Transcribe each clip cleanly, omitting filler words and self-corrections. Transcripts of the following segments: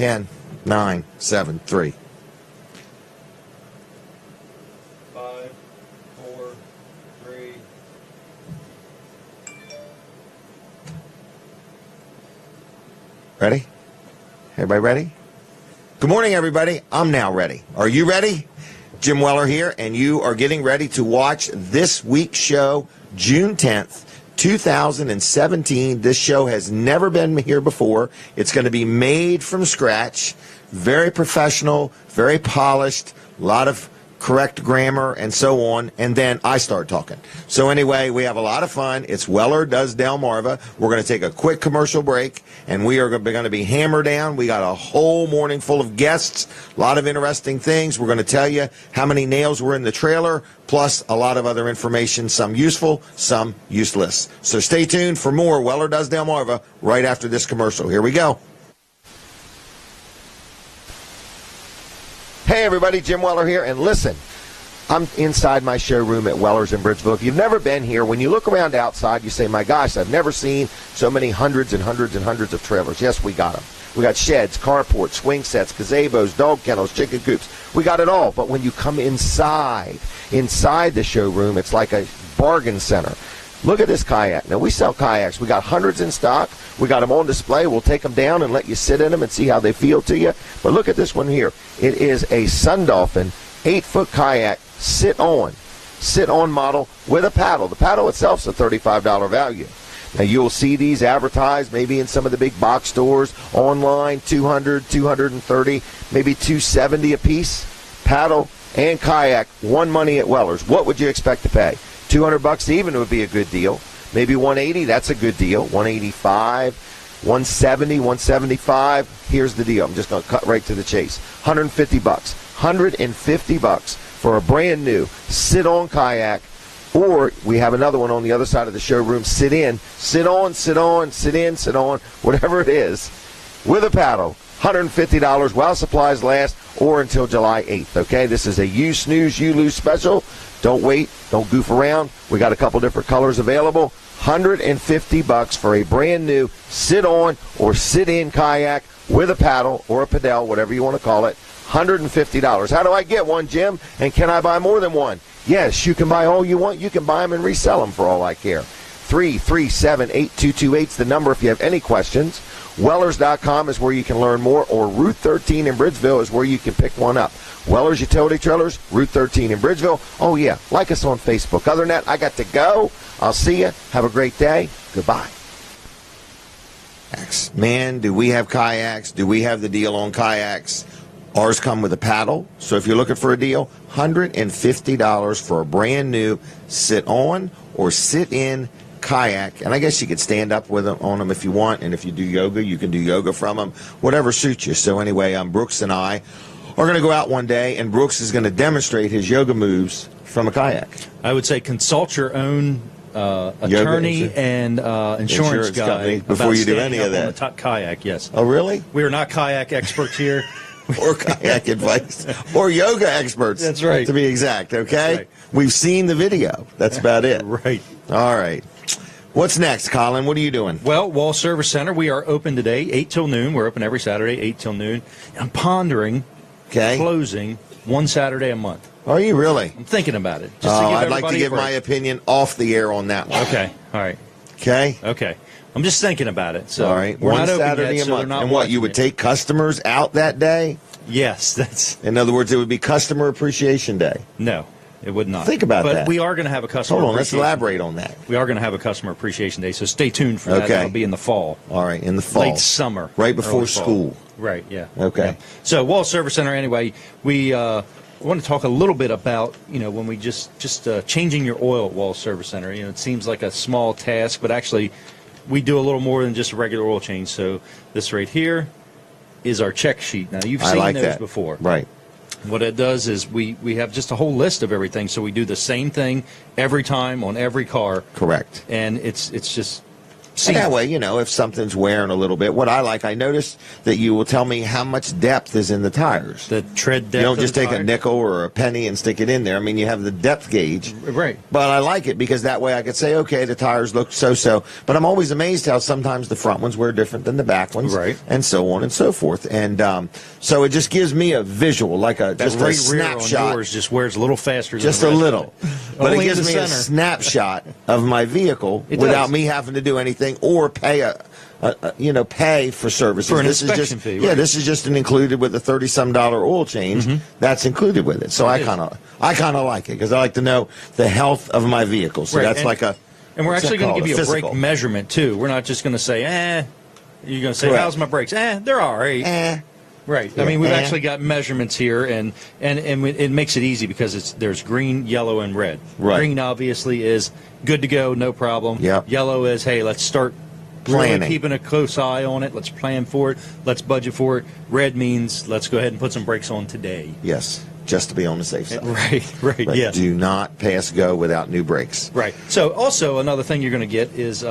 10, 9, 7, 3. 5, 4, 3. Ready? Everybody ready? Good morning, everybody. I'm now ready. Are you ready? Jim Weller here, and you are getting ready to watch this week's show, June 10th, 2017. This show has never been here before. It's going to be made from scratch, very professional, very polished, a lot of correct grammar and so on, and then I start talking. So anyway, we have a lot of fun. It's Weller Does Delmarva. We're going to take a quick commercial break, and we are going to be hammered down. We got a whole morning full of guests, a lot of interesting things. We're going to tell you how many nails were in the trailer, plus a lot of other information, some useful, some useless. So stay tuned for more Weller Does Delmarva right after this commercial. Here we go. Hey everybody, Jim Weller here, and listen, I'm inside my showroom at Weller's in Bridgeville. If you've never been here, when you look around outside, you say, my gosh, I've never seen so many hundreds and hundreds and hundreds of trailers. Yes, we got them. We got sheds, carports, swing sets, gazebos, dog kennels, chicken coops. We got it all. But when you come inside the showroom, it's like a bargain center. Look at this kayak. Now, we sell kayaks. We got hundreds in stock. We got them on display. We'll take them down and let you sit in them and see how they feel to you. But look at this one here. It is a Sun Dolphin 8-foot kayak sit-on model with a paddle. The paddle itself is a $35 value. Now, you'll see these advertised maybe in some of the big box stores, online, $200, $230, maybe $270 a piece. Paddle and kayak, one money at Weller's. What would you expect to pay? $200 even would be a good deal. Maybe $180, that's a good deal. $185, $170, $175. Here's the deal. I'm just going to cut right to the chase. $150. $150 for a brand new sit-on kayak, or we have another one on the other side of the showroom, sit in, sit on, sit on, sit in, sit on, whatever it is, with a paddle. $150 while supplies last or until July 8th, okay? This is a you snooze, you lose special. Don't wait. Don't goof around. We got a couple different colors available. $150 for a brand new sit-on or sit-in kayak with a paddle or a pedal, whatever you want to call it. $150. How do I get one, Jim? And can I buy more than one? Yes, you can buy all you want. You can buy them and resell them for all I care. 337-8228 is the number if you have any questions. Wellers.com is where you can learn more, or Route 13 in Bridgeville is where you can pick one up. Weller's Utility Trailers, Route 13 in Bridgeville. Oh, yeah, like us on Facebook. Other than that, I got to go. I'll see you. Have a great day. Goodbye. Man, do we have kayaks? Do we have the deal on kayaks? Ours come with a paddle. So if you're looking for a deal, $150 for a brand new sit-on or sit-in kayak. And I guess you could stand up with them on them if you want. And if you do yoga, you can do yoga from them. Whatever suits you. So anyway, Brooks and I are going to go out one day, and Brooks is going to demonstrate his yoga moves from a kayak. I would say consult your own attorney and insurance guy before you do any of that. On the top kayak, yes. Oh, really? We are not kayak experts here. Or kayak advice. Or yoga experts. That's right. To be exact, okay? Right. We've seen the video. That's about it. Right. All right. What's next, Colin? What are you doing? Well, Wall Service Center, we are open today, 8 till noon. We're open every Saturday, 8 till noon. I'm pondering closing one Saturday a month. Are you really? I'm thinking about it. I'd like to give my opinion off the air on that one. Okay. All right. Okay? Okay. I'm just thinking about it. So all right. We're one not Saturday yet, a month. So and what, you would take customers out that day? Yes. That's. In other words, it would be Customer Appreciation Day. No. It would not. Think about that. But we are going to have a customer Hold on, let's appreciation. elaborate on that. We are going to have a Customer Appreciation Day, so stay tuned for that. Okay. It'll be in the fall. All right, in the fall. Late summer. Right before school. Right, yeah. Okay. Yeah. So, Wall Service Center, anyway, we want to talk a little bit about, when we just changing your oil at Wall Service Center. It seems like a small task, but actually we do a little more than just a regular oil change. So, this right here is our check sheet. Now, you've seen those before. Right. What it does is we have just a whole list of everything, so we do the same thing every time on every car. Correct. And it's just And that way, if something's wearing a little bit, what I like, I noticed that you will tell me how much depth is in the tires. The tread depth. You don't just of the take a tire. nickel or a penny and stick it in there. I mean, you have the depth gauge. Right. But I like it because that way I could say, okay, the tires look so-so. But I'm always amazed how sometimes the front ones wear different than the back ones. Right. And so on and so forth. And so it just gives me a visual, like just a right snapshot. rear on yours just wears a little faster than Just the a rest little. of it. But it Only in gives the me a center. snapshot of my vehicle It without does. me having to do anything or pay pay for services. For an This is inspection just, fee, Yeah, right. this is just included with the $30-some oil change. That's included with it. So I is. kind of like it because I like to know the health of my vehicle. So Right, that's and- like a. And we're what's actually that going to called? give you a physical. brake measurement, too. We're not just going to say, You're going to say, Correct. how's my brakes? They're all right. Right. I mean, we've actually got measurements here, and it makes it easy because there's green, yellow, and red. Right. Green, obviously, is good to go, no problem. Yep. Yellow is, hey, let's start really Planning. keeping a close eye on it. Let's plan for it. Let's budget for it. Red means let's go ahead and put some brakes on today. Yes, just to be on the safe side. Right, But yes. do not pass go without new brakes. Right. So also another thing you're going to get is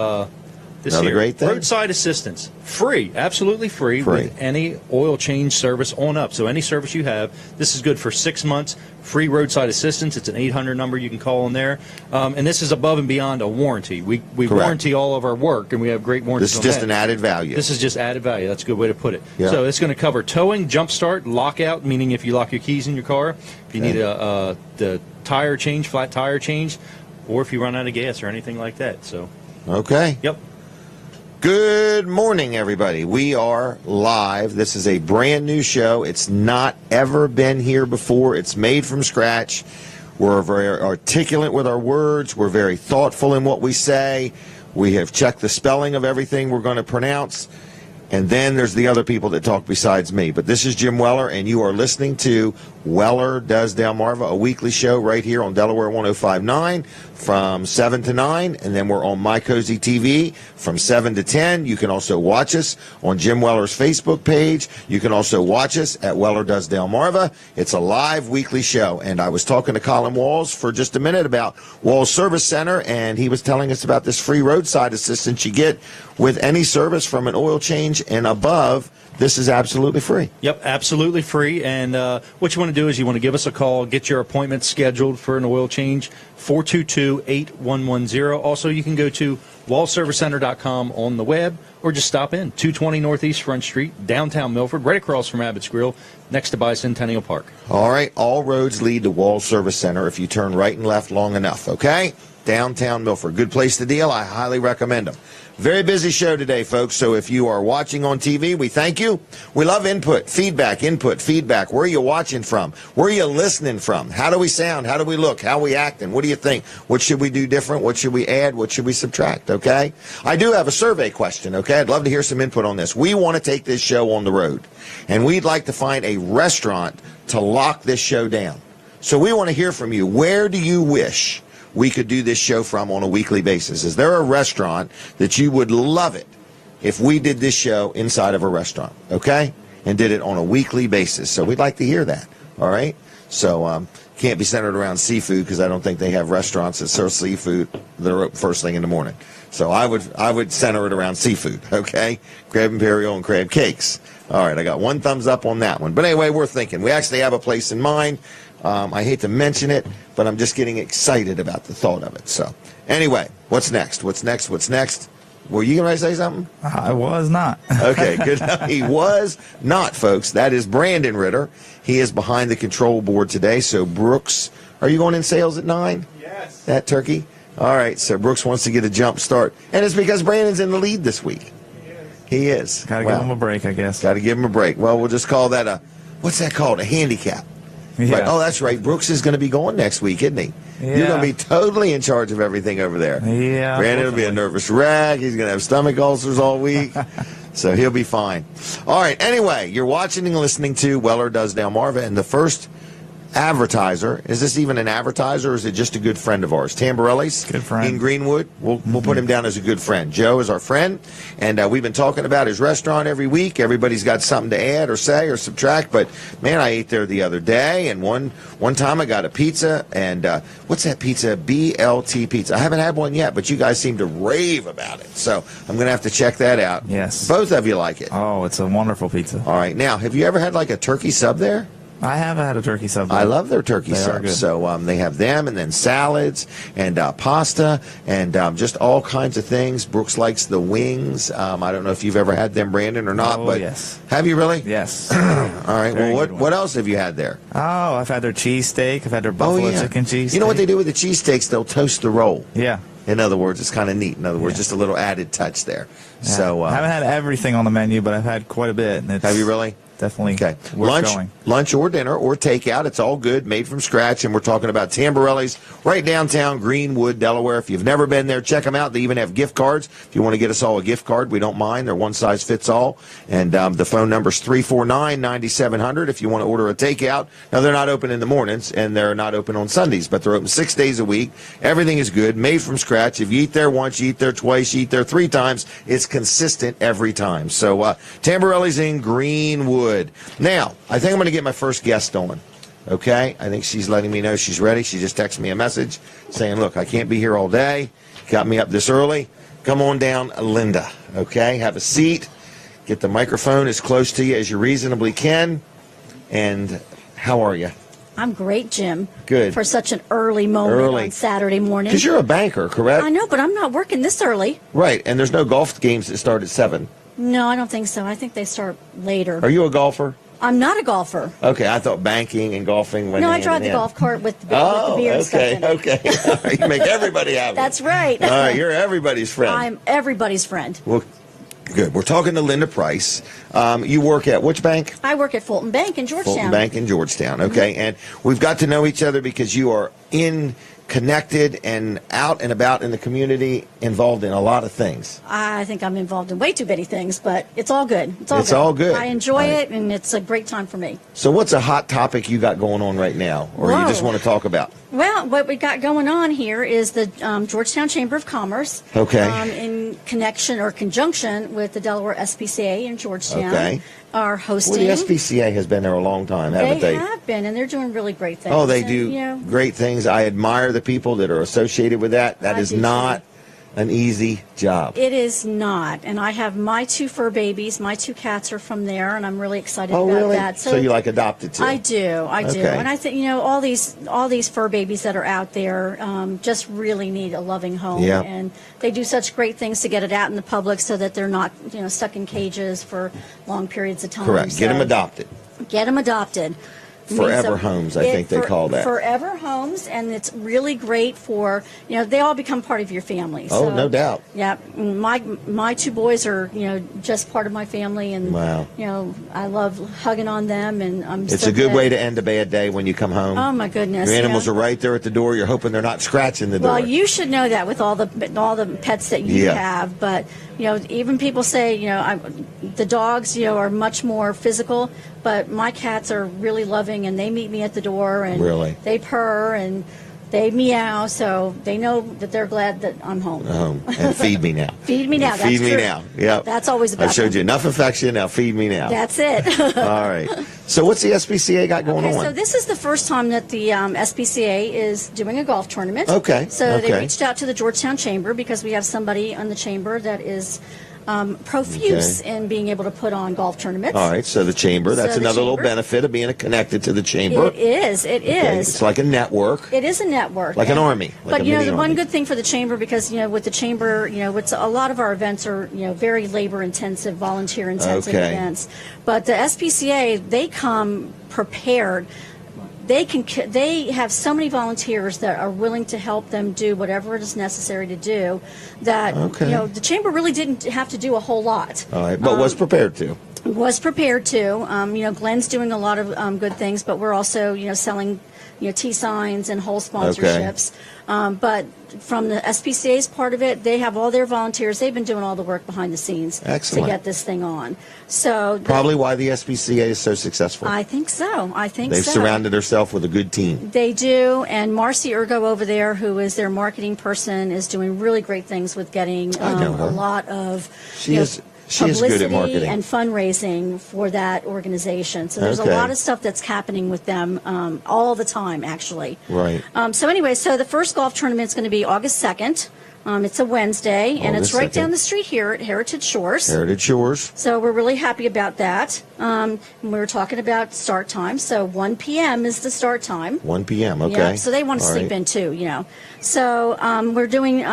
this Another here, great thing. roadside assistance, free, absolutely free, Free. with any oil change service on up. So any service you have, this is good for 6 months. Free roadside assistance. It's an 800 number you can call on there, and this is above and beyond a warranty. We Correct. warranty all of our work, and we have great warranties. This is on just that. an added value. This is just added value. That's a good way to put it. Yeah. So it's going to cover towing, jump start, lockout, meaning if you lock your keys in your car, if you need the tire change, flat tire change, or if you run out of gas or anything like that. So, Okay. yep. Good morning, everybody. We are live. This is a brand new show. It's not ever been here before. It's made from scratch. We're very articulate with our words. We're very thoughtful in what we say. We have checked the spelling of everything we're going to pronounce. And then there's the other people that talk besides me. But this is Jim Weller, and you are listening to Weller Does Delmarva, a weekly show right here on Delaware 105.9 from 7 to 9. And then we're on My Cozy TV from 7 to 10. You can also watch us on Jim Weller's Facebook page. You can also watch us at Weller Does Delmarva. It's a live weekly show. And I was talking to Colin Walls for just a minute about Walls Service Center, and he was telling us about this free roadside assistance you get with any service from an oil change and above. This is absolutely free. Yep, absolutely free. And what you want to do is you want to give us a call, get your appointment scheduled for an oil change, 422-8110. Also, you can go to wallservicecenter.com on the web, or just stop in, 220 Northeast Front Street, downtown Milford, right across from Abbott's Grill, next to Bicentennial Park. All right, all roads lead to Walls Service Center if you turn right and left long enough, okay? Downtown Milford. Good place to deal. I highly recommend them. Very busy show today, folks, so if you are watching on TV, we thank you. We love input, feedback. Where are you watching from? Where are you listening from? How do we sound? How do we look? How are we acting? What do you think? What should we do different? What should we add? What should we subtract, okay? I do have a survey question, okay? I'd love to hear some input on this. We want to take this show on the road, and we'd like to find a restaurant to lock this show down. So we want to hear from you. Where do you wish we could do this show from on a weekly basis? Is there a restaurant that you would love it if we did this show inside of a restaurant, okay? And did it on a weekly basis. So we'd like to hear that, all right? So can't be centered around seafood because I don't think they have restaurants that serve seafood that are open first thing in the morning. So I would center it around seafood, okay? Crab Imperial and crab cakes. All right, I got one thumbs up on that one. But anyway, we're thinking. We actually have a place in mind. I hate to mention it, but I'm just getting excited about the thought of it. So anyway, what's next? What's next? Were you going to say something? I was not. Okay, good. He was not, folks. That is Brandon Ritter. He is behind the control board today. So Brooks, are you going in sales at 9? Yes. That turkey? All right, so Brooks wants to get a jump start. And it's because Brandon's in the lead this week. He is. Gotta give him a break, I guess. Got to give him a break. Well, we'll just call that what's that called? A handicap. Yeah. Right. Oh, that's right. Brooks is going to be going next week, isn't he? Yeah. You're going to be totally in charge of everything over there. Yeah. Brandon will be a nervous wreck. He's going to have stomach ulcers all week. So he'll be fine. All right. Anyway, you're watching and listening to Weller Does Delmarva, and the first advertiser. Is this even an advertiser, or is it just a good friend of ours? Tamborelli's Good friend. in Greenwood. We'll put him down as a good friend. Joe is our friend, and we've been talking about his restaurant every week. Everybody's got something to add or say or subtract, but man, I ate there the other day, and one time I got a pizza, and what's that pizza? BLT pizza. I haven't had one yet, but you guys seem to rave about it, so I'm going to have to check that out. Yes. Both of you like it. Oh, it's a wonderful pizza. All right. Now, have you ever had like a turkey sub there? I have had a turkey sub. I love their turkey They are subs. good. So they have them, and then salads and pasta and just all kinds of things. Brooks likes the wings. I don't know if you've ever had them, Brandon, or not. Oh, but yes. Have you really? Yes. All right. Very Well, good one. what else have you had there? Oh, I've had their cheesesteak. I've had their buffalo chicken cheesesteak. You know what they do with the cheesesteaks? They'll toast the roll. Yeah. In other words, it's kind of neat. In other words, Yeah. just a little added touch there. Yeah. So I haven't had everything on the menu, but I've had quite a bit. And it's have you really? Definitely Okay. worth going. Lunch or dinner or takeout. It's all good, made from scratch. And we're talking about Tamborelli's right downtown Greenwood, Delaware. If you've never been there, check them out. They even have gift cards. If you want to get us all a gift card, we don't mind. They're one size fits all. And the phone number is 349-9700 if you want to order a takeout. Now, they're not open in the mornings, and they're not open on Sundays, but they're open 6 days a week. Everything is good, made from scratch. If you eat there once, you eat there twice, you eat there 3 times, it's consistent every time. So Tamborelli's in Greenwood. Now, I think I'm going to get my first guest on. Okay? I think she's letting me know she's ready. She just texted me a message saying, look, I can't be here all day. Got me up this early. Come on down, Linda. Okay? Have a seat. Get the microphone as close to you as you reasonably can. And how are you? I'm great, Jim. Good. For such an early moment on Saturday morning. Because you're a banker, correct? I know, but I'm not working this early. Right. And there's no golf games that start at 7. No, I don't think so. I think they start later. Are you a golfer? I'm not a golfer. Okay, I thought banking and golfing went No, I hand drive in the hand. golf cart with the beer and stuff in it. Okay. All right, you make everybody happy. That's right. All right, you're everybody's friend. I'm everybody's friend. Well, good. We're talking to Linda Price. You work at which bank? I work at Fulton Bank in Georgetown. Fulton Bank in Georgetown. Okay, and we've got to know each other because you are connected and out and about in the community, involved in a lot of things. I think I'm involved in way too many things, but it's all good. It's all good. I enjoy Right. it, and it's a great time for me. So what's a hot topic you got going on right now, or you Whoa. just want to talk about? Well, what we got going on here is the Georgetown Chamber of Commerce. Okay. In connection or conjunction with the Delaware SPCA in Georgetown. Okay. Are Well, hosting. the SPCA has been there a long time, haven't they? They have been, and they're doing really great things. Oh, they And, do you know, great things. I admire the people that are associated with that. That I is do not an easy job. it is not. And I have my 2 fur babies. My 2 cats are from there, and I'm really excited Oh, about really? that. So you like adopted too? I do. Okay. And I think, all these fur babies that are out there just really need a loving home. Yeah. And they do such great things to get it out in the public so that they're not, stuck in cages for long periods of time. Correct. Get them So adopted. Get them adopted. Forever Means homes, I think they call that. Forever homes, and it's really great for, they all become part of your family. Oh, So, no doubt. Yeah, my 2 boys are, just part of my family, and Wow. I love hugging on them, and I'm. It's so a good glad- way to end a bad day when you come home. Oh my goodness! Your animals yeah. are right there at the door. You're hoping they're not scratching the door. Well, you should know that with all the pets that you Yeah. have, but even people say the dogs are much more physical, but my cats are really loving, and they meet me at the door, and Really? they purr and they meow, so they know that they're glad that I'm home. And feed me now. Feed me now. Feed That's me true. now. Yep. That's always about I showed them. you enough affection. Now feed me now. That's it. All right. So what's the SPCA got going Okay, on? so this is the first time that the SPCA is doing a golf tournament. Okay, So okay. they reached out to the Georgetown Chamber because we have somebody on the chamber that is profuse Okay. in being able to put on golf tournaments. All right. So the chamber. That's So the another little chamber. benefit of being connected to the chamber. It is. It Okay, is. It's like a network. It is a network. Like an And- army, like but a the mini one army. good thing for the chamber, because with the chamber, it's a lot of our events are very labor intensive, volunteer intensive Okay. events. But the SPCA, they come prepared. They have so many volunteers that are willing to help them do whatever it is necessary to do, that Okay. the chamber really didn't have to do a whole lot. All right. But was prepared to. Was prepared to. Glenn's doing a lot of good things, but we're also selling tee signs and hole sponsorships. But from the SPCA's part of it, they have all their volunteers. They've been doing all the work behind the scenes Excellent. to get this thing on. So Probably why the SPCA is so successful. I think so. They've surrounded themselves with a good team. They do, and Marcy Ergo over there, who is their marketing person, is doing really great things with getting I know her. a lot of She is good publicity at marketing. and fundraising for that organization. So there's Okay. a lot of stuff that's happening with them all the time, actually. Right. So anyway, so the first golf tournament is going to be August 2nd. It's a Wednesday, and it's August right 2nd. down the street here at Heritage Shores. Heritage Shores. So we're really happy about that. We were talking about start time. So 1 p.m. is the start time. 1 p.m. Okay. Yeah, so they want to All sleep right. in too, So we're doing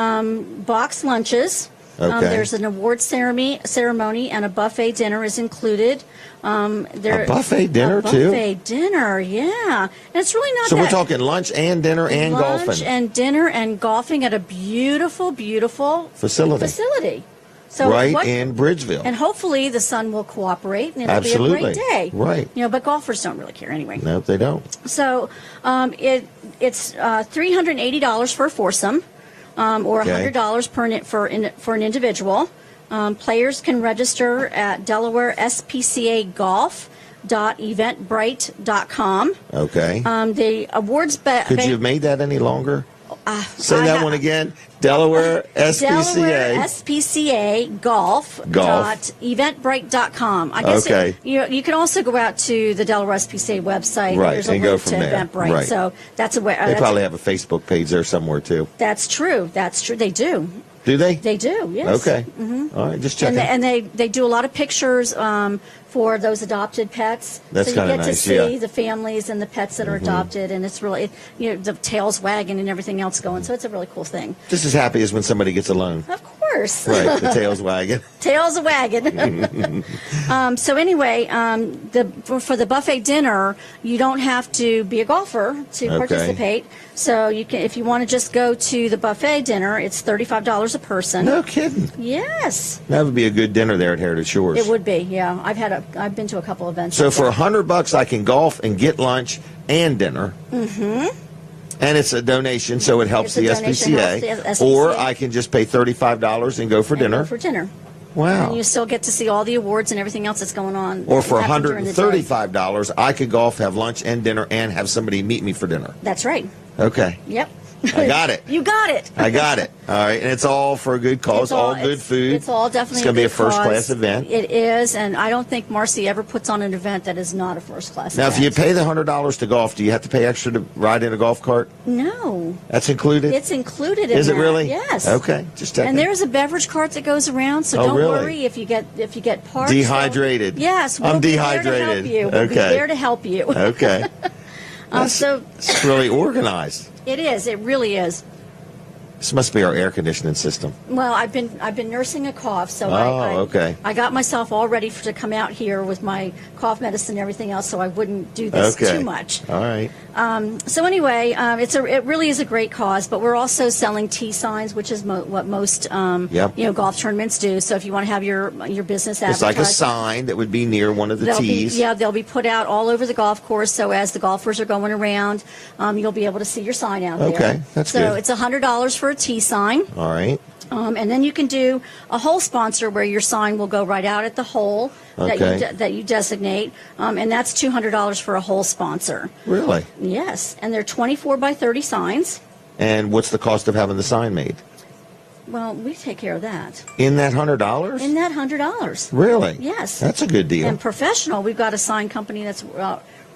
box lunches. Okay. There's an award ceremony and a buffet dinner is included. A buffet dinner, a too? buffet dinner, yeah. And it's really not So that. we're talking lunch and dinner and lunch golfing. and dinner and golfing at a beautiful, beautiful Facility. So right what- in Bridgeville. And hopefully the sun will cooperate and it'll Absolutely. be a great day. Right. But golfers don't really care anyway. No, they don't. So it's $380 for a foursome, or Okay. $100 for an individual. Players can register at DelawareSPCAGolf.eventbrite.com. Okay. The awards Could you have made that any longer? Say I that ha- one again. Delaware Delaware SPCA. SPCA Golf. Eventbrite.com. I guess Okay. you can also go out to the Delaware SPCA website. Right, There's a and link go from to there. Eventbrite. Right. So that's a way. They probably have a Facebook page there somewhere too. That's true. That's true. They do. Do they? They do. Yes. Okay. All right, just checking. And they do a lot of pictures for those adopted pets. That's so you kinda get nice, to see yeah. Mm-hmm. the families and the pets that are adopted, and it's really the tails wagging and everything else going. So it's a really cool thing. Just as happy as when somebody gets a loan. Of course. Right, the tail's wagging. Tails a wagon. So anyway, for the buffet dinner, you don't have to be a golfer to Okay. participate. So you can, if you want to just go to the buffet dinner, it's $35 a person. No kidding. Yes, That would be a good dinner there at Heritage Shores. it would be. Yeah, I've been to a couple events. So like for that. $100, I can golf and get lunch and dinner. Mm-hmm. And it's a donation, so it helps It's the a donation, SPCA. helps the Or SPCA. I can just pay $35 and go for And dinner. go for dinner. Wow. And you still get to see all the awards and everything else that's going on. Or for happening during the day. $135, I could golf, have lunch and dinner, and have somebody meet me for dinner. That's right. Okay. Yep. I got it. You got it. I got it. All right. And it's all for a good cause, It's all good it's- food. It's all definitely It's going to be a good cause. first-class event. It is, and I don't think Marcy ever puts on an event that is not a first-class Now, event. if you pay the $100 to golf, do you have to pay extra to ride in a golf cart? No. That's included? It's included in Is it that. really? Yes. Okay. Just checking. And there's a beverage cart that goes around, so Oh, don't really? worry if you get parched. Dehydrated. Yes, I'm we'll be there to dehydrated. help you. We'll be Okay. there to help you. Okay. So It's really organized. it is. It really is. This must be our air conditioning system. Well, I've been nursing a cough, so Okay. I got myself all ready to come out here with my cough medicine and everything else, so I wouldn't do this Okay. too much. All right. So anyway, it really is a great cause, but we're also selling tee signs, which is what most Yep. golf tournaments do. So if you want to have your business It's like a advertised, sign that would be near one of the they'll tees. they'll be put out all over the golf course. So as the golfers are going around, you'll be able to see your sign out there. Okay, that's so good. it's $100 for a tee sign. All right. And then you can do a hole sponsor where your sign will go right out at the hole Okay. that you designate, and that's $200 for a hole sponsor. Really? Yes, and they're 24 by 30 signs. And what's the cost of having the sign made? Well, we take care of that. In that $100? In that $100. Really? Yes. That's a good deal. And professional, we've got a sign company that's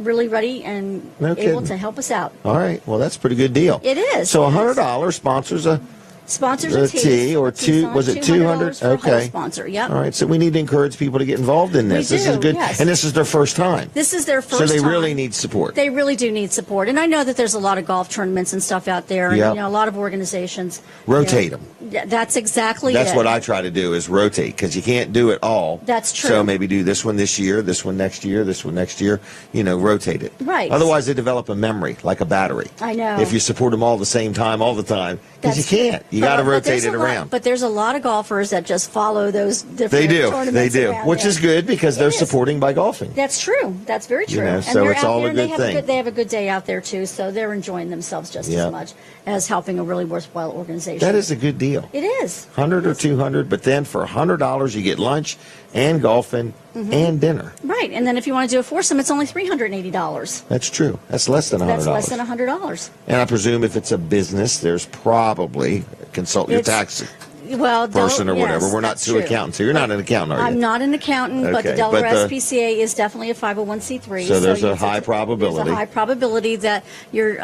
really ready and No able kidding. to help us out. All right. Well, that's a pretty good deal. It is. So Yes. $100 sponsors a Sponsors a a tee. tee or two. sign, Was it $200 200? for a hole Okay. sponsor. Yep. All right. So we need to encourage people to get involved in this. We This is do, good. yes. And this is their first time. This is their first So they time. really need support. They really do need support, and I know that there's a lot of golf tournaments and stuff out there, and Yep. a lot of organizations Rotate them. That's exactly That's it. what I try to do is rotate because you can't do it all. That's true. So maybe do this one this year, this one next year, this one next year. Rotate it. Right. Otherwise, they develop a memory like a battery. I know. If you support them all the same time, all the time, because you That's- can't. You You got to But rotate there's it a lot- around. But there's a lot of golfers that just follow those different They do. tournaments They do. around Which there. is good because they're It is. supporting by golfing. That's true. That's very true. know, And so they're it's out all there a and they good have thing. They have a good day out there too, so they're enjoying themselves just Yeah. as much as helping a really worthwhile organization. That is a good deal. It is. 100 or 200, but then for $100 you get lunch and golfing and dinner. Right, and then if you want to do a foursome, it's only $380. That's true. That's less than $100. That's less than $100. And I presume if it's a business, there's probably consult your It's- tax Well, person or whatever. yes, We're not that's two true. accountants. So you're not an accountant, are you? I'm not an accountant, but the Okay, Delaware but the- SPCA is definitely a 501c3. So there's a it's high probability. There's a high probability that your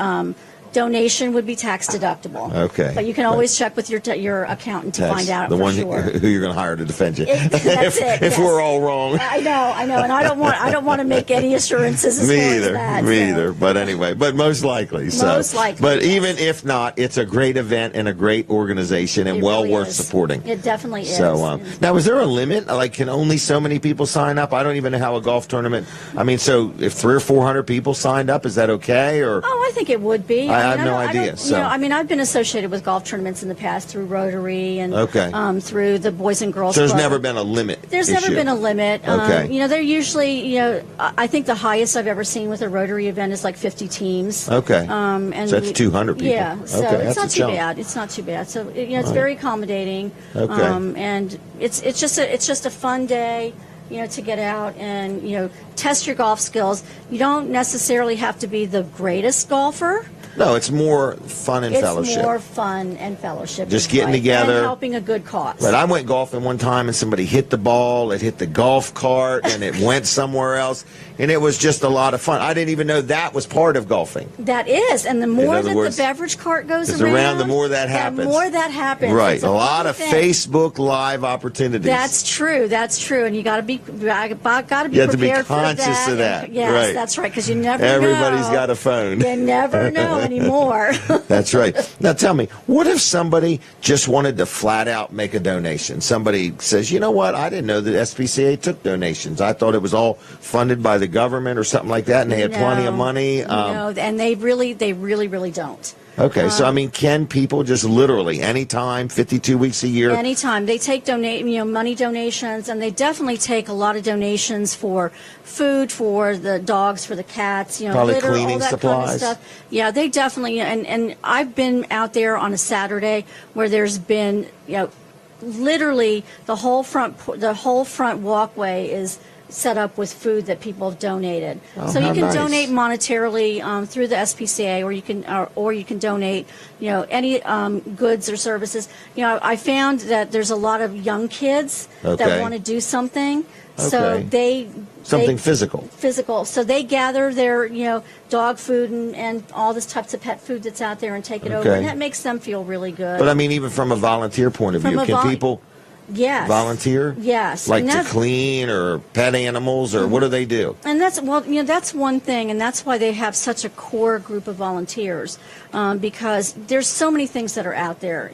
donation would be tax deductible. Okay. But you can always check with your accountant to That's find out the for one sure. who you're going to hire to defend you. That's if it, if yes. we're all wrong. I know, and I don't want to make any assurances as Me far as either. that. Me so. either. But anyway, but most likely. So. Most likely, But yes. even if not, it's a great event and a great organization and It well really worth is. supporting. It definitely is. So now, is there a limit? Like, can only so many people sign up? I don't even know how a golf tournament. I mean, so if 300 or 400 people signed up, is that okay? Or Oh, I think it would be. I have mean, no don't- idea, I don't- so- I mean, I've been associated with golf tournaments in the past through Rotary and Okay. through the Boys and Girls so there's Club. never been a limit. There's never issue? been a limit. Okay. They're usually, I think the highest I've ever seen with a Rotary event is like 50 teams. Okay. And So that's 200 people. Yeah, so Okay, it's that's not a too chunk. bad. It's not too bad. So it's very accommodating. Okay. And it's just a fun day. To get out and test your golf skills. You don't necessarily have to be the greatest golfer. No, it's more fun and It's fellowship. more fun and fellowship. Just is getting right, together. and helping a good cause. But I went golfing one time and somebody hit the ball, it hit the golf cart, and it went somewhere else. And it was just a lot of fun. I didn't even know that was part of golfing. That is, and the more other that words, the beverage cart goes it's around, around, the more that happens. The more that happens. Right. It's A lot fun of thing. Facebook Live opportunities. That's true. That's true, and you got to be You have to be prepared conscious for that. of that. And, yes, Right. that's right. Because you never Everybody's know. got a phone. You never know anymore. That's right. Now tell me, what if somebody just wanted to flat out make a donation? Somebody says, you know what, I didn't know that SPCA took donations. I thought it was all funded by the government or something like that, and they had plenty of money. No, and they really don't. Okay, so I mean, can people just literally anytime, 52 weeks a year? Anytime they take money donations, and they definitely take a lot of donations for food, for the dogs, for the cats, Probably litter, cleaning all that supplies. kind of stuff. Yeah, they definitely, and I've been out there on a Saturday where there's been, literally the whole front walkway is set up with food that people have donated. Oh, so you how can nice. donate monetarily through the SPCA, or you can donate, any goods or services. I found that there's a lot of young kids Okay. that want to do something. So Okay. Something physical. Physical. So they gather their, dog food and all this types of pet food that's out there and take it over, Okay. and that makes them feel really good. But I mean, even from a volunteer point of From view, a can people Yes. volunteer? Yes. Like And to that's- clean or pet animals, or what do they do? And that's one thing, and that's why they have such a core group of volunteers, because there's so many things that are out there.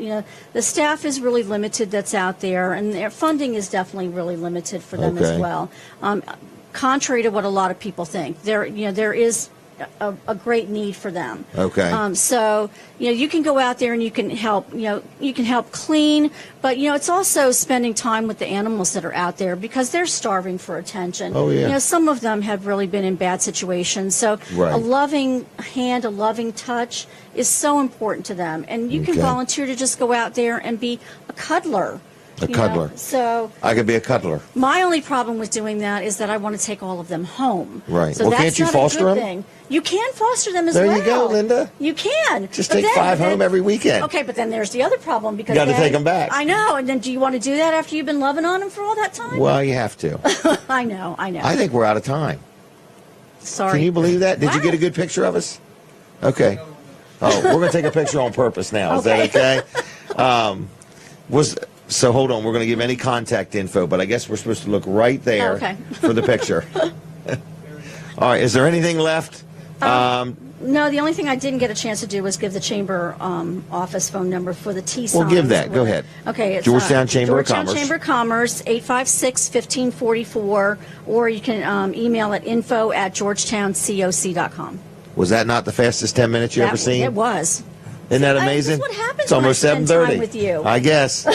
The staff is really limited that's out there, and their funding is definitely really limited for them as Okay. well. Contrary to what a lot of people think, there is a great need for them. Okay. So you can go out there and you can help. You can help clean, but it's also spending time with the animals that are out there, because they're starving for attention. Oh, yeah. Some of them have really been in bad situations. So Right. a loving hand, a loving touch is so important to them. And you can Okay. volunteer to just go out there and be a cuddler. A cuddler. So I could be a cuddler. my only problem with doing that is that I want to take all of them home. Right. So Well, that's can't you not foster a good them? thing. You can foster them as There well. you go, Linda. You can. Just But take then- 5 home every weekend. Okay, but then there's the other problem, because You gotta then- take 'em back. I know. And then do you want to do that after you've been loving on them for all that time? Well, you have to. I know. I think we're out of time. Sorry. Can you believe that? Did you Wow. get a good picture of us? Okay. Oh, we're going to take a picture on purpose now. Is that okay? So hold on. We're going to give any contact info, but I guess we're supposed to look right there Okay. for the picture. All right. Is there anything left? No, the only thing I didn't get a chance to do was give the chamber office phone number for the T signs. Well, give that. Go ahead. Okay, it's Georgetown Chamber of Georgetown Commerce. Chamber of Commerce, 856-1544, or you can email at info@georgetowncoc.com. Was that not the fastest 10 minutes you ever seen? It was. Isn't that amazing? That's what happens. It's almost when I spend 7:30 time with you. I guess.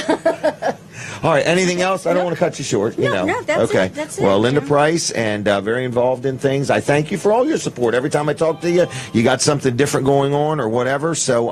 All right. Anything else? I don't want to cut you short. You know. No, that's okay. it. That's well, it, Linda Jim. Price, and very involved in things. I thank you for all your support. Every time I talk to you, you got something different going on or whatever. So,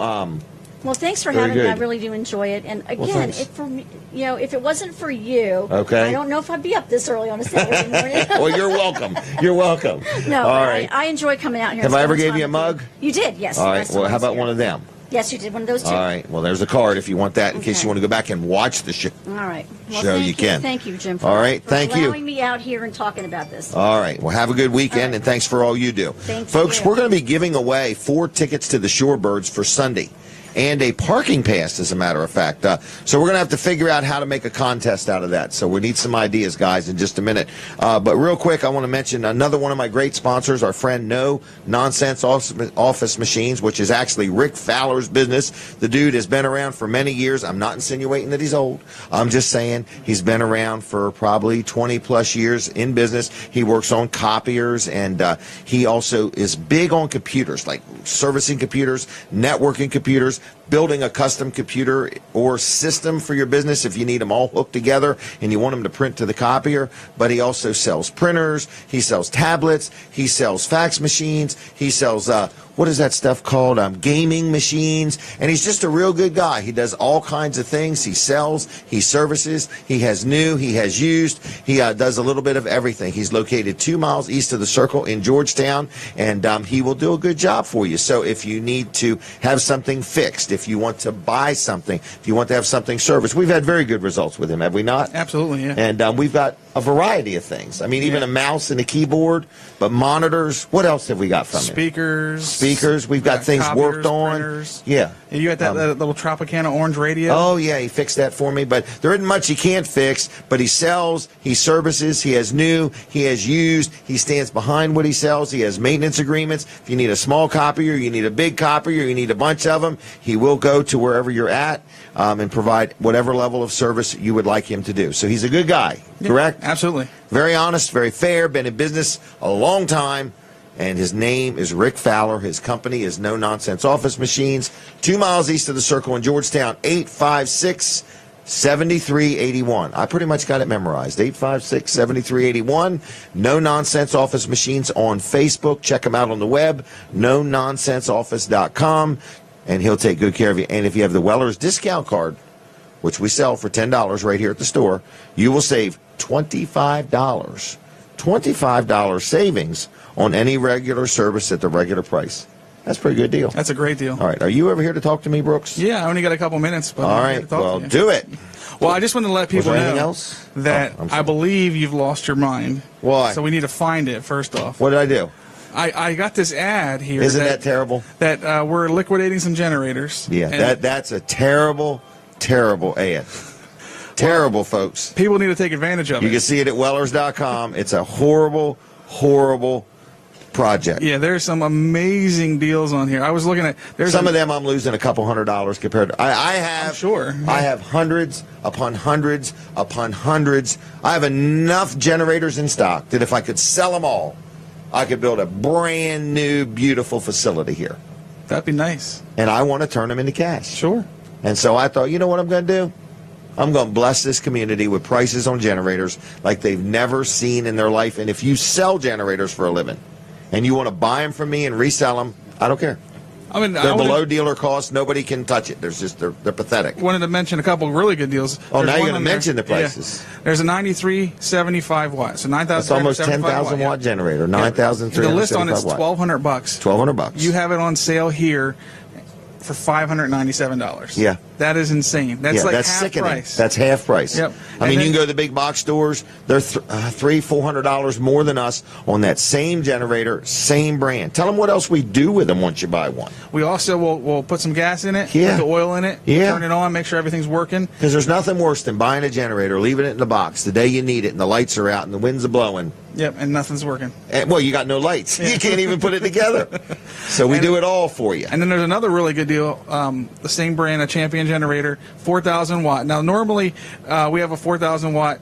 well, thanks for Very having me. I good. really do enjoy it. And again, thanks. if it wasn't for you, Okay. I don't know if I'd be up this early on a Saturday morning. well, you're welcome. You're welcome. No, All but right. I enjoy coming out here. Have and I ever spending gave you a time with mug? You did, yes. All right. last Well, time I how was about here. one of them? Yes, you did one of those too. All right. Well, there's a card if you want that in case Okay. you want to go back and watch the show. All right. Well, Show thank you can. Thank you, Jim. For, All right, for thank you. allowing me out here and talking about this. All right. Well, have a good weekend, All right. and thanks for all you do. Thank Folks, you. we're going to be giving away 4 tickets to the Shorebirds for Sunday and a parking pass, as a matter of fact. So we're going to have to figure out how to make a contest out of that. So we need some ideas, guys, in just a minute. But real quick, I want to mention another one of my great sponsors, our friend No Nonsense Office Machines, which is actually Rick Fowler's business. The dude has been around for many years. I'm not insinuating that he's old. I'm just saying he's been around for probably 20-plus years in business. He works on copiers, and he also is big on computers, like servicing computers, networking computers, building a custom computer or system for your business if you need them all hooked together and you want them to print to the copier. But he also sells printers, he sells tablets, he sells fax machines, he sells what is that stuff called? Gaming machines. And he's just a real good guy. He does all kinds of things. He sells, he services, he has new, he has used, he does a little bit of everything. He's located 2 miles east of the Circle in Georgetown, and he will do a good job for you. So if you need to have something fixed, if you want to buy something, if you want to have something serviced, we've had very good results with him, have we not? Absolutely, yeah. And we've got a variety of things. I mean, even a mouse and a keyboard, but monitors. What else have we got from him? Speakers. We've got things copiers, worked on. printers. Yeah. And you got that little Tropicana orange radio? Oh, yeah, he fixed that for me. But there isn't much he can't fix. But he sells, he services, he has new, he has used, he stands behind what he sells. He has maintenance agreements. If you need a small copier, you need a big copier, you need a bunch of them, he will go to wherever you're at and provide whatever level of service you would like him to do. So he's a good guy, correct? Absolutely. Very honest, very fair, been in business a long time. And his name is Rick Fowler. His company is No Nonsense Office Machines, 2 miles east of the Circle in Georgetown, 856-7381. I pretty much got it memorized, 856-7381. No Nonsense Office Machines on Facebook. Check him out on the web, nononsenseoffice.com, and he'll take good care of you. And if you have the Weller's discount card, which we sell for $10 right here at the store, you will save $25. $25 savings on any regular service at the regular price. That's a pretty good deal. That's a great deal. All right. Are you ever here to talk to me, Brooks? Yeah, I only got a couple minutes. But All I'm here right. to talk Well, to you. do it. Well, I just want to let people there anything know else? that Oh, I'm sorry. I believe you've lost your mind. Why? So we need to find it first off. What did I do? I got this ad here. Isn't that terrible? That we're liquidating some generators. Yeah, And that's a terrible, terrible ad. Terrible, folks. people need to take advantage of You it. can see it at Wellers.com. It's a horrible, horrible project. Yeah, there's some amazing deals on here. I was looking at Some of them I'm losing a couple $100 compared to. I have. I'm sure. I have hundreds upon hundreds upon hundreds. I have enough generators in stock that if I could sell them all, I could build a brand new, beautiful facility here. That'd be nice. And I want to turn them into cash. Sure. And so I thought, you know what I'm going to do? I'm going to bless this community with prices on generators like they've never seen in their life. And if you sell generators for a living and you want to buy them from me and resell them, I don't care. I mean, They're below dealer cost. Nobody can touch it. They're pathetic. wanted to mention a couple really good deals. Oh, There's now you're one going on to there- mention the yeah. prices. There's a 9375 watt, so 9,000. That's almost 10,000 watt generator. 9,375 The list on it's watt. $1,200. $1,200. You have it on sale here for $597. Yeah. That is insane. That's like that's half sickening. price. That's half price. Yep. I And mean, you then- can go to the big box stores. They're $300-400 more than us on that same generator, same brand. Tell them what else we do with them once you buy one. We also will put some gas in it, Yeah. put the oil in it, Yeah. turn it on, make sure everything's working. Because there's nothing worse than buying a generator, leaving it in the box the day you need it, and the lights are out and the winds are blowing. Yep, and nothing's working. And, well, you got no lights. You can't even put it together. So we do it all for you. And then there's another really good deal, the same brand, a Champion generator, 4,000 watt. Now, normally we have a 4,000 watt,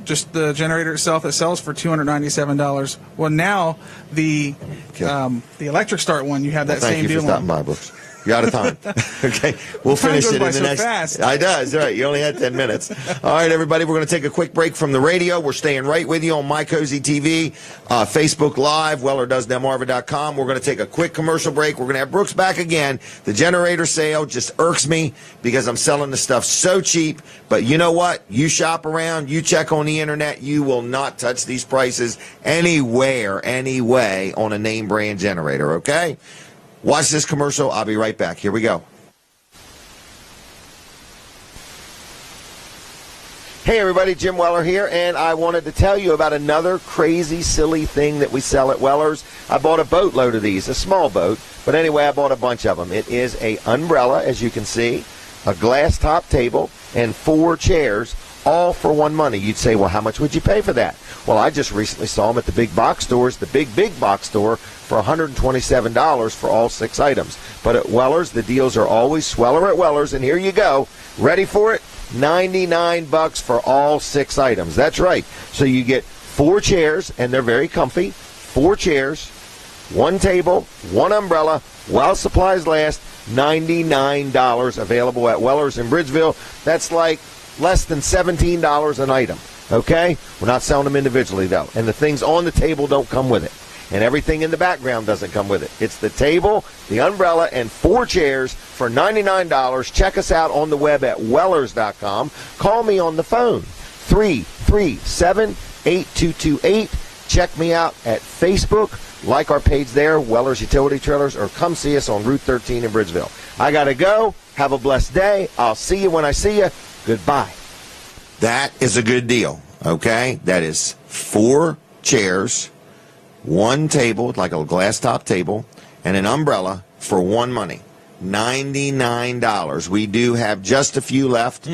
just the generator itself that sells for $297. Well, now the electric start one, you have that Thank same you deal for stopping on. by, Brooks. You're out of time. Okay, we'll Time finish goes it by in the so next. fast. I does. Right. You only had 10 minutes. All right, everybody. We're going to take a quick break from the radio. We're staying right with you on My Cozy TV, Facebook Live, WellerDoesDelmarva.com. We're going to take a quick commercial break. We're going to have Brooks back again. The generator sale just irks me because I'm selling the stuff so cheap. But you know what? You shop around, you check on the internet, you will not touch these prices anywhere, anyway on a name brand generator, okay? Watch this commercial. I'll be right back. Here we go. Hey everybody, Jim Weller here, and I wanted to tell you about another crazy, silly thing that we sell at Weller's. I bought a boatload of these, a small boat, but anyway, I bought a bunch of them. It is a umbrella, as you can see, a glass top table, and 4 chairs, all for one money. You'd say, well, how much would you pay for that? Well, I just recently saw them at the big box stores, the big box store, for $127 for all 6 items. But at Weller's, the deals are always sweller at Weller's, and here you go. Ready for it? $99 for all 6 items. That's right. So you get 4 chairs, and they're very comfy. 4 chairs, 1 table, 1 umbrella, while supplies last. $99 available at Weller's in Bridgeville. That's like less than $17 an item. Okay? We're not selling them individually, though. And the things on the table don't come with it. And everything in the background doesn't come with it. It's the table, the umbrella, and 4 chairs for $99. Check us out on the web at Wellers.com. Call me on the phone, 337-8228. Check me out at Facebook. Like our page there, Wellers Utility Trailers, or come see us on Route 13 in Bridgeville. I got to go. Have a blessed day. I'll see you when I see you. Goodbye. That is a good deal, okay? That is 4 chairs, 1 table, like a glass top table, and an umbrella for one money. $99. We do have just a few left,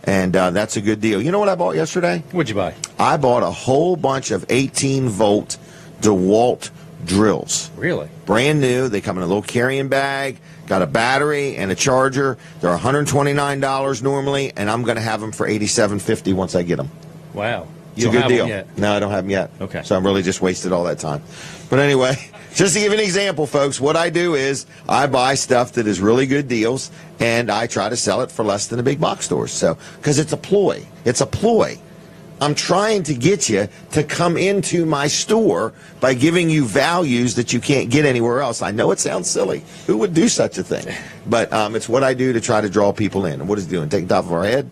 and that's a good deal. You know what I bought yesterday? What'd you buy? I bought a whole bunch of 18-volt DeWalt drills. Really? Brand new. They come in a little carrying bag, got a battery and a charger. They're $129 normally, and I'm going to have them for $87.50 once I get them. Wow. It's a good deal. No, I don't have them yet. Okay. So I'm really just wasted all that time. But anyway, just to give an example, folks, what I do is I buy stuff that is really good deals, and I try to sell it for less than the big box stores. So, because it's a ploy. It's a ploy. I'm trying to get you to come into my store by giving you values that you can't get anywhere else. I know it sounds silly. Who would do such a thing? But it's what I do to try to draw people in. And what is it doing? Taking top of our head?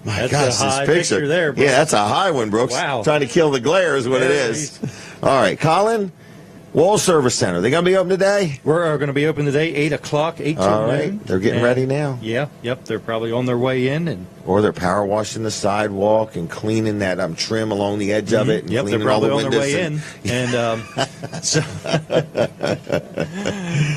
My That's gosh, a high this picture there, Brooks. Yeah, that's a high one, Brooks. Wow. Trying to kill the glare is what it is. All right, Colin, Wall Service Center. They going to be open today? We're going to be open today, 8 o'clock, 8 till All right. noon. They're getting ready now. Yeah, yep. They're probably on their way in. And Or they're power washing the sidewalk and cleaning that trim along the edge of it. And yep, they're cleaning all probably the on their windows way in. And so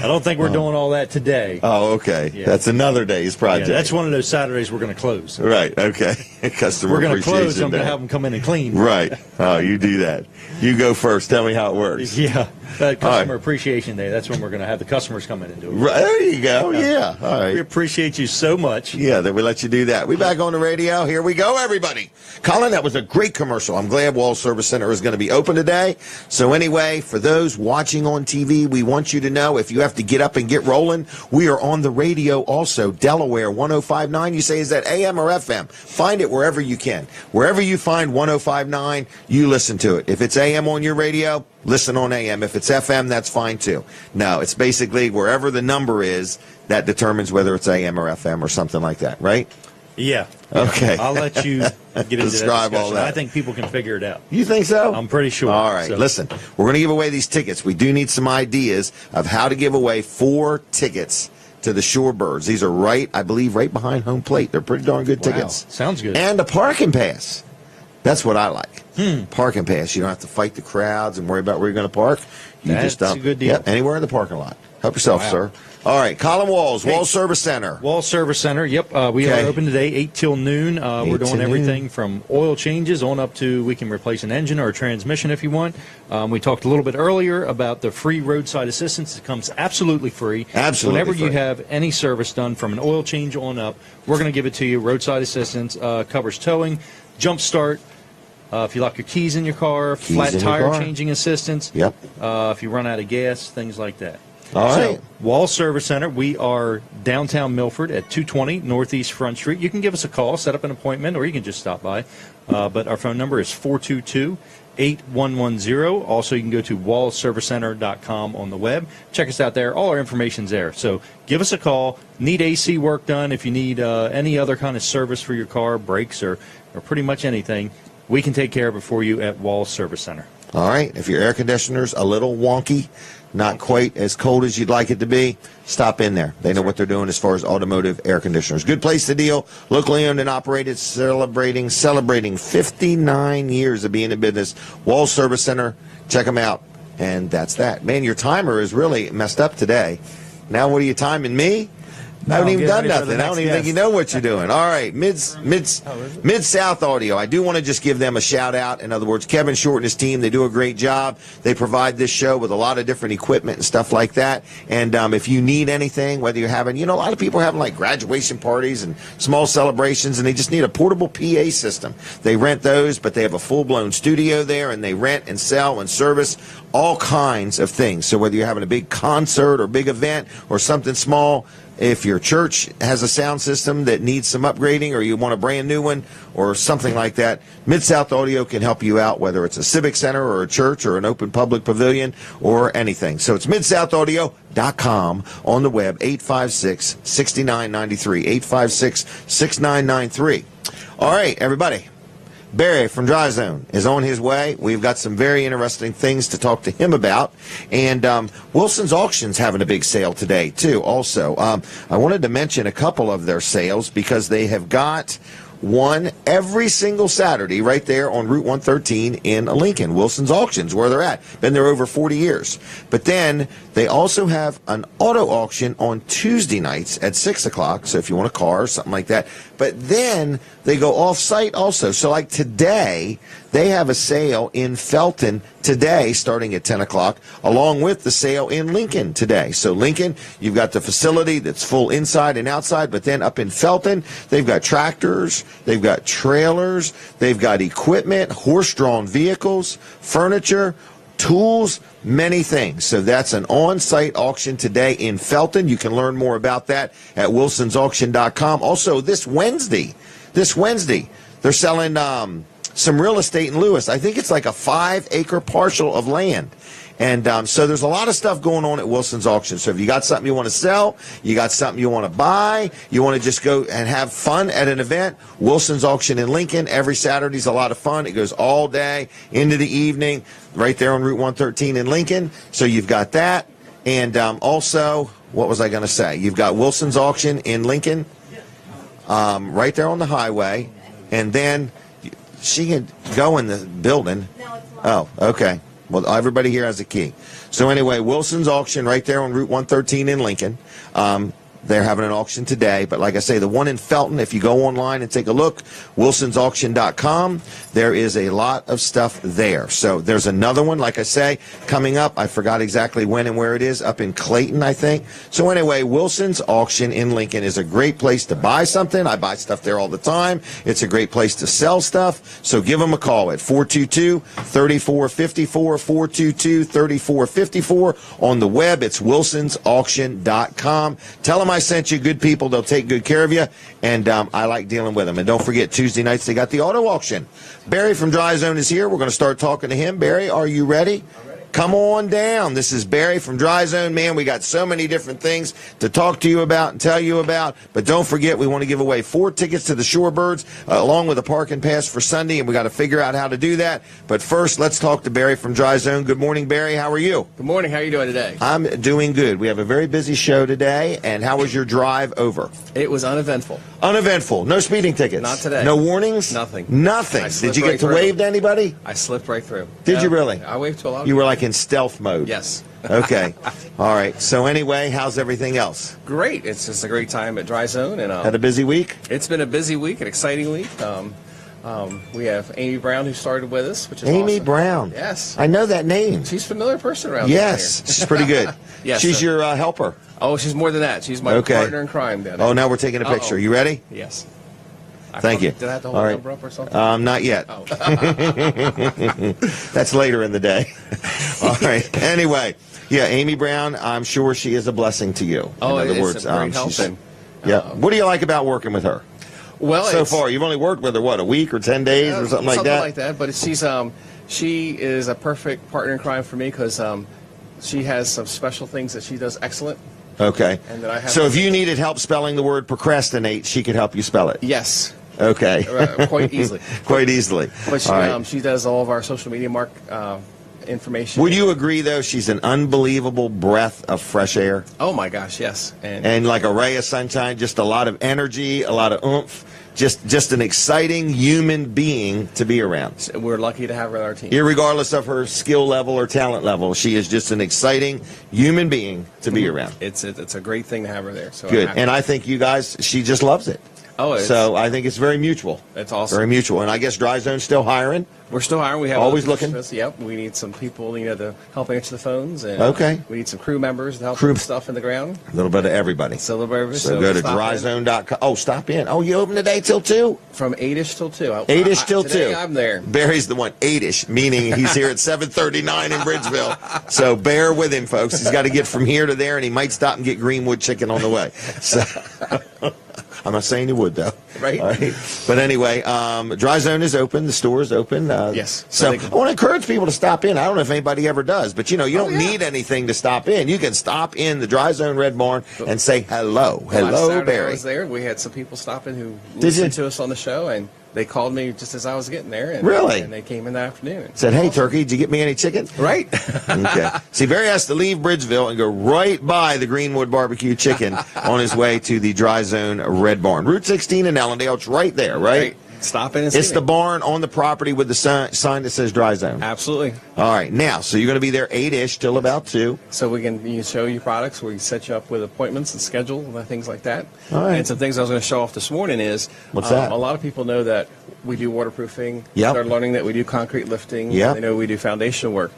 I don't think we're doing all that today. Oh, okay. Yeah. That's another day's Yeah, project. that's one of those Saturdays we're going to close. Right, okay. Customer We're going to appreciation close. I'm going day. to have them come in and clean. Right. Oh, you do that. You go first. Tell me how it works. Yeah. Customer right. Appreciation Day. That's when we're going to have the customers come in and do it. Right, there you go. Yeah. All We right. appreciate you so much. Yeah, that we let you do that. We back on the radio. Here we go, everybody. Colin, that was a great commercial. I'm glad Wall Service Center is going to be open today. So anyway, for those watching on TV, we want you to know if you have to get up and get rolling, we are on the radio also. Delaware 105.9. You say, is that AM or FM? Find it wherever you can. Wherever you find 105.9, you listen to it. If it's AM on your radio, listen on AM. If it's FM, that's fine too. No, it's basically wherever the number is that determines whether it's AM or FM or something like that, right? Yeah. Okay. I'll let you get into Describe that all discussion. that. I think people can figure it out. You think so? I'm pretty sure. All right. So- Listen, we're going to give away these tickets. We do need some ideas of how to give away 4 tickets to the Shorebirds. These are I believe, right behind home plate. They're pretty darn good Wow. tickets. Sounds good. And a parking pass. That's what I like. Parking pass. You don't have to fight the crowds and worry about where you're going to park. You That's just a good deal. Yep, anywhere in the parking lot. Help yourself, Wow. sir. All right, Colin Walls, Hey. Wall Service Center. Wall Service Center, yep. We Okay. are open today, 8 till noon. We're 8 doing till everything noon. from oil changes on up to we can replace an engine or a transmission if you want. We talked a little bit earlier about the free roadside assistance. It comes absolutely free. Absolutely Whenever you free. have any service done from an oil change on up, we're going to give it to you. Roadside assistance covers towing, jump start, if you lock your keys in your car, Keys flat in your tire car. changing assistance. Yep. If you run out of gas, things like that. All right. So, Wall Service Center, we are downtown Milford at 220 Northeast Front Street. You can give us a call, set up an appointment, or you can just stop by. But our phone number is 422-8110. Also, you can go to wallservicecenter.com on the web. Check us out there. All our information's there. So give us a call. Need AC work done. If you need any other kind of service for your car, brakes, or pretty much anything, we can take care of it for you at Wall Service Center. All right. If your air conditioner's a little wonky, not quite as cold as you'd like it to be, stop in there. They know what they're doing as far as automotive air conditioners. Good place to deal. Locally owned and operated, celebrating 59 years of being in business. Wall Service Center. Check them out. And that's that. Man, your timer is really messed up today. Now what are you timing me? I haven't even done nothing. I don't even think you know what you're doing. All right, Mid-South Audio. I do want to just give them a shout-out. In other words, Kevin Short and his team, they do a great job. They provide this show with a lot of different equipment and stuff like that. And if you need anything, whether you're having, a lot of people are having, like, graduation parties and small celebrations, and they just need a portable PA system. They rent those, but they have a full-blown studio there, and they rent and sell and service all kinds of things. So whether you're having a big concert or big event or something small, if your church has a sound system that needs some upgrading or you want a brand new one or something like that, Mid-South Audio can help you out, whether it's a civic center or a church or an open public pavilion or anything. So it's MidSouthAudio.com on the web, 856-6993, 856-6993. All right, everybody. Barry from Dry Zone is on his way. We've got some very interesting things to talk to him about. And Wilson's Auction's having a big sale today, too, also. I wanted to mention a couple of their sales because they have got one every single Saturday right there on Route 113 in Lincoln. Wilson's Auctions, where they're at. Been there over 40 years. But then they also have an auto auction on Tuesday nights at 6 o'clock. So if you want a car or something like that. But then they go off-site also. So like today, they have a sale in Felton today starting at 10 o'clock, along with the sale in Lincoln today. So Lincoln, you've got the facility that's full inside and outside, but then up in Felton, they've got tractors, they've got trailers, they've got equipment, horse-drawn vehicles, furniture, tools, many things. So that's an on-site auction today in Felton. You can learn more about that at wilsonsauction.com. Also, this Wednesday, they're selling some real estate in Lewis. I think it's like a 5-acre parcel of land. And so there's a lot of stuff going on at Wilson's Auction. So if you got something you want to sell, you got something you want to buy, you want to just go and have fun at an event, Wilson's Auction in Lincoln, every Saturday's a lot of fun. It goes all day into the evening right there on Route 113 in Lincoln. So you've got that. And also, what was I going to say? You've got Wilson's Auction in Lincoln right there on the highway. And then she can go in the building. Oh, okay. Well, everybody here has a key. So anyway, Wilson's Auction right there on Route 113 in Lincoln. They're having an auction today. But like I say, the one in Felton, if you go online and take a look, wilsonsauction.com, there is a lot of stuff there. So there's another one, like I say, coming up. I forgot exactly when and where it is, up in Clayton, I think. So anyway, Wilson's Auction in Lincoln is a great place to buy something. I buy stuff there all the time. It's a great place to sell stuff. So give them a call at 422-3454, 422-3454. On the web, it's wilsonsauction.com. Tell them I sent you. Good people. They'll take good care of you. And I like dealing with them. And don't forget, Tuesday nights, they got the auto auction. Barry from Dry Zone is here. We're going to start talking to him. Barry, are you ready? Come on down. This is Barry from Dry Zone. Man, we got so many different things to talk to you about and tell you about. But don't forget, we want to give away 4 tickets to the Shorebirds along with a parking pass for Sunday, and we got to figure out how to do that. But first, let's talk to Barry from Dry Zone. Good morning, Barry. How are you? Good morning. How are you doing today? I'm doing good. We have a very busy show today. And how was your drive over? It was uneventful. Uneventful. No speeding tickets? Not today. No warnings? Nothing. Nothing. Did you get to wave to anybody? I slipped right through. Did you really? I waved to a lot of You were people. like in stealth mode? Yes. Okay. All right. So anyway, how's everything else? Great. It's just a great time at Dry Zone. And Had a busy week? it's been a busy week, an exciting week. We have Amy Brown who started with us, which is Amy awesome. Brown. Yes. I know that name. She's a familiar person around Yes. here. She's pretty good. Yes, She's sir. your helper. Oh, she's more than that. She's my Okay. partner in crime down there. Oh, now we're taking a picture. Uh-oh. You ready? Yes. Thank you. Did I have to hold All the right. number up or something? Not yet. Oh. That's later in the day. All right. Anyway, Yeah, Amy Brown, I'm sure she is a blessing to you. Oh, in other it's words, a great help. she's- yeah. What do you like about working with her? Well, So far, you've only worked with her, what, a week or 10 days or something like that? Something like that, but she is a perfect partner in crime for me because she has some special things that she does excellent. Okay. And that I have so if you needed help spelling the word procrastinate, she could help you spell it? Yes. Okay. Quite easily. Quite easily. But she, All right. she does all of our social media information. Would you agree, though, she's an unbelievable breath of fresh air? Oh, my gosh, yes. And like a ray of sunshine, just a lot of energy, a lot of oomph. Just an exciting human being to be around. We're lucky to have her on our team. Irregardless of her skill level or talent level, she is just an exciting human being to be around. It's a great thing to have her there. So Good. And I think you guys, she just loves it. Oh, so I think it's very mutual. It's awesome. Very mutual. And I guess Dry Zone's still hiring? We're still hiring. We have Always other looking? positions. Yep. We need some people, to help answer the phones. And Okay. we need some crew members to help Crew- put stuff in the ground. A little bit of everybody. So, a little bit of everything. So go to stop in dryzone.com. Oh, stop in. Oh, you open today till 2? from 8ish till 2. 8ish till 2. Today I'm there. Barry's the one, 8ish, meaning he's here at 7:39 in Bridgeville. So bear with him, folks. He's got to get from here to there, and he might stop and get Greenwood chicken on the way. So I'm not saying he would, though. Right. All right. But anyway, Dry Zone is open. The store is open. Yes. So So I want to encourage people to stop in. I don't know if anybody ever does, but you don't need anything to stop in. You can stop in the Dry Zone Red Barn and say hello. Last Hello, Saturday I Barry. was there. We had some people stop in who Did listened you? to us on the show, and they called me just as I was getting there. And, Really? And they came in the afternoon. Said, hey, Turkey, did you get me any chicken? Right. Okay. See, Barry has to leave Bridgeville and go right by the Greenwood Barbecue Chicken on his way to the Dry Zone Red Barn. Route 16 in Allendale. It's right there, right? Stop in and see It's the me. barn on the property with the sign that says Dry Zone. Absolutely. All right. Now, so you're going to be there 8-ish till about 2. So we can show you products. We can set you up with appointments and schedule and things like that. All right. And some things I was going to show off this morning is What's that? A lot of people know that we do waterproofing. Yep. They're learning that we do concrete lifting. Yep. They know we do foundation work.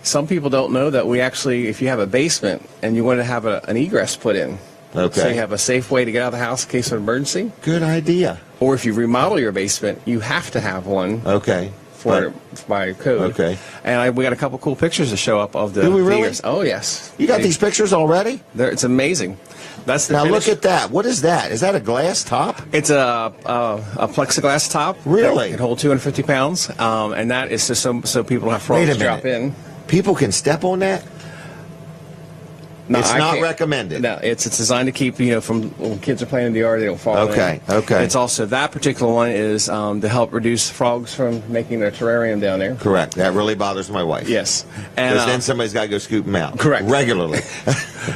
Some people don't know that we actually, if you have a basement and you want to have an egress put in, Okay. so you have a safe way to get out of the house in case of an emergency, Good idea. or if you remodel your basement, you have to have one. Okay. For by code. Okay. And we got a couple cool pictures to show up of the. Do we really? egress. Oh yes. You got these pictures already? It's amazing. That's the Now finish. look at that. What is that? Is that a glass top? It's a plexiglass top. Really? It can hold 250 pounds, and that is just so people have frogs Wait a drop minute. in. People can step on that? No, It's I not can't- recommended. No, it's designed to keep from when kids are playing in the yard, they don't fall. Okay, in. okay. It's also that particular one is to help reduce frogs from making their terrarium down there. Correct. That really bothers my wife. Yes, and Because then somebody's got to go scoop them out. Correct. Regularly.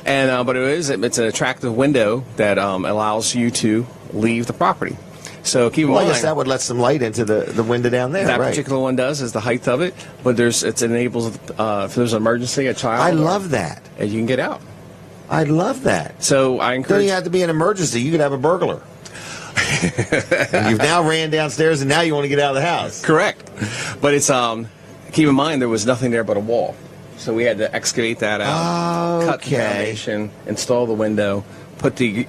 and but it's an attractive window that allows you to leave the property. So keep in Well, I mind guess that would let some light into the window down there. that right. particular one does is the height of it, but it enables if there's an emergency, a child. I love that. and you can get out. I love that. So I Don't encourage. you have to be an emergency? You could have a burglar. And you've now ran downstairs, and now you want to get out of the house. Correct, but it's keep in mind there was nothing there but a wall, so we had to excavate that out, cut the Okay. foundation, install the window, put the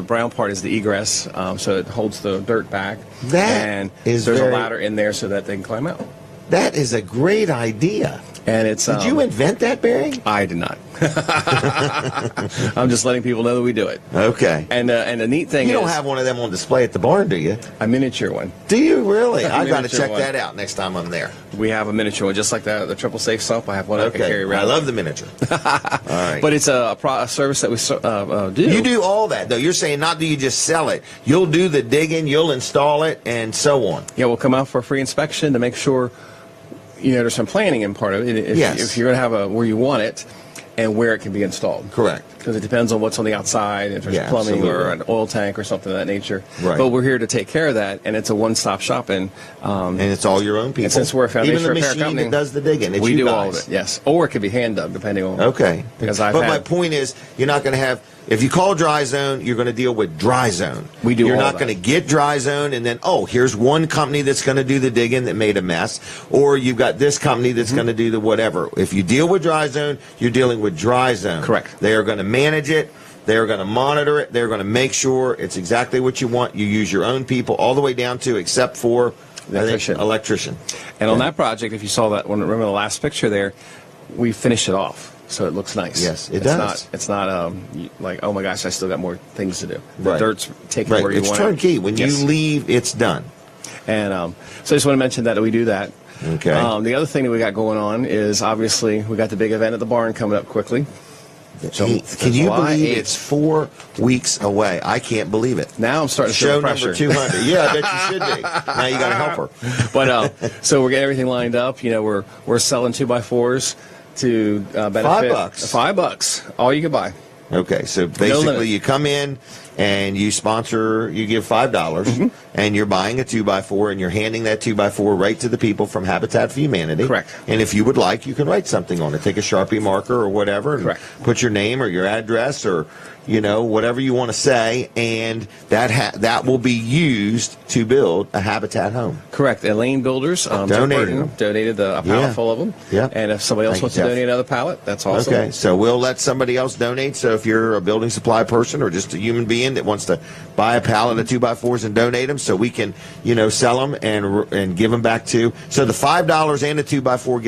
brown part is the egress, so it holds the dirt back. That and is there's very- a ladder in there so that they can climb out. That is a great idea. And it's Did you invent that, Barry? I did not. I'm just letting people know that we do it. Okay. And the neat thing You is don't have one of them on display at the barn, do you? a miniature one. Do you really? A I've got to miniature check one. that out next time I'm there. We have a miniature one, just like the triple safe sump. I have one I can carry Okay. around. I love the miniature. All right. But it's a service that we do. You do all that, though. You're saying not do you just sell it. You'll do the digging, you'll install it, and so on. Yeah, we'll come out for a free inspection to make sure, there's some planning in part of it. Yes. If you're going to have where you want it and where it can be installed. Correct. Because it depends on what's on the outside, if there's Yeah, plumbing or absolutely. an oil tank or something of that nature. Right. But we're here to take care of that, and it's a one-stop shop. And it's all your own people. And since we're a foundation Even the repair machine company, that does the digging, it's we you do guys. all of it. Yes, or it could be hand dug, depending on. Okay. Because I've but had- my point is, you're not going to have. If you call Dry Zone, you're going to deal with Dry Zone. We do You're all not that. going to get Dry Zone and then, here's one company that's going to do the digging that made a mess, or you've got this company that's Mm-hmm. going to do the whatever. If you deal with Dry Zone, you're dealing with Dry Zone. Correct. They are going to manage it. They're going to monitor it. They're going to make sure it's exactly what you want. You use your own people all the way down to, except for electrician. And on that project, if you saw that one, remember the last picture there, we finished it off. so it looks nice. Yes, it it's does. It's not like, oh my gosh, I still got more things to do. The Right. dirt's taken Right. where you It's want turnkey. When Yes. you leave, it's done. And so I just want to mention that we do that. Okay. The other thing that we got going on is obviously we got the big event at the barn coming up quickly. So, 8th. Can you July believe 8th. it's 4 weeks away? I can't believe it. Now I'm starting to feel Show the pressure. number 200. Yeah, I bet you should be. Now you got to help her. But so we're getting everything lined up. You know, we're selling 2x4s to benefit $5. $5, all you can buy. Okay, so limit. basically you come in and you sponsor, you give $5, and you're buying a 2x4, and you're handing that 2x4 right to the people from Habitat for Humanity. Correct. And if you would like, you can write something on it. Take a Sharpie marker or whatever, and Correct. put your name or your address or, you know, whatever you want to say, and that will be used to build a Habitat home. Correct. Elaine Builders donated a pallet Yeah. full of them. Yeah. And if somebody else Thank wants you, to Jeff. donate another pallet, that's awesome. Okay, so we'll let somebody else donate. So if you're a building supply person or just a human being that wants to buy a pallet of 2x4s and donate them, so we can, you know, sell them and give them back to. So the $5 and the 2x4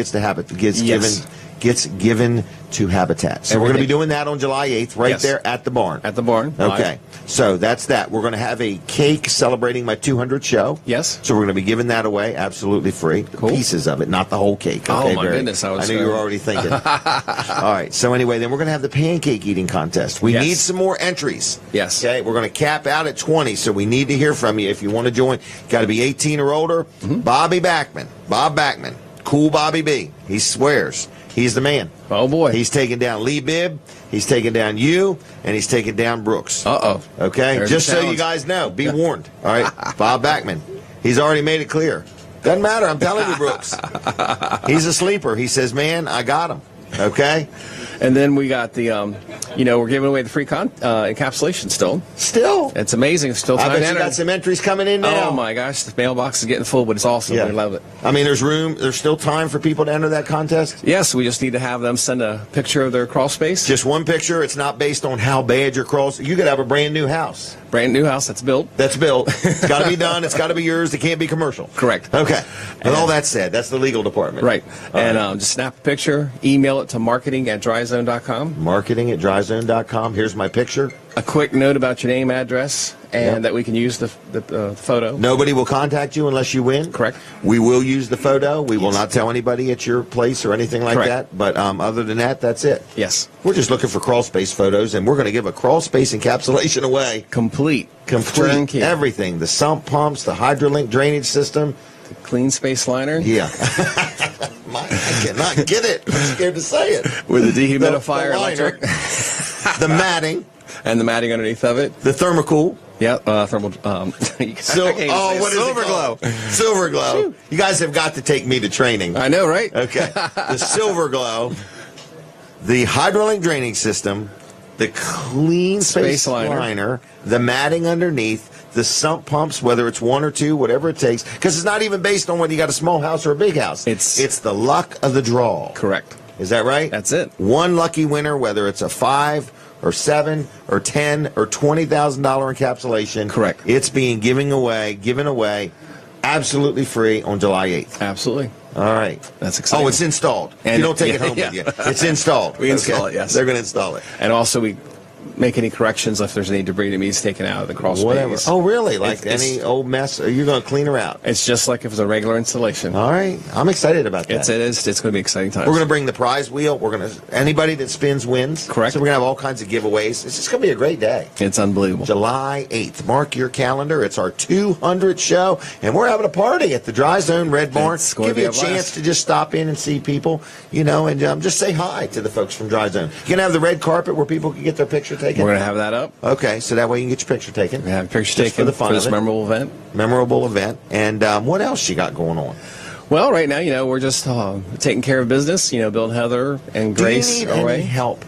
gets given to Habitat. So we're going to be Everything. doing that on July 8th, right Yes. there at the barn. At the barn. Okay, so that's that. We're going to have a cake celebrating my 200th show. Yes. So we're going to be giving that away absolutely free. Cool. Pieces of it, not the whole cake. Oh, Okay, my Barry? goodness, I knew you were gonna- already thinking. All right, so anyway, then we're going to have the pancake eating contest. We Yes. need some more entries. Yes. Okay, we're going to cap out at 20, so we need to hear from you if you want to join. Got to be 18 or older. Mm-hmm. Bob Backman, cool Bobby B. He swears. He's the man. Oh, boy. He's taking down Lee Bibb, he's taking down you, and he's taking down Brooks. Uh-oh. Okay? There's Just a so you challenge. guys know, be warned. All right? Bob Backman. He's already made it clear. Doesn't matter. I'm telling you, Brooks. He's a sleeper. He says, man, I got him. Okay? And then we got the, we're giving away the free encapsulation still. Still. It's amazing. It's still I time bet to you enter. got some entries coming in now. Oh, my gosh. The mailbox is getting full, but it's awesome. Yeah. We love it. I mean, there's room. There's still time for people to enter that contest. Yes, we just need to have them send a picture of their crawl space. Just one picture. It's not based on how bad your crawls. You could have a brand new house Brand new house that's built. that's built. It's got to be done. It's got to be yours. It can't be commercial. Correct. Okay. With all that said, that's the legal department. Right. All And right. just snap a picture, email it to marketing@dryzone.com. marketing@dryzone.com. Here's my picture. A quick note about your name, address, and Yep. that we can use the photo. Nobody will contact you unless you win. Correct. We will use the photo. We will not tell anybody at your place or anything like Correct. that. But other than that, that's it. Yes. We're just looking for crawl space photos, and we're going to give a crawl space encapsulation away. Complete. Complete Turnkey. everything. The sump pumps, the hydrolink drainage system. Clean space liner. Yeah. I cannot get it. I'm scared to say it. With the dehumidifier, The liner, electric, the matting, and the matting underneath of it. the thermocool. Yeah, thermal. What is Silver it called? glow. Silver glow. You guys have got to take me to training. I know, right? Okay. The silver glow, the hydraulic draining system, the clean space, Space liner. liner, the matting underneath, the sump pumps, whether it's one or two, whatever it takes. Because it's not even based on whether you got a small house or a big house. It's the luck of the draw. Correct. Is that right? That's it. One lucky winner, whether it's a 5 or 7 or 10 or $20,000 encapsulation. Correct. It's being given away, absolutely free on July 8th. Absolutely. All right. That's exciting. Oh, it's installed. And- you don't take it yeah, home yeah. with you. It's installed. We install it, yes. They're going to install it. And also, we make any corrections if there's any debris that needs taken out of the crawl space. Whatever. Oh, really? Like It's- any old mess? You're going to clean her out. It's just like if it was a regular installation. All right. I'm excited about that. It's going to be exciting times. We're going to bring the prize wheel. Anybody that spins wins. Correct. So we're going to have all kinds of giveaways. It's just going to be a great day. It's unbelievable. July 8th. Mark your calendar. It's our 200th show, and we're having a party at the Dry Zone Red Barn. It's going to Give be you a a blast. chance to just stop in and see people, and just say hi to the folks from Dry Zone. You're going to have the red carpet where people can get their picture taken? We're going to have that up. Okay, so that way you can get your picture taken. We have a picture Just taken for the fun this of it. memorable event. Memorable event. And what else you got going on? Well, right now, we're just taking care of business. Bill and Heather and Grace Do you need are any away. help?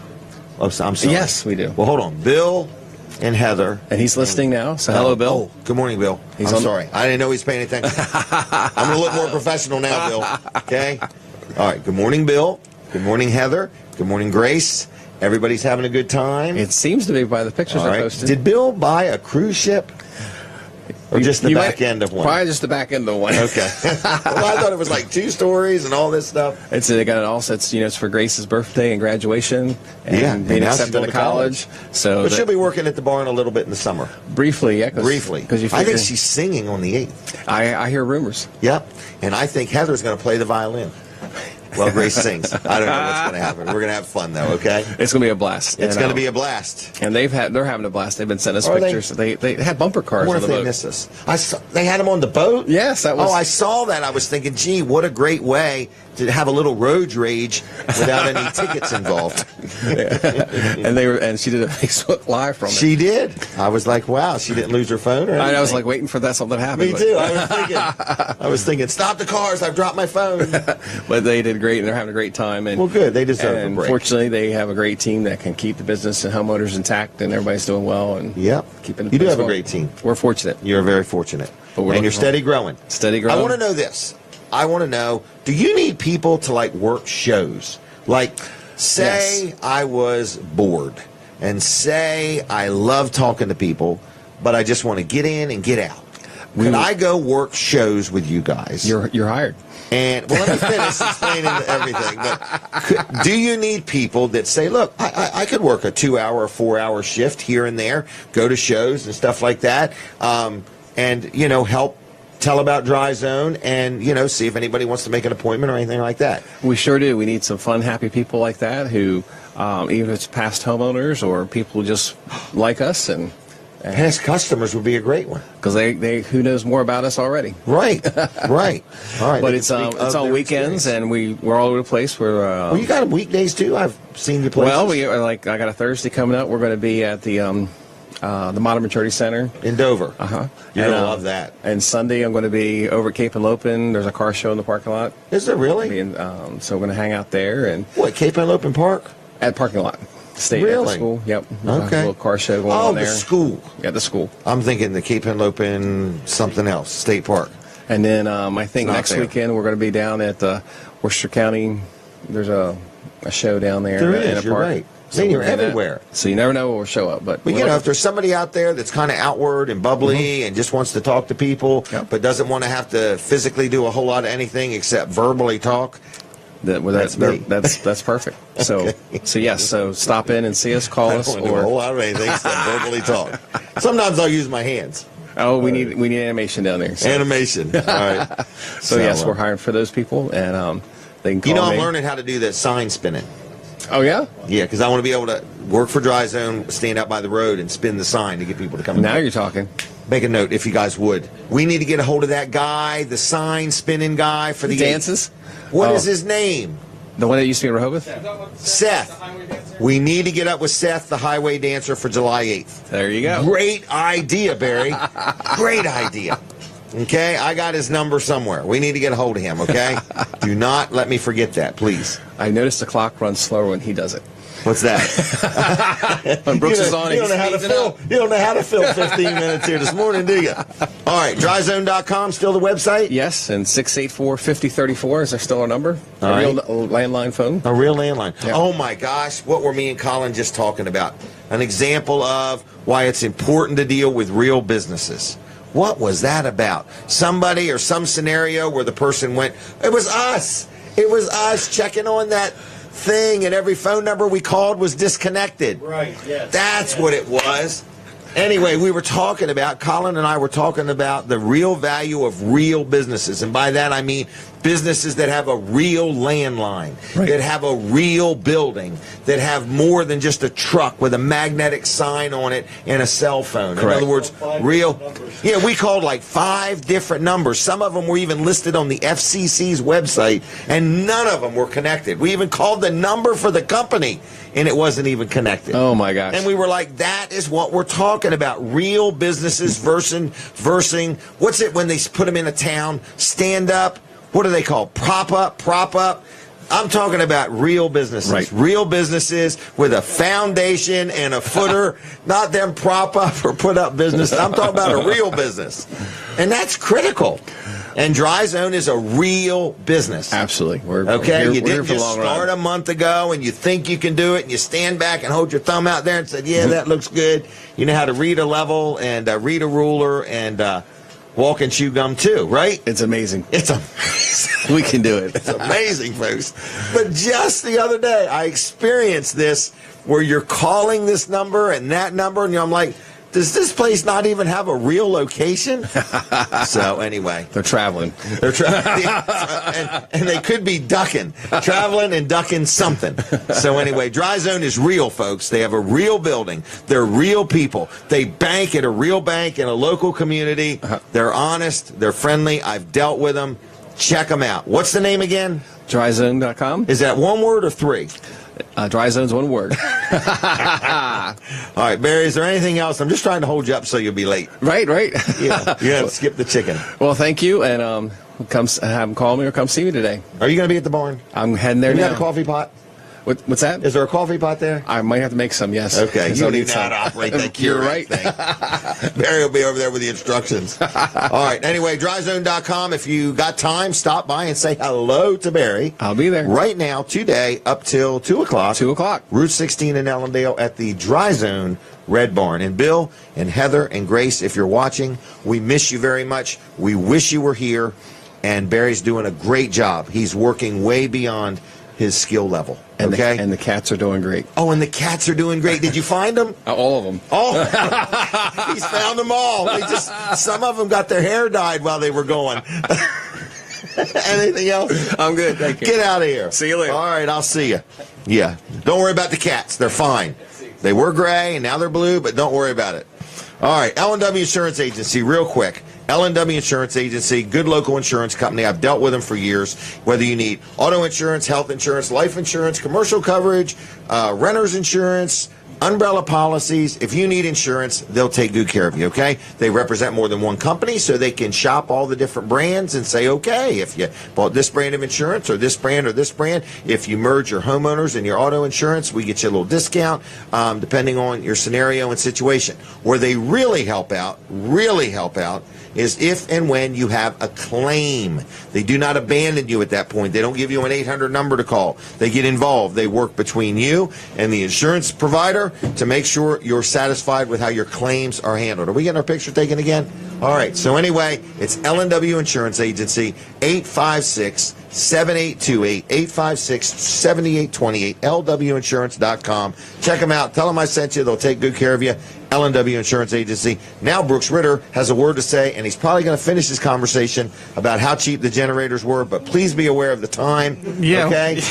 Oh, I'm sorry. Yes, we do. Well, hold on. Bill and Heather. And he's listening now. So hello, Bill. Oh, good morning, Bill. He's I'm on- sorry. I didn't know he's paying attention. I'm going to look more professional now, Bill. Okay? All right. Good morning, Bill. Good morning, Heather. Good morning, Grace. Everybody's having a good time. It seems to be by the pictures All I right. posted. Did Bill buy a cruise ship? Or just the You back might- end of one? Probably just the back end of one. Okay. Well, I thought it was like 2 stories and all this stuff. They got it also. It's for Grace's birthday and graduation, and Yeah, and being now she's accepted going to to college. So But she'll be working at the barn a little bit in the summer. briefly, yeah. Briefly. Because you I figure, think she's singing on the 8th. I hear rumors. Yep. And I think Heather's going to play the violin. Well, Grace sings. I don't know what's going to happen. We're going to have fun, though, okay? It's going to be a blast. It's And, going to be a blast. And they're having a blast. They've been sending us Are they? pictures. They had bumper cars What on if the they boat. miss us? They had them on the boat? Yes, that was. Oh, I saw that. I was thinking, gee, what a great way to have a little road rage without any tickets involved. and she did a Facebook Live from it. She did. I was like, wow, she didn't lose her phone or anything. I was like waiting for that something to happen. Me too. I was thinking, stop the cars. I've dropped my phone. But they did great, and they're having a great time. And Well, good. They deserve a and break. fortunately, they have a great team that can keep the business and homeowners intact, and everybody's doing well. And Yep. keeping the You do place have a going. great team. We're fortunate. You're very fortunate. But we're And you're looking steady growing. Steady growing. I want to know this. I want to know, do you need people to like work shows? Like, say I was bored and say I love talking to people, but I just want to get in and get out. Could I go work shows with you guys? You're hired. And well, let me finish explaining everything. But do you need people that say, "Look, I could work a 2-hour or 4-hour shift here and there, go to shows and stuff like that, and help tell about Dry Zone, and see if anybody wants to make an appointment or anything like that." We sure do. We need some fun, happy people like that who, even if it's past homeowners or people who just like us, and Past customers would be a great one. because they who knows more about us already. Right, right. All right. But they it's can speak it's of on their weekends, experience. and we're all over the place. We're Well, you got them weekdays too. I've seen you play. well, we are I got a Thursday coming up. We're going to be at the Modern Maturity Center. in Dover. You're And, gonna love that. And Sunday, I'm going to be over at Cape and Lopin. There's a car show in the parking lot. Is there really? And, so we're going to hang out there and What, Cape Antelope Park? at the parking lot. Stay at Really? the school. Yep. There's Okay. A little car show going Oh, on the there. school. Yeah, the school. I'm thinking the Cape Antelope something else, State Park. And then I think It's not next there. weekend we're going to be down at Worcester County. There's a show down there There in is, a you're park. right. So Man, you're we're doing that. everywhere. So you never know what will show up. But But if there's somebody out there that's kind of outward and bubbly and just wants to talk to people, Yep. but doesn't want to have to physically do a whole lot of anything except verbally talk, that's me. that's perfect. So yes. So stop in and see us. Call I don't us. want to do a whole lot of anything except verbally talk. Sometimes I'll use my hands. We need animation down there. So, Animation. All right. so yes, we're hiring for those people, and they can call I'm me. learning how to do that sign spinning. Oh yeah. Yeah, because I want to be able to work for Dry Zone, stand out by the road, and spin the sign to get people to come. Now you're talking. Make a note if you guys would. We need to get a hold of that guy, the sign spinning guy for the Dances. What Oh. is his name? The one that used to be in Rehoboth. Seth. We need to get up with Seth, the highway dancer, for July 8th. There you go. Great idea, Barry. Great idea. Okay, I got his number somewhere. We need to get a hold of him, okay? Do not let me forget that, please. I noticed the clock runs slower when he does it. What's that? When Brooks is on, you he don't know how to speeds it fill. up. You don't know how to fill 15 minutes here this morning, do you? All right, dryzone.com, still the website? Yes, and 684-5034 is still our number. All A real right. landline phone. A real landline. Yeah. Oh my gosh, what were me and Colin just talking about? An example of why it's important to deal with real businesses. What was that about? Somebody or some scenario where the person went, it was us. It was us checking on that thing, and every phone number we called was disconnected. Right, yes. That's what it was. Anyway, we were talking about, Colin and I were talking about the real value of real businesses. And by that I mean businesses that have a real landline, that have a real building, that have more than just a truck with a magnetic sign on it and a cell phone. Correct. In other words, real. Yeah, we called like 5 different numbers. Some of them were even listed on the FCC's website, and none of them were connected. We even called the number for the company, and it wasn't even connected. Oh my gosh. And we were like, that is what we're talking about. Real businesses versing, what's it when they put them in a town? Stand up. What do they call? Prop up. I'm talking about real businesses. Right. Real businesses with a foundation and a footer, not them prop up or put up business. I'm talking about a real business. And that's critical. And Dry Zone is a real business. Absolutely. Okay, you we're here didn't for the just long start run. a month ago and you think you can do it and you stand back and hold your thumb out there and said, yeah, that looks good. You know how to read a level and read a ruler and walk and chew gum too, right? It's amazing. It's amazing. We can do it. It's amazing, folks. But just the other day, I experienced this where you're calling this number and that number, and I'm like, does this place not even have a real location? So anyway. They're traveling. They're traveling. and they could be traveling and ducking something. So anyway, Dry Zone is real, folks. They have a real building. They're real people. They bank at a real bank in a local community. They're honest. They're friendly. I've dealt with them. Check them out. What's the name again? Dryzone.com. Is that one word or three? Dry Zone's one word. All right, Barry, is there anything else? I'm just trying to hold you up so you'll be late. Right. Yeah, you have to skip the chicken. Well, thank you, and come have them call me or come see me today. Are you going to be at the barn? I'm heading there You now. got a coffee pot? What's that? Is there a coffee pot there? I might have to make some, yes. Okay, Yes, you I'll don't need even know how to operate that You're Keurig right. thing. Barry will be over there with the instructions. All right, anyway, dryzone.com. If you got time, stop by and say hello to Barry. I'll be there. Right now, today, up till 2 o'clock. 2 o'clock. Route 16 in Ellendale at the Dry Zone Red Barn. And Bill and Heather and Grace, if you're watching, we miss you very much. We wish you were here. And Barry's doing a great job. He's working way beyond his skill level. And Okay? and the cats are doing great. Oh, and the cats are doing great. Did you find them? All of them. Oh, he's found them all. Some of them got their hair dyed while they were going. Anything else? I'm good. Thank you. Get out of here. See you later. All right, I'll see you. Yeah. Don't worry about the cats. They're fine. They were gray, and now they're blue, but don't worry about it. All right, L&W Insurance Agency, real quick. L&W Insurance Agency, good local insurance company. I've dealt with them for years. Whether you need auto insurance, health insurance, life insurance, commercial coverage, renter's insurance, umbrella policies, if you need insurance, they'll take good care of you, okay? They represent more than one company, so they can shop all the different brands and say, okay, if you bought this brand of insurance or this brand, if you merge your homeowners and your auto insurance, we get you a little discount depending on your scenario and situation. Where they really help out, is if and when you have a claim. They do not abandon you at that point. They don't give you an 800 number to call. They get involved. They work between you and the insurance provider to make sure you're satisfied with how your claims are handled. Are we getting our picture taken again? All right. So anyway, it's L&W Insurance Agency, 856-7828, 856-7828, lwinsurance.com. Check them out. Tell them I sent you. They'll take good care of you. L&W Insurance Agency. Now Brooks Ritter has a word to say, and he's probably going to finish his conversation about how cheap the generators were, but please be aware of the time. Yeah. Okay?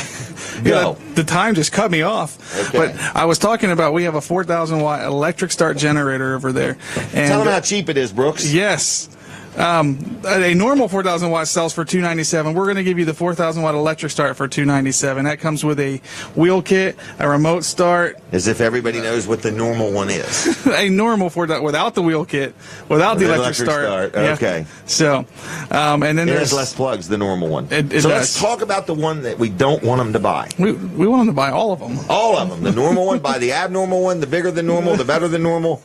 Go. The time just cut me off. Okay. But I was talking about we have a 4,000 watt electric start generator over there. And Tell them how cheap it is, Brooks. yes. A normal 4,000 watt sells for $297. We're going to give you the 4,000 watt electric start for $297. That comes with a wheel kit, a remote start. As if everybody knows what the normal one is. A normal without the wheel kit, without the electric start. Yeah. Okay. So, and then It there's has less plugs, the normal one. It So does. let's talk about the one that we don't want them to buy. we want them to buy all of them. All of them. The normal one, buy the abnormal one, the bigger than normal, the better than normal.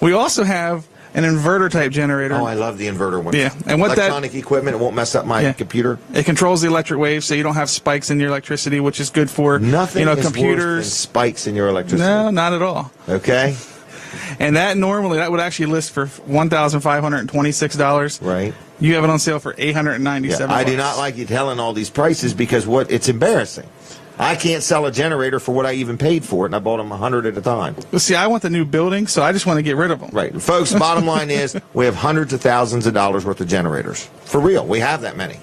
We also have an inverter type generator. Oh, I love the inverter one. Yeah, and what electronic equipment, it won't mess up my computer. It controls the electric waves, so you don't have spikes in your electricity, which is good for Nothing is computers. worse than spikes in your electricity. No, not at all. Okay? And that would actually list for $1,526. Right. You have it on sale for $897. Yeah, I do not like you telling all these prices because it's embarrassing. I can't sell a generator for what I even paid for it, and I bought them 100 at a time. Well, see, I want the new building, so I just want to get rid of them. Right. Folks, bottom line is we have hundreds of thousands of dollars worth of generators. For real. We have that many.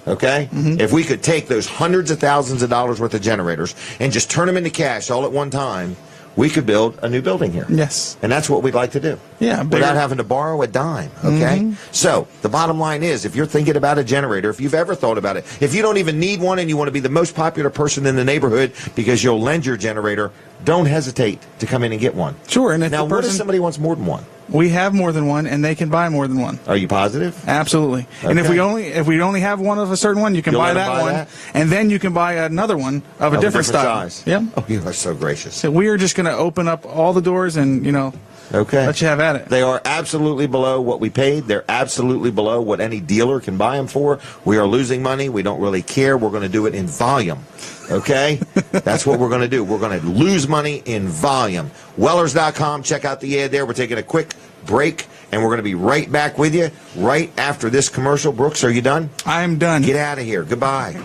Okay? Mm-hmm. If we could take those hundreds of thousands of dollars worth of generators and just turn them into cash all at one time, we could build a new building here. Yes. And that's what we'd like to do. Yeah, bigger. Without having to borrow a dime. Okay? So, the bottom line is, if you're thinking about a generator, if you've ever thought about it, if you don't even need one and you want to be the most popular person in the neighborhood because you'll lend your generator, don't hesitate to come in and get one. Sure. And if Now, the what if person, somebody wants more than one? we have more than one, and they can buy more than one. Are you positive? Absolutely. And if Okay. we only have one of a certain one, you can You'll buy let 'em that buy one, that? and then you can buy another one of a different style. size. Yep. Oh, you are so gracious. So we are just going to open up all the doors and Okay. let you have at it. They are absolutely below what we paid. They're absolutely below what any dealer can buy them for. We are losing money. We don't really care. We're going to do it in volume. Okay? That's what we're going to do. We're going to lose money in volume. Wellers.com. Check out the ad there. We're taking a quick break, and we're going to be right back with you right after this commercial. Brooks, are you done? I'm done. Get out of here. Goodbye.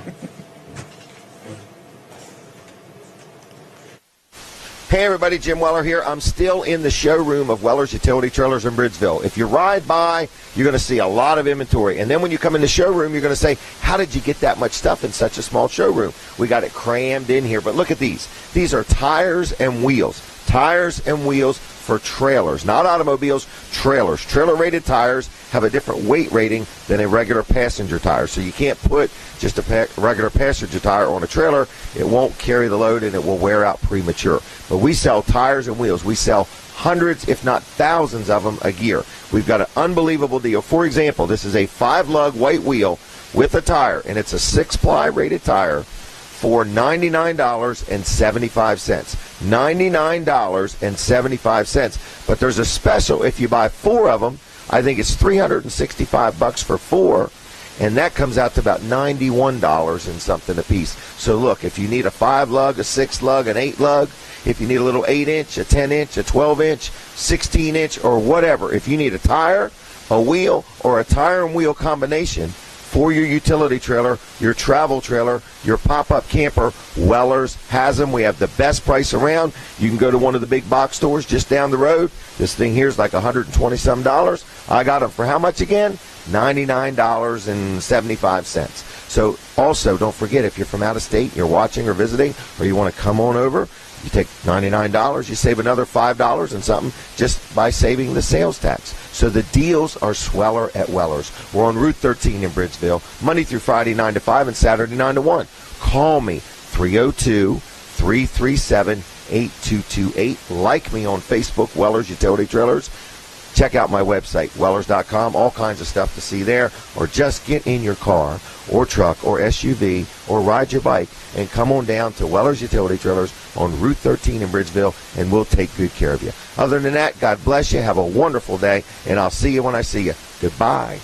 Hey everybody, Jim Weller here. I'm still in the showroom of Weller's Utility Trailers in Bridgeville. If you ride by, you're going to see a lot of inventory. And then when you come in the showroom, you're going to say, how did you get that much stuff in such a small showroom? We got it crammed in here. But look at these. These are tires and wheels. Tires and wheels for trailers, not automobiles, trailers. Trailer-rated tires have a different weight rating than a regular passenger tire. So you can't put just a regular passenger tire on a trailer. It won't carry the load and it will wear out premature. But we sell tires and wheels. We sell hundreds, if not thousands of them a year. We've got an unbelievable deal. For example, this is a 5-lug white wheel with a tire, and it's a 6-ply rated tire for $99.75. $99.75. But there's a special if you buy 4 of them. I think it's $365 for 4, and that comes out to about $91 and something a piece. So look, if you need a 5-lug, a 6-lug, an 8-lug, if you need a little 8-inch, a 10-inch, a 12-inch, 16-inch, or whatever, if you need a tire, a wheel, or a tire and wheel combination for your utility trailer, your travel trailer, your pop-up camper, Weller's has them. We have the best price around. You can go to one of the big box stores just down the road. This thing here is like $120-some. I got them for how much again? $99.75. So also, don't forget, if you're from out of state, you're watching or visiting, or you want to come on over, you take $99, you save another $5 and something just by saving the sales tax. So the deals are sweller at Weller's. We're on Route 13 in Bridgeville, Monday through Friday 9 to 5 and Saturday 9 to 1. Call me, 302-337-8228. Like me on Facebook, Weller's Utility Trailers. Check out my website, wellers.com. All kinds of stuff to see there. Or just get in your car or truck or SUV or ride your bike and come on down to Weller's Utility Trailers on Route 13 in Bridgeville, and we'll take good care of you. Other than that, God bless you. Have a wonderful day, and I'll see you when I see you. Goodbye.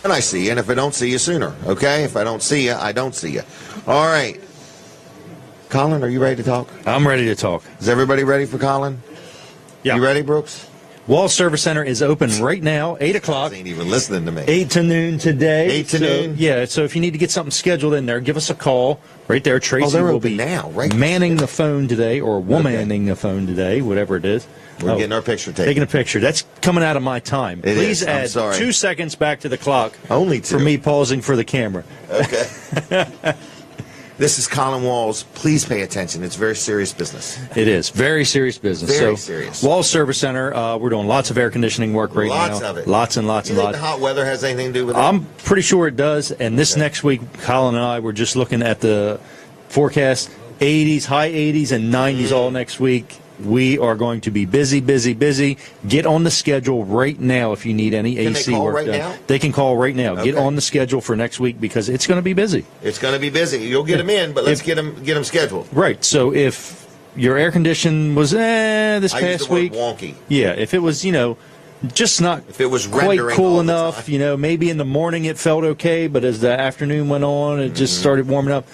And I see you, and if I don't see you sooner, okay? If I don't see you, I don't see you. All right. Colin, are you ready to talk? I'm ready to talk. Is everybody ready for Colin? Yeah. You ready, Brooks? Wall Service Center is open right now, 8 o'clock. Ain't even listening to me. 8 to noon today. 8 to noon? Yeah, so if you need to get something scheduled in there, give us a call. Right there, Tracy they're will open be now, right? manning the phone today, or womaning the phone today, whatever it is. We're getting our picture taken. Taking a picture. That's coming out of my time. It Please is. I'm add sorry. 2 seconds back to the clock. Only 2. For me pausing for the camera. Okay. This is Colin Walls. Please pay attention. It's very serious business. It is. Very serious business. Very serious. Walls Service Center, we're doing lots of air conditioning work right now. Lots of it. Lots and lots You and think lots. the hot weather has anything to do with it? I'm pretty sure it does. And this next week, Colin and I were just looking at the forecast. 80s, high 80s, and 90s all next week. We are going to be busy, busy, busy. Get on the schedule right now if you need any Can AC they call work right done. now? They can call right now. Get Okay. on the schedule for next week because it's going to be busy. It's going to be busy. You'll get them in, but let's get them scheduled. Right. So if your air condition was this I use past the word week, wonky. yeah. If it was just not If it was quite rendering cool all the enough, time. maybe in the morning it felt okay, but as the afternoon went on, it just started warming up.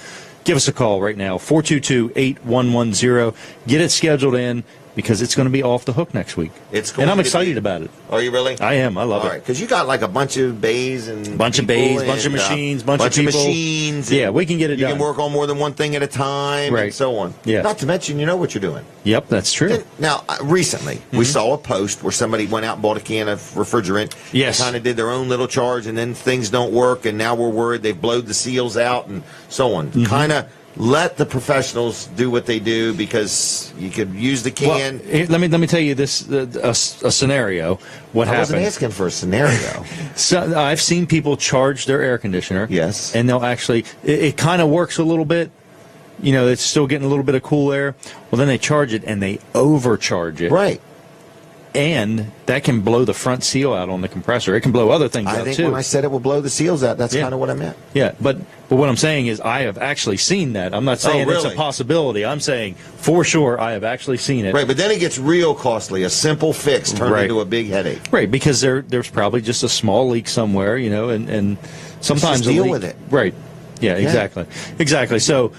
Give us a call right now, 422-8110. Get it scheduled in because it's going to be off the hook next week. And I'm excited about it. Are you really? I am. I love All it. right, because you got like a bunch of bays and Bunch of people bays, bunch of and, machines, bunch of people. machines. Yeah, we can get it You done. can work on more than one thing at a time and Right. so on. Yeah. Not to mention, you know what you're doing. Yep, that's true. Now, recently, we saw a post where somebody went out and bought a can of refrigerant. Yes. Kind of did their own little charge, and then things don't work, and now we're worried they've blowed the seals out and so on. Kind of let the professionals do what they do because you could use the can. Well, let me tell you this a scenario. What I happened? wasn't asking for a scenario. So I've seen people charge their air conditioner. Yes. And they'll actually, it kind of works a little bit. It's still getting a little bit of cool air. Well, then they charge it and they overcharge it. Right. And that can blow the front seal out on the compressor. It can blow other things I out think too. when I said it will blow the seals out, that's Yeah. kind of what I meant. Yeah, but what I'm saying is I have actually seen that. I'm not saying it's a really? possibility. I'm saying for sure I have actually seen it. Right, but then it gets real costly. A simple fix turned Right. into a big headache. Right, because there's probably just a small leak somewhere, and sometimes just a deal leak- with it. Right. Yeah, exactly. So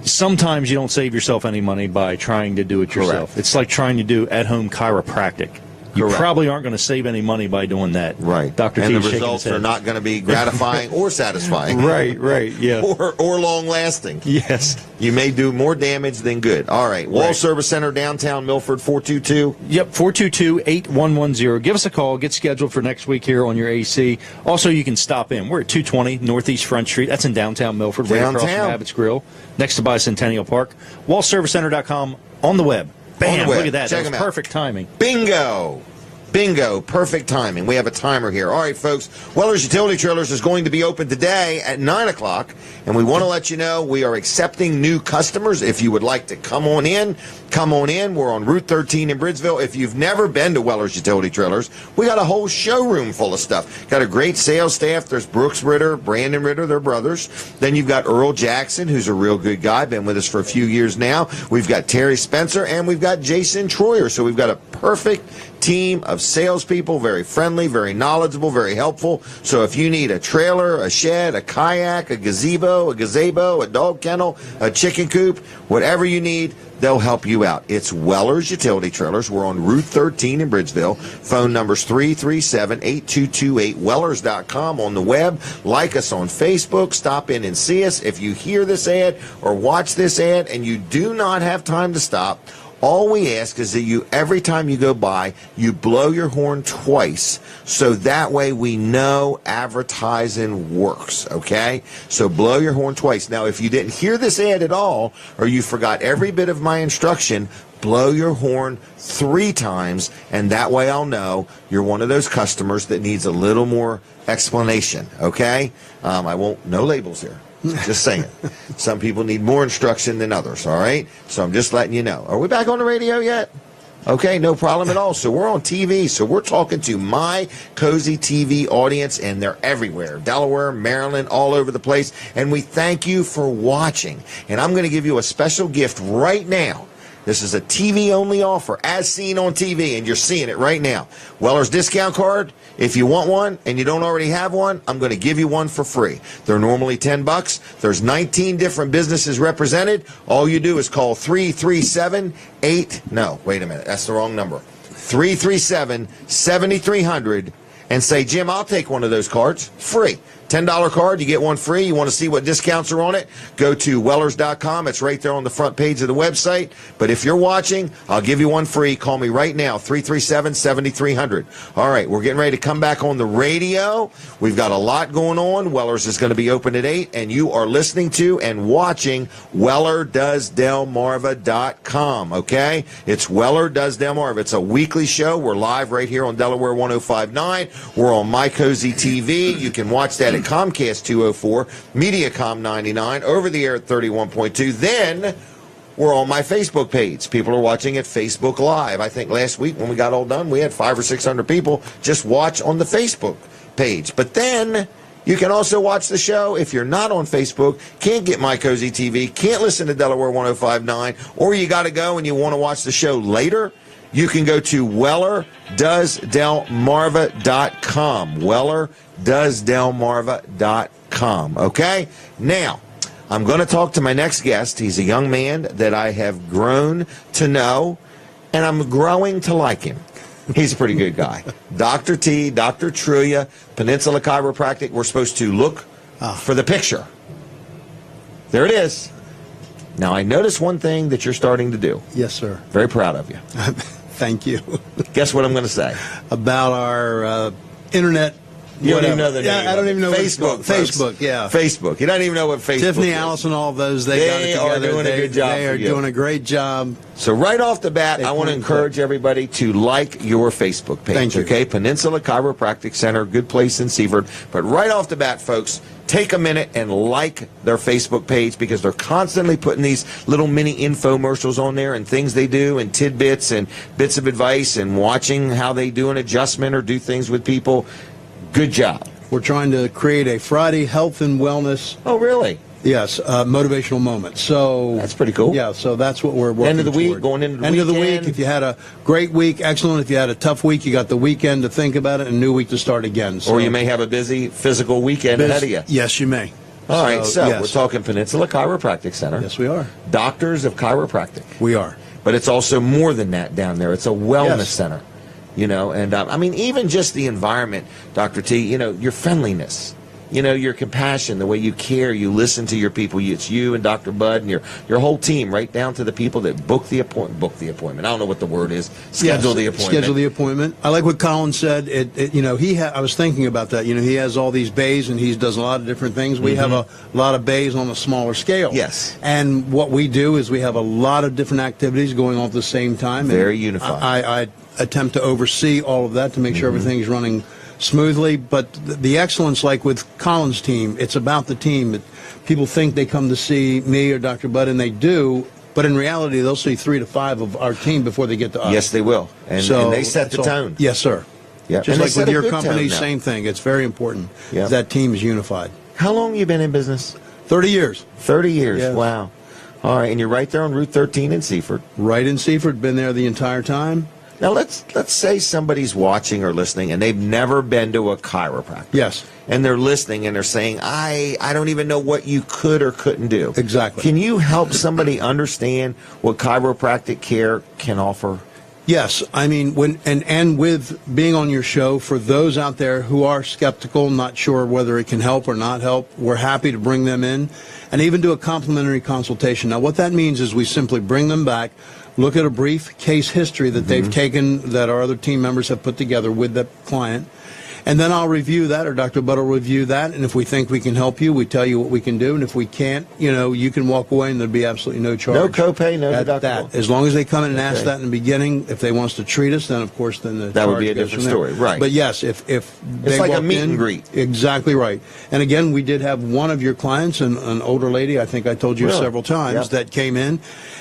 sometimes you don't save yourself any money by trying to do it yourself. Correct. It's like trying to do at-home chiropractic. You Correct. probably aren't going to save any money by doing that. Right. Dr. And T the shaking his results head. are not going to be gratifying or satisfying. Right, yeah. Or long-lasting. Yes. You may do more damage than good. All right. Wall Service Center, downtown Milford, 422. Yep, 422-8110. Give us a call. Get scheduled for next week here on your AC. Also, you can stop in. We're at 220 Northeast Front Street. That's in downtown Milford, right across from Abbott's Grill, next to Bicentennial Park. WallServiceCenter.com on the web. Bam, look at that. Check That was them out. perfect timing. Bingo. Bingo. Perfect timing. We have a timer here. All right, folks. Weller's Utility Trailers is going to be open today at 9 o'clock, and we want to let you know we are accepting new customers. If you would like to come on in, come on in. We're on Route 13 in Bridgeville. If you've never been to Weller's Utility Trailers, we got a whole showroom full of stuff. Got a great sales staff. There's Brooks Ritter, Brandon Ritter, they're brothers. Then you've got Earl Jackson, who's a real good guy, been with us for a few years now. We've got Terry Spencer, and we've got Jason Troyer. So we've got a perfect team of salespeople, very friendly, very knowledgeable, very helpful. So if you need a trailer, a shed, a kayak, a gazebo, a dog kennel, a chicken coop, whatever you need, they'll help you out. It's Weller's Utility Trailers. We're on Route 13 in Bridgeville. Phone number's 337-8228, wellers.com on the web. Like us on Facebook. Stop in and see us. If you hear this ad or watch this ad and you do not have time to stop, all we ask is that you, every time you go by, you blow your horn twice, so that way we know advertising works, okay? So blow your horn twice. Now, if you didn't hear this ad at all, or you forgot every bit of my instruction, blow your horn 3 times, and that way I'll know you're one of those customers that needs a little more explanation, okay? I won't, no labels here. Just saying. Some people need more instruction than others, all right? So I'm just letting you know. Are we back on the radio yet? Okay, no problem at all. So we're on TV. So we're talking to my Cozy TV audience, and they're everywhere. Delaware, Maryland, all over the place. And we thank you for watching. And I'm going to give you a special gift right now. This is a TV-only offer, as seen on TV, and you're seeing it right now. Weller's discount card. If you want one and you don't already have one, I'm going to give you one for free. They're normally $10. There's 19 different businesses represented. All you do is call 337-8. No, wait a minute. That's the wrong number. 337-7300 and say, Jim, I'll take one of those cards. Free. $10 card, you get one free. You want to see what discounts are on it? Go to wellers.com. It's right there on the front page of the website. But if you're watching, I'll give you one free. Call me right now, 337-7300. All right, we're getting ready to come back on the radio. We've got a lot going on. Wellers is going to be open at 8, and you are listening to and watching WellerDoesDelmarva.com, okay? It's Weller Does Delmarva. It's a weekly show. We're live right here on Delaware 105.9. We're on My Cozy TV. You can watch that at Comcast 204, Mediacom 99, over the air at 31.2. Then we're on my Facebook page. People are watching at Facebook Live. I think last week when we got all done, we had 500 or 600 people just watch on the Facebook page. But then you can also watch the show if you're not on Facebook, can't get My Cozy TV, can't listen to Delaware 105.9, or you got to go and you want to watch the show later. You can go to WellerDoesDelmarva.com. WellerDoesDelmarva.com. Okay? Now, I'm going to talk to my next guest. He's a young man that I have grown to know, and I'm growing to like him. He's a pretty good guy. Dr. T, Dr. Trulia, Peninsula Chiropractic. We're supposed to look for the picture. There it is. Now, I noticed one thing that you're starting to do. Yes, sir. Very proud of you. Thank you. Guess what I'm going to say? About our internet. You don't even know the name. Yeah, I don't even know Facebook. What it's called. Facebook, yeah. Facebook. You don't even know what Facebook Tiffany, is. Allison, all of those, they got it together. Are doing a good job. They are doing a great job. So right off the bat, I want to encourage everybody to like your Facebook page. Thank you. Okay, Peninsula Chiropractic Center, good place in Seaford. But right off the bat, folks, take a minute and like their Facebook page, because they're constantly putting these little mini infomercials on there and things they do and tidbits and bits of advice and watching how they do an adjustment or do things with people. Good job. We're trying to create a Friday health and wellness. Oh, really? Yes, motivational moment. So that's pretty cool. Yeah, so that's what we're working End of the week, toward. going into the End weekend. of the week. If you had a great week, excellent. If you had a tough week, you got the weekend to think about it and a new week to start again. So, or you may have a busy physical weekend ahead of you. Yes, you may. All right, so yes. we're talking Peninsula Chiropractic Center. Yes, we are. Doctors of Chiropractic. We are. But it's also more than that down there. It's a wellness center. And I mean, even just the environment, Dr. T, your friendliness, your compassion, the way you care, you listen to your people. It's you and Dr. Bud and your whole team, right down to the people that book the appointment. I don't know what the word is. Schedule the appointment. Schedule the appointment. I like what Colin said. I was thinking about that. He has all these bays and he does a lot of different things. We have a lot of bays on a smaller scale. Yes. And what we do is we have a lot of different activities going on at the same time. Very unified. I attempt to oversee all of that to make sure everything's running smoothly, but the excellence, like with Colin's team, it's about the team. People think they come to see me or Dr. Bud, and they do, but in reality, they'll see 3 to 5 of our team before they get to us. Yes, they will, and they set the tone. Yes, sir. Yeah, just like with your company, same thing. It's very important that team is unified. How long have you been in business? 30 years. 30 years. Yes. Wow. All right, and you're right there on Route 13 in Seaford. Right in Seaford. Been there the entire time. Now, let's say somebody's watching or listening, and they've never been to a chiropractor. Yes. And they're listening, and they're saying, I don't even know what you could or couldn't do. Exactly. Can you help somebody understand what chiropractic care can offer? Yes, I mean, and with being on your show, for those out there who are skeptical, not sure whether it can help or not help, we're happy to bring them in and even do a complimentary consultation. Now, what that means is we simply bring them back, look at a brief case history that they've taken, that our other team members have put together with the client, and then I'll review that, or Dr. Budd will review that, and if we think we can help you, we tell you what we can do, and if we can't, you can walk away and there'll be absolutely no charge. No copay, no deductible. That. As long as they come in and ask that in the beginning, if they want us to treat us, then of course that would be a different story, right? But yes, if they it's like a walked meet in, and greet. Exactly right. And again, we did have one of your clients, an older lady, I think I told you several times, that came in,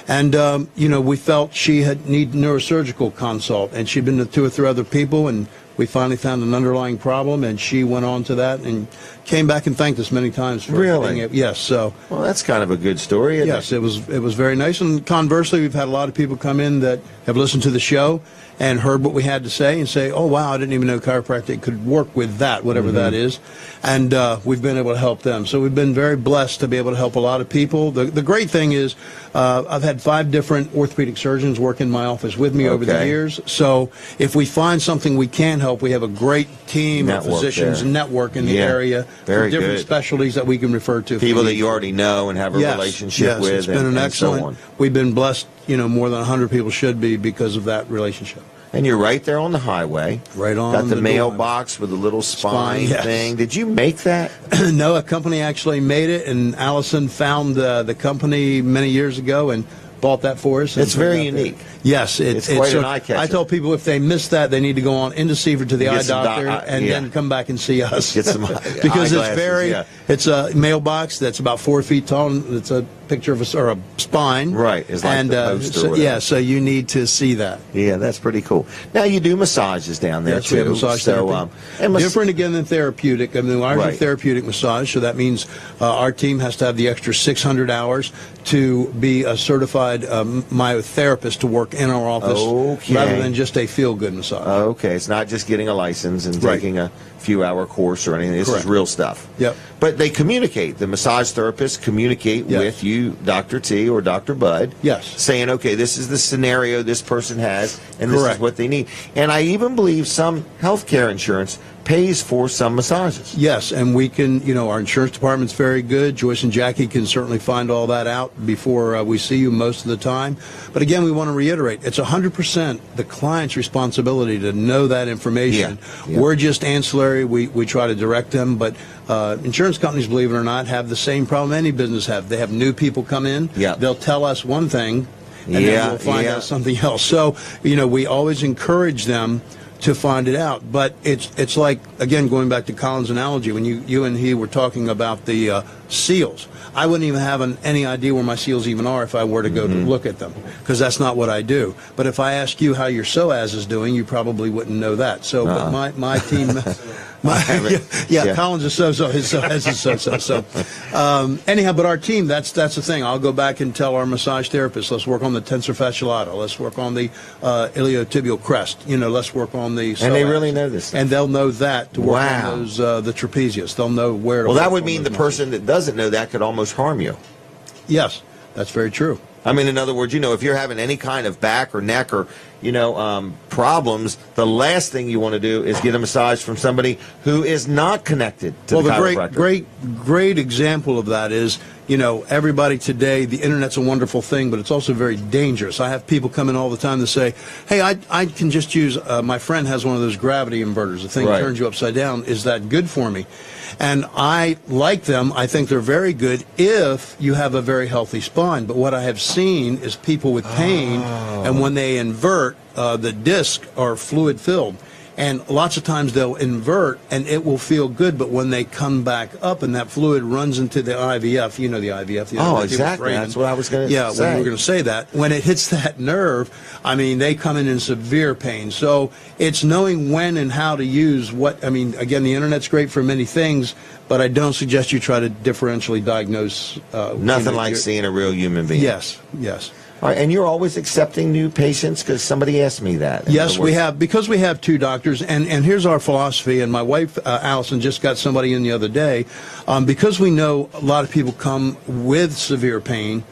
and we felt she had need neurosurgical consult, and she'd been to 2 or 3 other people, and we finally found an underlying problem, and she went on to that and came back and thanked us many times for Really? Yes. So. Well, that's kind of a good story. Yes, it was very nice. And conversely, we've had a lot of people come in that have listened to the show and heard what we had to say and say, oh, wow, I didn't even know chiropractic could work with that, whatever that is. And we've been able to help them. So we've been very blessed to be able to help a lot of people. The great thing is I've had 5 different orthopedic surgeons work in my office with me over the years. So if we find something we can help, we have a great team of physicians network in the area for different specialties that we can refer to. People that you already know and have a relationship with. Yes, it's been an excellent. So on. We've been blessed, more than 100 people should be because of that relationship. And you're right there on the highway. Right on. Got the mailbox with a little spine thing. Did you make that? No, a company actually made it, and Allison found the company many years ago and bought that for us. It's very unique. Yes, it's quite an eye catcher. I tell people if they miss that, they need to go on into Seaford to the eye doctor and then come back and see us. Get some because it's a mailbox that's about 4 feet tall, and it's a picture of a spine. Right, it's like the poster so you need to see that. Yeah, that's pretty cool. Now you do massages down there too. We have massage therapy. Different again than therapeutic. I mean, ours is therapeutic massage, so that means our team has to have the extra 600 hours to be a certified myotherapist to work in our office rather than just a feel-good massage. Okay, it's not just getting a license and taking a few-hour course or anything. This is real stuff. Yep. But they communicate. The massage therapists communicate with you, Dr. T or Dr. Bud. Yes. Saying, okay, this is the scenario this person has, and this is what they need. And I even believe some healthcare insurance pays for some massages. Yes, and we can, our insurance department's very good. Joyce and Jackie can certainly find all that out before we see you most of the time. But again, we want to reiterate, it's 100% the client's responsibility to know that information. Yeah. We're just ancillary. We try to direct them, but insurance companies, believe it or not, have the same problem any business have. They have new people come in. Yeah. They'll tell us one thing, and then we'll find out something else. So, we always encourage them to find it out. But it's like, again, going back to Colin's analogy, when you and he were talking about the seals. I wouldn't even have any idea where my seals even are if I were to go to look at them, because that's not what I do. But if I ask you how your psoas is doing, you probably wouldn't know that. So but my team... Colin's a so-so, his psoas is so-so. So anyhow, but our team, that's the thing. I'll go back and tell our massage therapist, let's work on the tensor fasciatum, let's work on the iliotibial crest, let's work on the psoas. And they really know this stuff. And they'll know that to work on those, the trapezius. They'll know where to that would mean the person that doesn't know that could almost harm you. Yes, that's very true. I mean, in other words, if you're having any kind of back or neck or, problems, the last thing you want to do is get a massage from somebody who is not connected to the chiropractor. Great example of that is, everybody today, the internet's a wonderful thing, but it's also very dangerous. I have people come in all the time that say, hey, I can just use, my friend has one of those gravity inverters, the thing that turns you upside down. Is that good for me? And I like them. I think they're very good if you have a very healthy spine. But what I have seen is people with pain, and when they invert, the discs are fluid filled. And lots of times they'll invert and it will feel good, but when they come back up and that fluid runs into the IVF, the IVF. Exactly. That's what I was going to say. Yeah, we were going to say that. When it hits that nerve, they come in severe pain. So it's knowing when and how to use what. Again, the internet's great for many things, but I don't suggest you try to differentially diagnose. Nothing like seeing a real human being. Yes. All right, and you're always accepting new patients? Because somebody asked me that. Yes, we have. Because we have 2 doctors, and here's our philosophy, and my wife, Allison, just got somebody in the other day. Because we know a lot of people come with severe pain,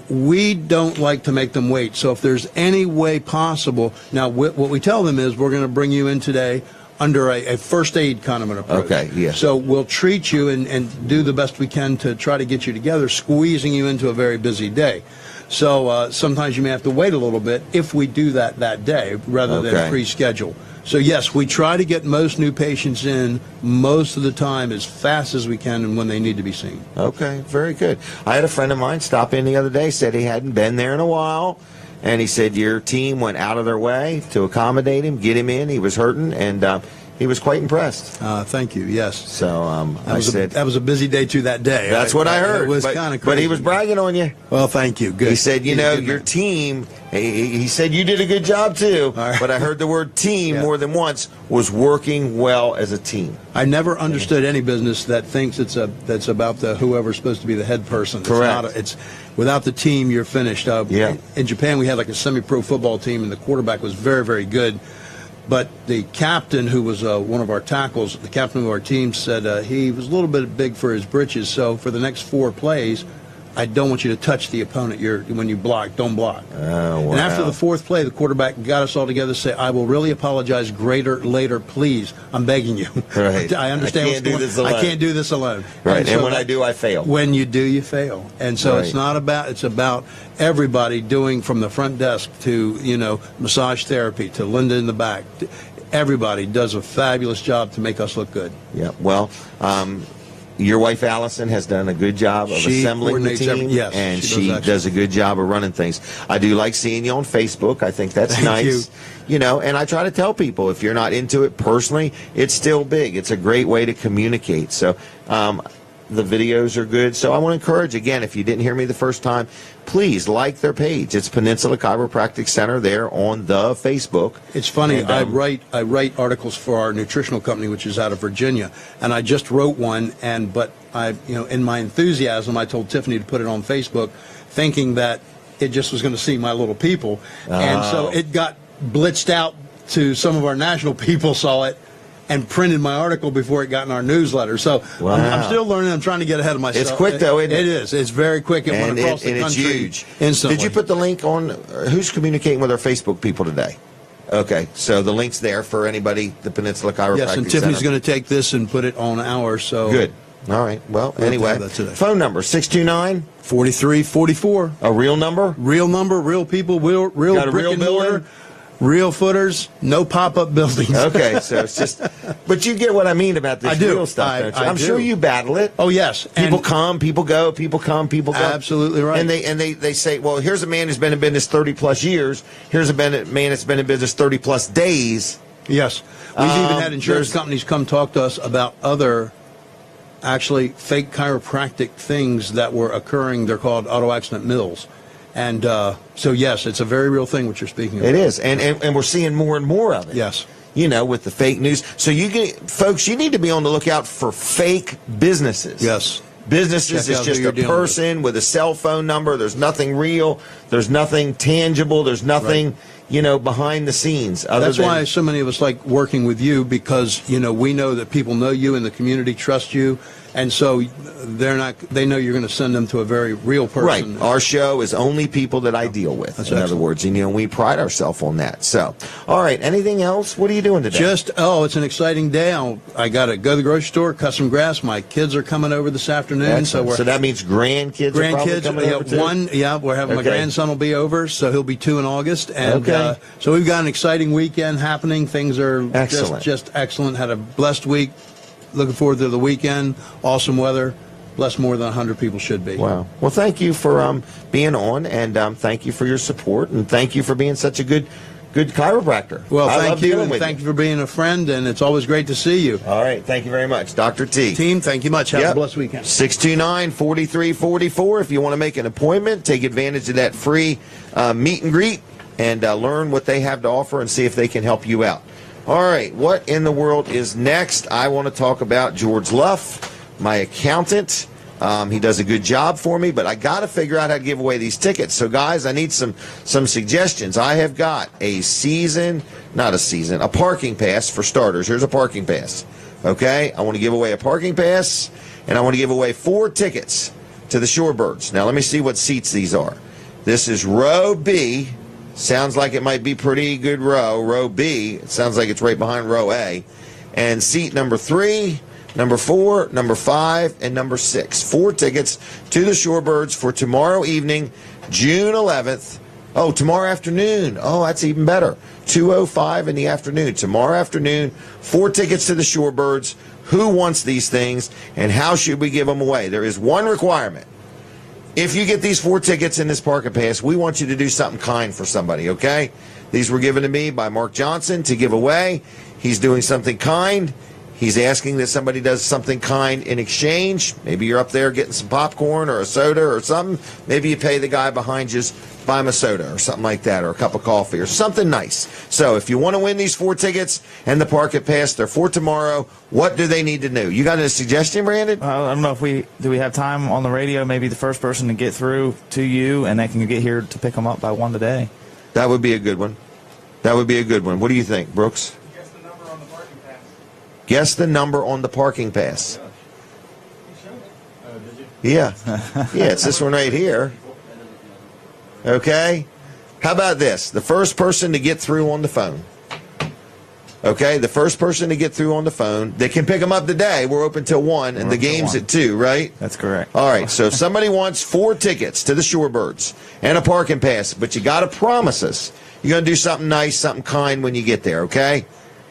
we don't like to make them wait. So if there's any way possible, now what we tell them is we're going to bring you in today under a first aid kind of an approach. Okay, yes. So we'll treat you and do the best we can to try to get you together, squeezing you into a very busy day. So sometimes you may have to wait a little bit if we do that day rather than pre-schedule. So yes, we try to get most new patients in most of the time as fast as we can and when they need to be seen. Okay, very good. I had a friend of mine stop in the other day, said he hadn't been there in a while, and he said your team went out of their way to accommodate him, get him in. He was hurting, and he was quite impressed. Thank you. Yes. So that was a busy day too that day. That's what I heard. It was kind of crazy. But he was bragging on you. Well, thank you. Good. He said, your team. He said you did a good job too. Right. But I heard the word team more than once. Was working well as a team. I never understood any business that thinks that's about whoever's supposed to be the head person. Correct. It's without the team, you're finished. In Japan, we had like a semi-pro football team, and the quarterback was very, very good. But the captain, who was one of our tackles, the captain of our team, said he was a little bit big for his britches. So for the next 4 plays, I don't want you to touch the opponent. When you block, don't block. Oh, wow. And after the 4th play, the quarterback got us all together to say, I will really apologize later, please. I'm begging you. Right. I understand what's going on. I can't do this alone. Right. And when I do, I fail. When you do, you fail. And so it's about everybody doing from the front desk to, massage therapy, to Linda in the back. Everybody does a fabulous job to make us look good. Yeah. Well, your wife, Allison, has done a good job of assembling the team, and she does a good job of running things. I do like seeing you on Facebook. I think that's nice. And I try to tell people, if you're not into it personally, it's still big. It's a great way to communicate. So the videos are good. So I want to encourage, again, if you didn't hear me the first time, please like their page. It's Peninsula Chiropractic Center there on the Facebook. It's funny. And, I write articles for our nutritional company, which is out of Virginia, and I just wrote one. But in my enthusiasm, I told Tiffany to put it on Facebook, thinking that it just was going to see my little people, and so it got blitzed out to some of our national people saw it and printed my article before it got in our newsletter. So I'm still learning. I'm trying to get ahead of myself. It's quick, though, isn't it? It is. It's very quick. It went across the country. It's huge. Instantly. Did you put the link on? Who's communicating with our Facebook people today? Okay, so the link's there for anybody, the Peninsula Chiropractic Center. Yes, and Tiffany's going to take this and put it on ours. So good. All right. Well, anyway, phone number 629-4344. A real number? Real number, real people, real brick and mortar. Real footers, no pop-up buildings. Okay, so it's just, but you get what I mean about this real stuff, don't you? I'm sure you battle it. Oh, yes. People come, people go, people come, people go. Absolutely right. And they say, well, here's a man who's been in business 30-plus years. Here's a man that's been in business 30-plus days. Yes. We've even had insurance companies come talk to us about other actually fake chiropractic things that were occurring. They're called auto accident mills. And so, yes, it's a very real thing what you're speaking about. It is, and we're seeing more and more of it. Yes. With the fake news. So folks, you need to be on the lookout for fake businesses. Yes. Businesses is just a person with a cell phone number. There's nothing real. There's nothing tangible. There's nothing, behind the scenes. That's why so many of us like working with you, because, we know that people know you in the community, trust you. and so they know you're going to send them to a very real person. Right. Our show is only people that I deal with. That's in excellent. other words, and we pride ourselves on that. So, all right. Anything else? What are you doing today? It's an exciting day. I got to go to the grocery store, cut some grass. My kids are coming over this afternoon. Excellent. So that means grandkids are probably coming over too? We're having my grandson will be over, so he'll be 2 in August. And so we've got an exciting weekend happening. Things are just excellent. Had a blessed week. Looking forward to the weekend. Awesome weather. Blessed more than 100 people should be. Wow. Well, thank you for being on, and thank you for your support, and thank you for being such a good chiropractor. Well, thank you, and thank you for being a friend, and it's always great to see you. All right. Thank you very much. Dr. T. Team, thank you much. Have a blessed weekend. 629-4344. If you want to make an appointment, take advantage of that free meet and greet and learn what they have to offer and see if they can help you out. All right. What in the world is next? I want to talk about George Luff, my accountant. He does a good job for me, but I got to figure out how to give away these tickets. So, guys, I need some suggestions. I have got a parking pass for starters. Here's a parking pass. Okay? I want to give away a parking pass, and I want to give away 4 tickets to the Shorebirds. Now, let me see what seats these are. This is row B. Sounds like it might be pretty good row. Row B. It sounds like it's right behind row A. And seat number 3, number 4, number 5, and number 6. 4 tickets to the Shorebirds for tomorrow evening, June 11th. Oh, tomorrow afternoon. Oh, that's even better. 2:05 in the afternoon. Tomorrow afternoon, 4 tickets to the Shorebirds. Who wants these things, and how should we give them away? There is one requirement. If you get these 4 tickets in this parking pass, we want you to do something kind for somebody, okay? These were given to me by Mark Johnson to give away. He's doing something kind. He's asking that somebody does something kind in exchange. Maybe you're up there getting some popcorn or a soda or something. Maybe you pay the guy behind you, buy him a soda or something like that, or a cup of coffee or something nice. So if you want to win these 4 tickets and the parking pass, they're for tomorrow. What do they need to know? You got a suggestion, Brandon? I don't know if we have time on the radio. Maybe the first person to get through to you, and they can get here to pick them up by 1 today. That would be a good one. That would be a good one. What do you think, Brooks? Guess the number on the parking pass. Guess the number on the parking pass. Yeah. Yeah, it's this one right here. Okay? How about this? The first person to get through on the phone. Okay? The first person to get through on the phone. They can pick them up today. We're open till 1, and the game's at 2, right? That's correct. All right, so if somebody wants 4 tickets to the Shorebirds and a parking pass, but you got to promise us you're going to do something nice, something kind when you get there, okay?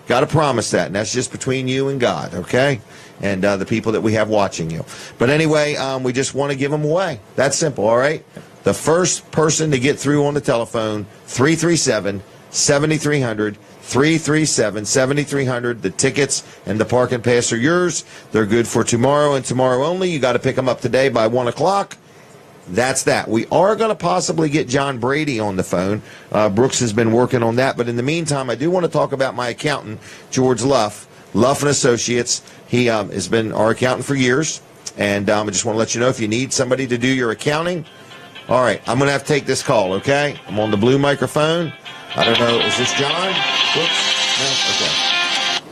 Got to promise that, and that's just between you and God, okay? And the people that we have watching you. But anyway, we just want to give them away. That's simple, all right? The first person to get through on the telephone, 337-7300, 337-7300. The tickets and the parking pass are yours. They're good for tomorrow and tomorrow only. You got to pick them up today by 1 o'clock. That's that. We are going to possibly get John Brady on the phone. Brooks has been working on that. But in the meantime, I do want to talk about my accountant, George Luff, Luff & Associates. He has been our accountant for years. And I just want to let you know, if you need somebody to do your accounting, all right, I'm going to have to take this call, okay? I'm on the blue microphone. I don't know. Is this John? Whoops. No?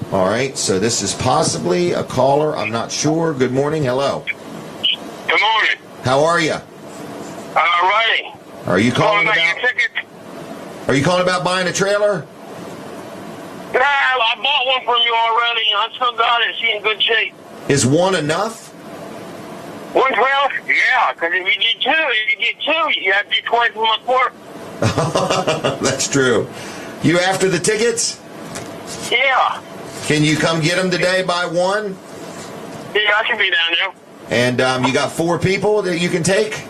Okay. All right, so this is possibly a caller. I'm not sure. Good morning. Hello. Good morning. How are you? All righty. Are you calling your about? ticket? Are you calling about buying a trailer? Nah, I bought one from you already. I still got it. It's in good shape. Is one enough? 112? Yeah, because if you get two, you have to do twice as much work. That's true. You after the tickets? Yeah. Can you come get them today by 1? Yeah, I should be down there. And you got 4 people that you can take?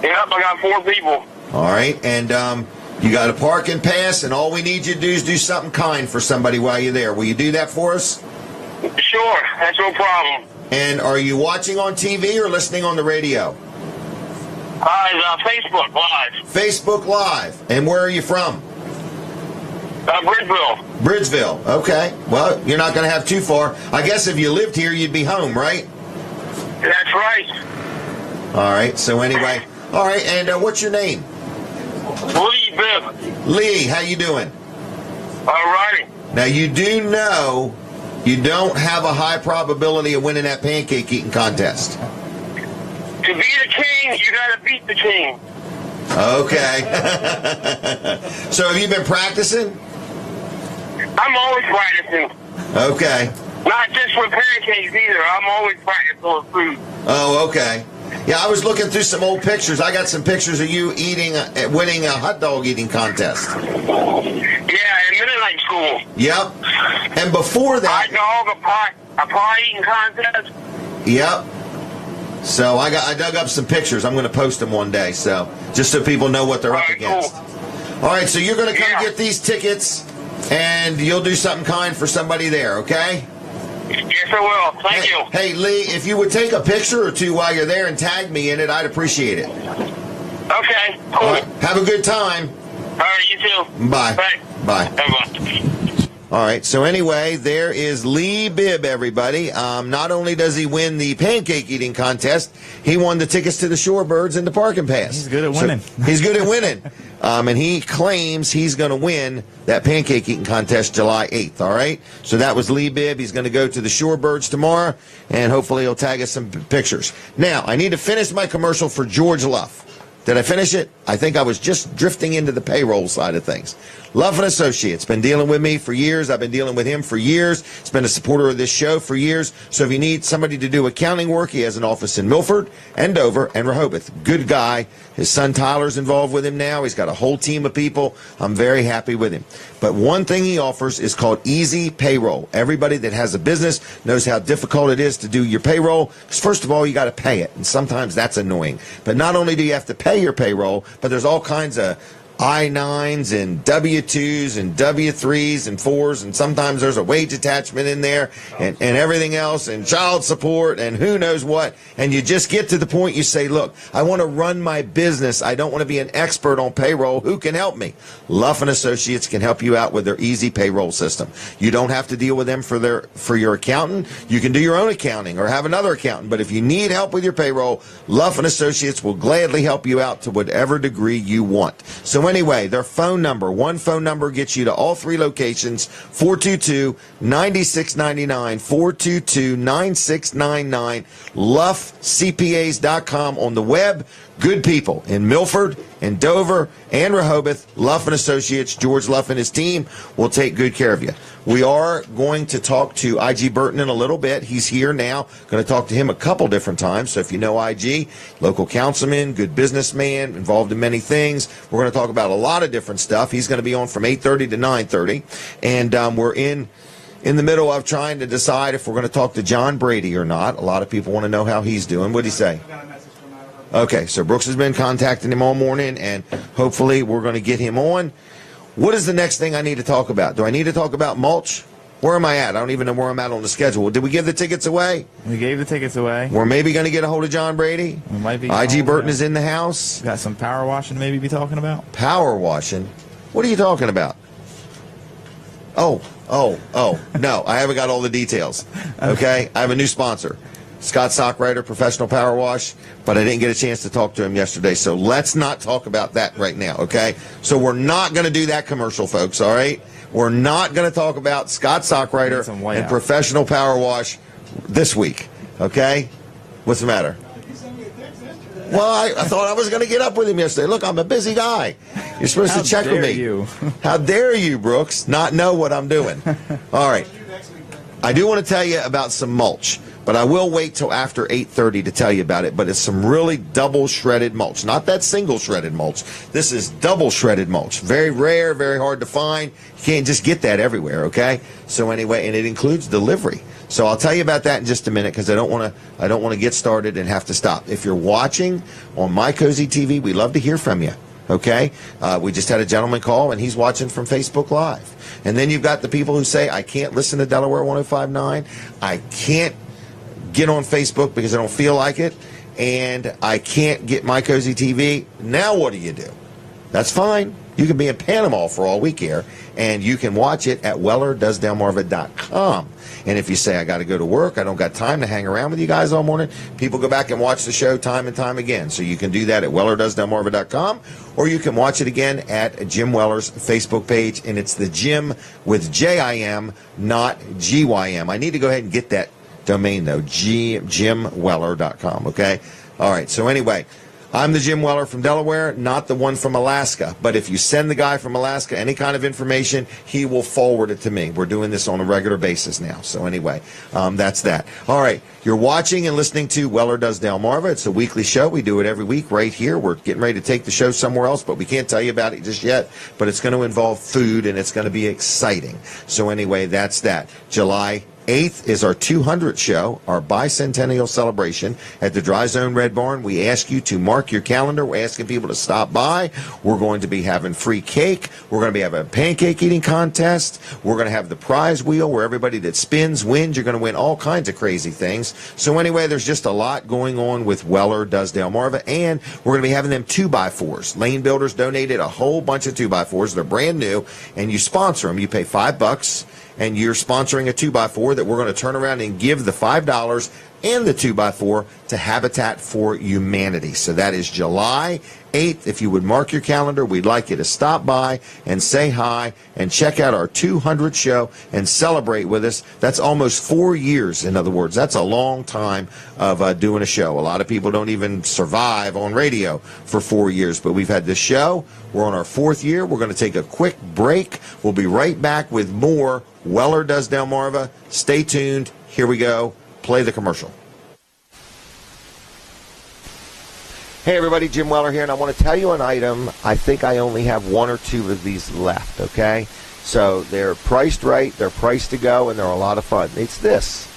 Yep, I got 4 people. All right, and you got a parking pass, and all we need you to do is do something kind for somebody while you're there. Will you do that for us? Sure, that's no problem. And are you watching on TV or listening on the radio? Facebook Live. Facebook Live. And where are you from? Bridgeville. Bridgeville. Okay. Well, you're not going to have too far. I guess if you lived here, you'd be home, right? That's right. All right. So anyway. All right. And what's your name? Lee Bibb. Lee. How you doing? All righty. Now, you do know You don't have a high probability of winning that pancake eating contest. To be the king, you got to beat the king. Okay. So have you been practicing? I'm always practicing. Okay. Not just for pancakes either. I'm always practicing on food. Oh, okay. Yeah, I was looking through some old pictures. I got some pictures of you winning a hot dog eating contest. Yeah, in Mennonite school. Yep. And before that, Hot dog, a pie eating contest. yep. So I dug up some pictures. I'm going to post them one day, so just so people know what they're up against. Cool. All right, so you're going to come get these tickets, and you'll do something kind for somebody there, okay? Yes, I will. Thank you. Hey, Lee, if you would take a picture or two while you're there and tag me in it, I'd appreciate it. Okay, cool. All right, have a good time. All right, you too. Bye. Bye. Bye. Bye. All right, so anyway, there is Lee Bibb, everybody. Not only does he win the pancake eating contest, he won the tickets to the Shorebirds and the Parking Pass. He's good at winning. So he's good at winning. And he claims he's going to win that pancake eating contest July 8th, all right? So that was Lee Bibb. He's going to go to the Shorebirds tomorrow, and hopefully he'll tag us some pictures. Now, I need to finish my commercial for George Luff. Did I finish it? I think I was just drifting into the payroll side of things. Luff and Associates, been dealing with me for years. I've been dealing with him for years. He's been a supporter of this show for years. So if you need somebody to do accounting work, he has an office in Milford and Dover and Rehoboth. Good guy. His son Tyler's involved with him now. He's got a whole team of people. I'm very happy with him. But one thing he offers is called Easy Payroll. Everybody that has a business knows how difficult it is to do your payroll. Because first of all, you got to pay it. And sometimes that's annoying. But not only do you have to pay your payroll, but there's all kinds of I-9s and W-2s and W-3s and 4s, and sometimes there's a wage attachment in there and everything else and child support and who knows what. And you just get to the point you say, look, I want to run my business. I don't want to be an expert on payroll. Who can help me? Luff and Associates can help you out with their easy payroll system. You don't have to deal with them for your accountant. You can do your own accounting or have another accountant. But if you need help with your payroll, Luff and Associates will gladly help you out to whatever degree you want. So anyway, their phone number, one phone number gets you to all three locations, 422-9699, 422-9699, luffcpas.com on the web. Good people in Milford and Dover and Rehoboth. Luff and Associates, George Luff and his team will take good care of you. We are going to talk to I.G. Burton in a little bit. He's here now. Going to talk to him a couple different times. So if you know I.G., local councilman, good businessman, involved in many things. We're going to talk about a lot of different stuff. He's going to be on from 8:30 to 9:30. And we're in the middle of trying to decide if we're going to talk to John Brady or not. A lot of people want to know how he's doing. What'd he say? Okay, so Brooks has been contacting him all morning, and hopefully we're going to get him on. What is the next thing I need to talk about? Do I need to talk about mulch? Where am I at? I don't even know where I'm at on the schedule. Did we give the tickets away? We gave the tickets away. We're maybe going to get a hold of John Brady. We might be. I.G. Burton is in the house. Got some power washing to maybe be talking about. Power washing? What are you talking about? Oh, no, I haven't got all the details. Okay, I have a new sponsor. Scott Sockrider, Professional Power Wash, but I didn't get a chance to talk to him yesterday, so let's not talk about that right now, okay? So we're not going to do that commercial, folks, all right? We're not going to talk about Scott Sockrider and Professional Power Wash this week, okay? What's the matter? Well, I thought I was going to get up with him yesterday. Look, I'm a busy guy. You're supposed to check with me. You? How dare you, Brooks, not know what I'm doing? All right. I do want to tell you about some mulch, but I will wait till after 8:30 to tell you about it. But it's some really double shredded mulch, not that single shredded mulch. This is double shredded mulch. Very rare, very hard to find. You can't just get that everywhere, okay? So anyway, and it includes delivery. So I'll tell you about that in just a minute because I don't want to get started and have to stop. If you're watching on My Cozy TV, we love to hear from you. Okay? We just had a gentleman call, and he's watching from Facebook Live. And then you've got the people who say, I can't listen to Delaware 105.9. I can't get on Facebook because I don't feel like it. And I can't get My Cozy TV. Now what do you do? That's fine. You can be in Panama for all we care, and you can watch it at WellerDoesDelmarva.com. And if you say, I got to go to work, I don't got time to hang around with you guys all morning, people go back and watch the show time and time again. So you can do that at WellerDoesDelmarva.com, or you can watch it again at Jim Weller's Facebook page, and it's the Jim with J-I-M, not G-Y-M. I need to go ahead and get that domain, though, JimWeller.com, okay? All right, so anyway, I'm the Jim Weller from Delaware, not the one from Alaska. But if you send the guy from Alaska any kind of information, he will forward it to me. We're doing this on a regular basis now. So anyway, that's that. All right, you're watching and listening to Weller Does Delmarva. It's a weekly show. We do it every week right here. We're getting ready to take the show somewhere else, but we can't tell you about it just yet. But it's going to involve food, and it's going to be exciting. So anyway, that's that. July 8th is our 200th show, our bicentennial celebration at the Dry Zone Red Barn. We ask you to mark your calendar. We're asking people to stop by. We're going to be having free cake. We're going to be having a pancake eating contest. We're going to have the prize wheel where everybody that spins wins. You're going to win all kinds of crazy things. So anyway, there's just a lot going on with Weller Does Delmarva, and we're going to be having them 2x4s. Lane Builders donated a whole bunch of 2x4s. They're brand new, and you sponsor them. You pay $5. And you're sponsoring a 2x4 that we're going to turn around and give the $5 and the 2x4 to Habitat for Humanity. So that is July 8th. If you would mark your calendar, we'd like you to stop by and say hi and check out our 200th show and celebrate with us. That's almost 4 years, in other words. That's a long time of doing a show. A lot of people don't even survive on radio for 4 years, but we've had this show. We're on our 4th year. We're going to take a quick break. We'll be right back with more Weller Does Delmarva. Stay tuned. Here we go. Play the commercial. Hey everybody, Jim Weller here, and I want to tell you an item. I think I only have 1 or 2 of these left, okay? So they're priced right, they're priced to go, and they're a lot of fun. It's this.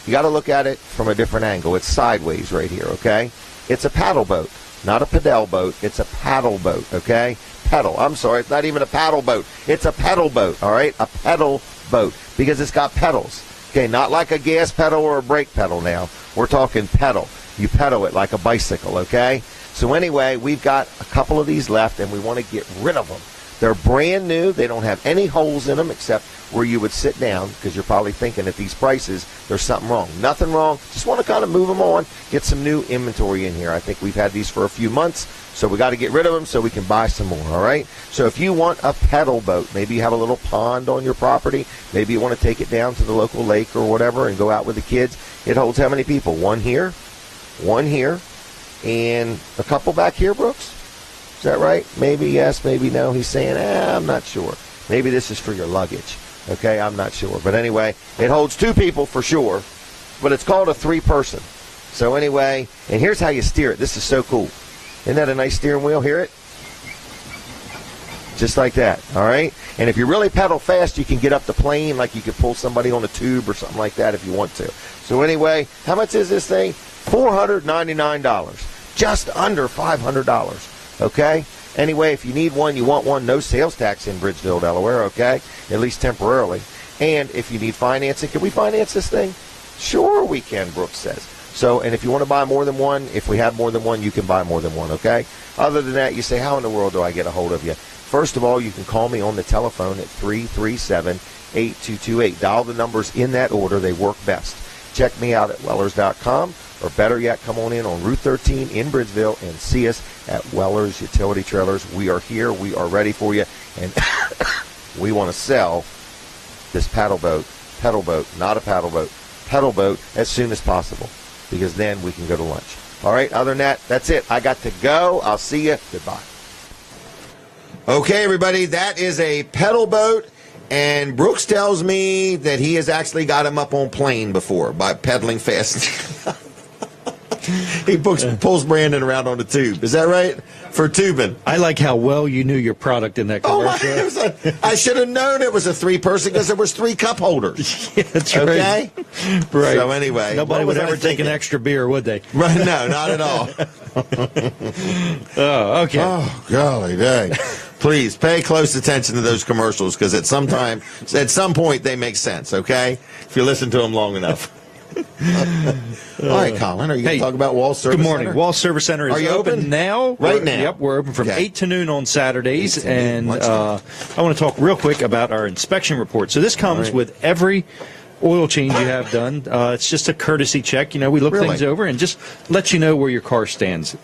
You got to look at it from a different angle. It's sideways right here, okay? It's a paddle boat, not a pedal boat. It's a paddle boat, okay? Pedal. I'm sorry, it's not even a paddle boat. It's a pedal boat, all right? A pedal boat, because it's got pedals. Okay, not like a gas pedal or a brake pedal now. We're talking pedal. You pedal it like a bicycle, okay? So anyway, we've got a couple of these left, and we want to get rid of them. They're brand new. They don't have any holes in them except where you would sit down, because you're probably thinking at these prices there's something wrong. Nothing wrong. Just want to kind of move them on, get some new inventory in here. I think we've had these for a few months, so we got to get rid of them so we can buy some more, all right? So if you want a pedal boat, maybe you have a little pond on your property, maybe you want to take it down to the local lake or whatever and go out with the kids. It holds how many people? One here, and a couple back here, Brooks? Is that right? Maybe yes, maybe no. He's saying, I'm not sure. Maybe this is for your luggage. Okay, I'm not sure. But anyway, it holds 2 people for sure, but it's called a 3-person. So anyway, and here's how you steer it. This is so cool. Isn't that a nice steering wheel? Hear it? Just like that, all right? And if you really pedal fast, you can get up the plane, like you could pull somebody on a tube or something like that if you want to. So anyway, how much is this thing? $499. Just under $500, okay? Anyway, if you need one, you want one, no sales tax in Bridgeville, Delaware, okay? At least temporarily. And if you need financing, can we finance this thing? Sure we can, Brooks says. So, and if you want to buy more than one, if we have more than one, you can buy more than one, okay? Other than that, you say, how in the world do I get a hold of you? First of all, you can call me on the telephone at 337-8228. Dial the numbers in that order. They work best. Check me out at Wellers.com, or better yet, come on in on Route 13 in Bridgeville and see us at Wellers Utility Trailers. We are here. We are ready for you. And we want to sell this pedal boat, not a paddle boat, pedal boat as soon as possible, because then we can go to lunch. All right, other than that, that's it. I got to go. I'll see you. Goodbye. Okay, everybody, that is a pedal boat, and Brooks tells me that he has actually got him up on plane before by pedaling fast. He pulls Brandon around on the tube. Is that right? For tubing. I like how well you knew your product in that commercial. I should have known it was a 3-person because there was 3 cup holders. Yeah, that's right. Okay? Right. So anyway. Nobody would ever take an extra beer, would they? Right? No, not at all. Oh, okay. Oh, golly dang. Please pay close attention to those commercials, because at some point they make sense, okay? If you listen to them long enough. All right, Colin, are you going to talk about Wall Service Good morning. Center? Wall Service Center is Are you open? now. Right now? Yep, we're open from Okay. 8 to noon on Saturdays. 8 to noon, And lunchtime. I want to talk real quick about our inspection report. So this comes right. with every oil change you have done. It's just a courtesy check. We look Really? things over and just let you know where your car stands.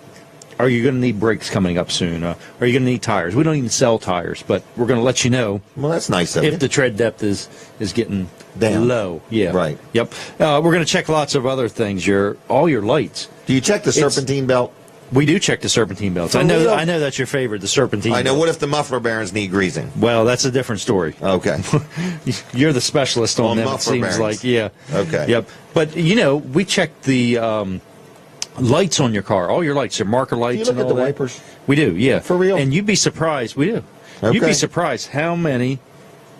Are you going to need brakes coming up soon? Are you going to need tires? We don't even sell tires, but we're going to let you know Well, that's nice of you. if the tread depth is getting Down. low. Yeah. Right. Yep. We're going to check lots of other things. All your lights. Do you check the serpentine belt? We do check the serpentine belts. For I know real? that's your favorite, the serpentine. I know. belt. What if the muffler bearings need greasing? Well, that's a different story. Okay. You're the specialist on On them. It muffler seems bearings. like, yeah. Okay. Yep. But we check the lights on your car. All your lights, your marker lights. Do you look and at all the that. wipers? We do. Yeah. For real? And you'd be surprised. We do. You'd Okay. be surprised how many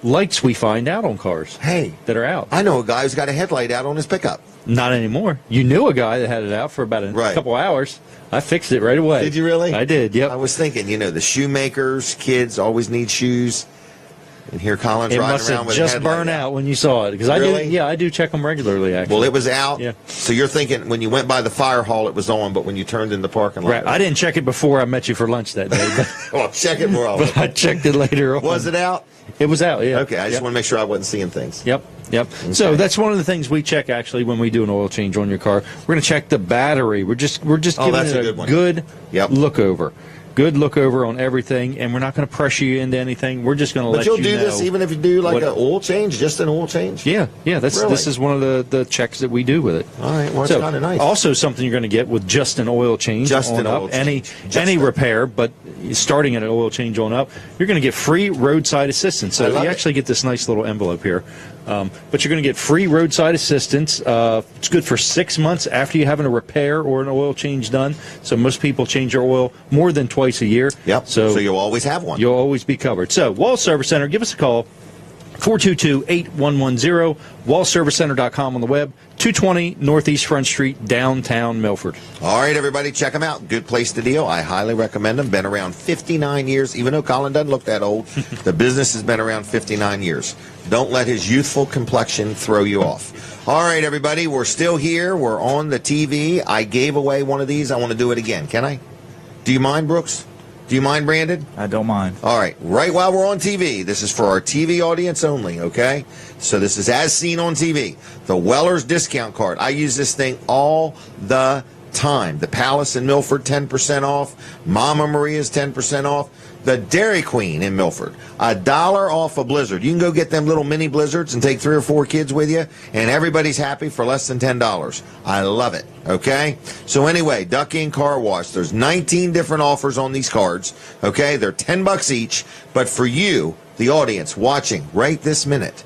lights we find out on cars. Hey. that are out. I know a guy who's got a headlight out on his pickup. Not anymore. You knew a guy that had it out for about a Right. couple hours. I fixed it right away. Did you really? I did. Yep. I was thinking, the shoemakers, kids always need shoes. And here Colin's It riding must around have with a just headlight burned out when you saw it because Really? I do check them regularly. Actually, Well, it was out. Yeah. So you're thinking when you went by the fire hall, it was on, but when you turned in the parking lot, right. I didn't check it before I met you for lunch that day, well, check it more often. but I checked it later on. Was it out? It was out. Yeah. Okay, I just Yep. want to make sure I wasn't seeing things. Yep. So Okay. that's one of the things we check actually when we do an oil change on your car. We're going to check the battery. We're just Oh, giving that's it a good one. good Yep. look over. Good look over on everything, and we're not going to pressure you into anything. We're just going to But let you'll you do know. this even if you do like what- an oil change, just an oil change? Yeah. This Really? is one of the checks that we do with it. All right, well, it's So, kind of nice. Also, something you're going to get with just an oil change Just on an up, oil any change. Just any that. repair, but starting at an oil change on up, you're going to get free roadside assistance. I So love you it. actually get this nice little envelope here, but you're going to get free roadside assistance. It's good for 6 months after you having a repair or an oil change done. So most people change their oil more than twice a year. Yep. So you'll always have one. You'll always be covered. So, Wall Service Center, give us a call, 422-8110, wallservicecenter.com on the web, 220 Northeast Front Street, downtown Milford. All right, everybody, check them out. Good place to deal. I highly recommend them. Been around 59 years. Even though Colin doesn't look that old, the business has been around 59 years. Don't let his youthful complexion throw you off. All right, everybody, we're still here. We're on the TV. I gave away one of these. I want to do it again. Can I? Do you mind, Brooks? Do you mind, Brandon? I don't mind. All right, right while we're on TV, this is for our TV audience only, okay? So this is as seen on TV. The Weller's discount card. I use this thing all the time. The Palace in Milford, 10% off. Mama Maria's 10% off. The Dairy Queen in Milford, $1 off a Blizzard. You can go get them little mini Blizzards and take 3 or 4 kids with you, and everybody's happy for less than $10. I love it, okay? So anyway, Duck Inn Car Wash. There's 19 different offers on these cards, okay? They're $10 each, but for you, the audience watching right this minute,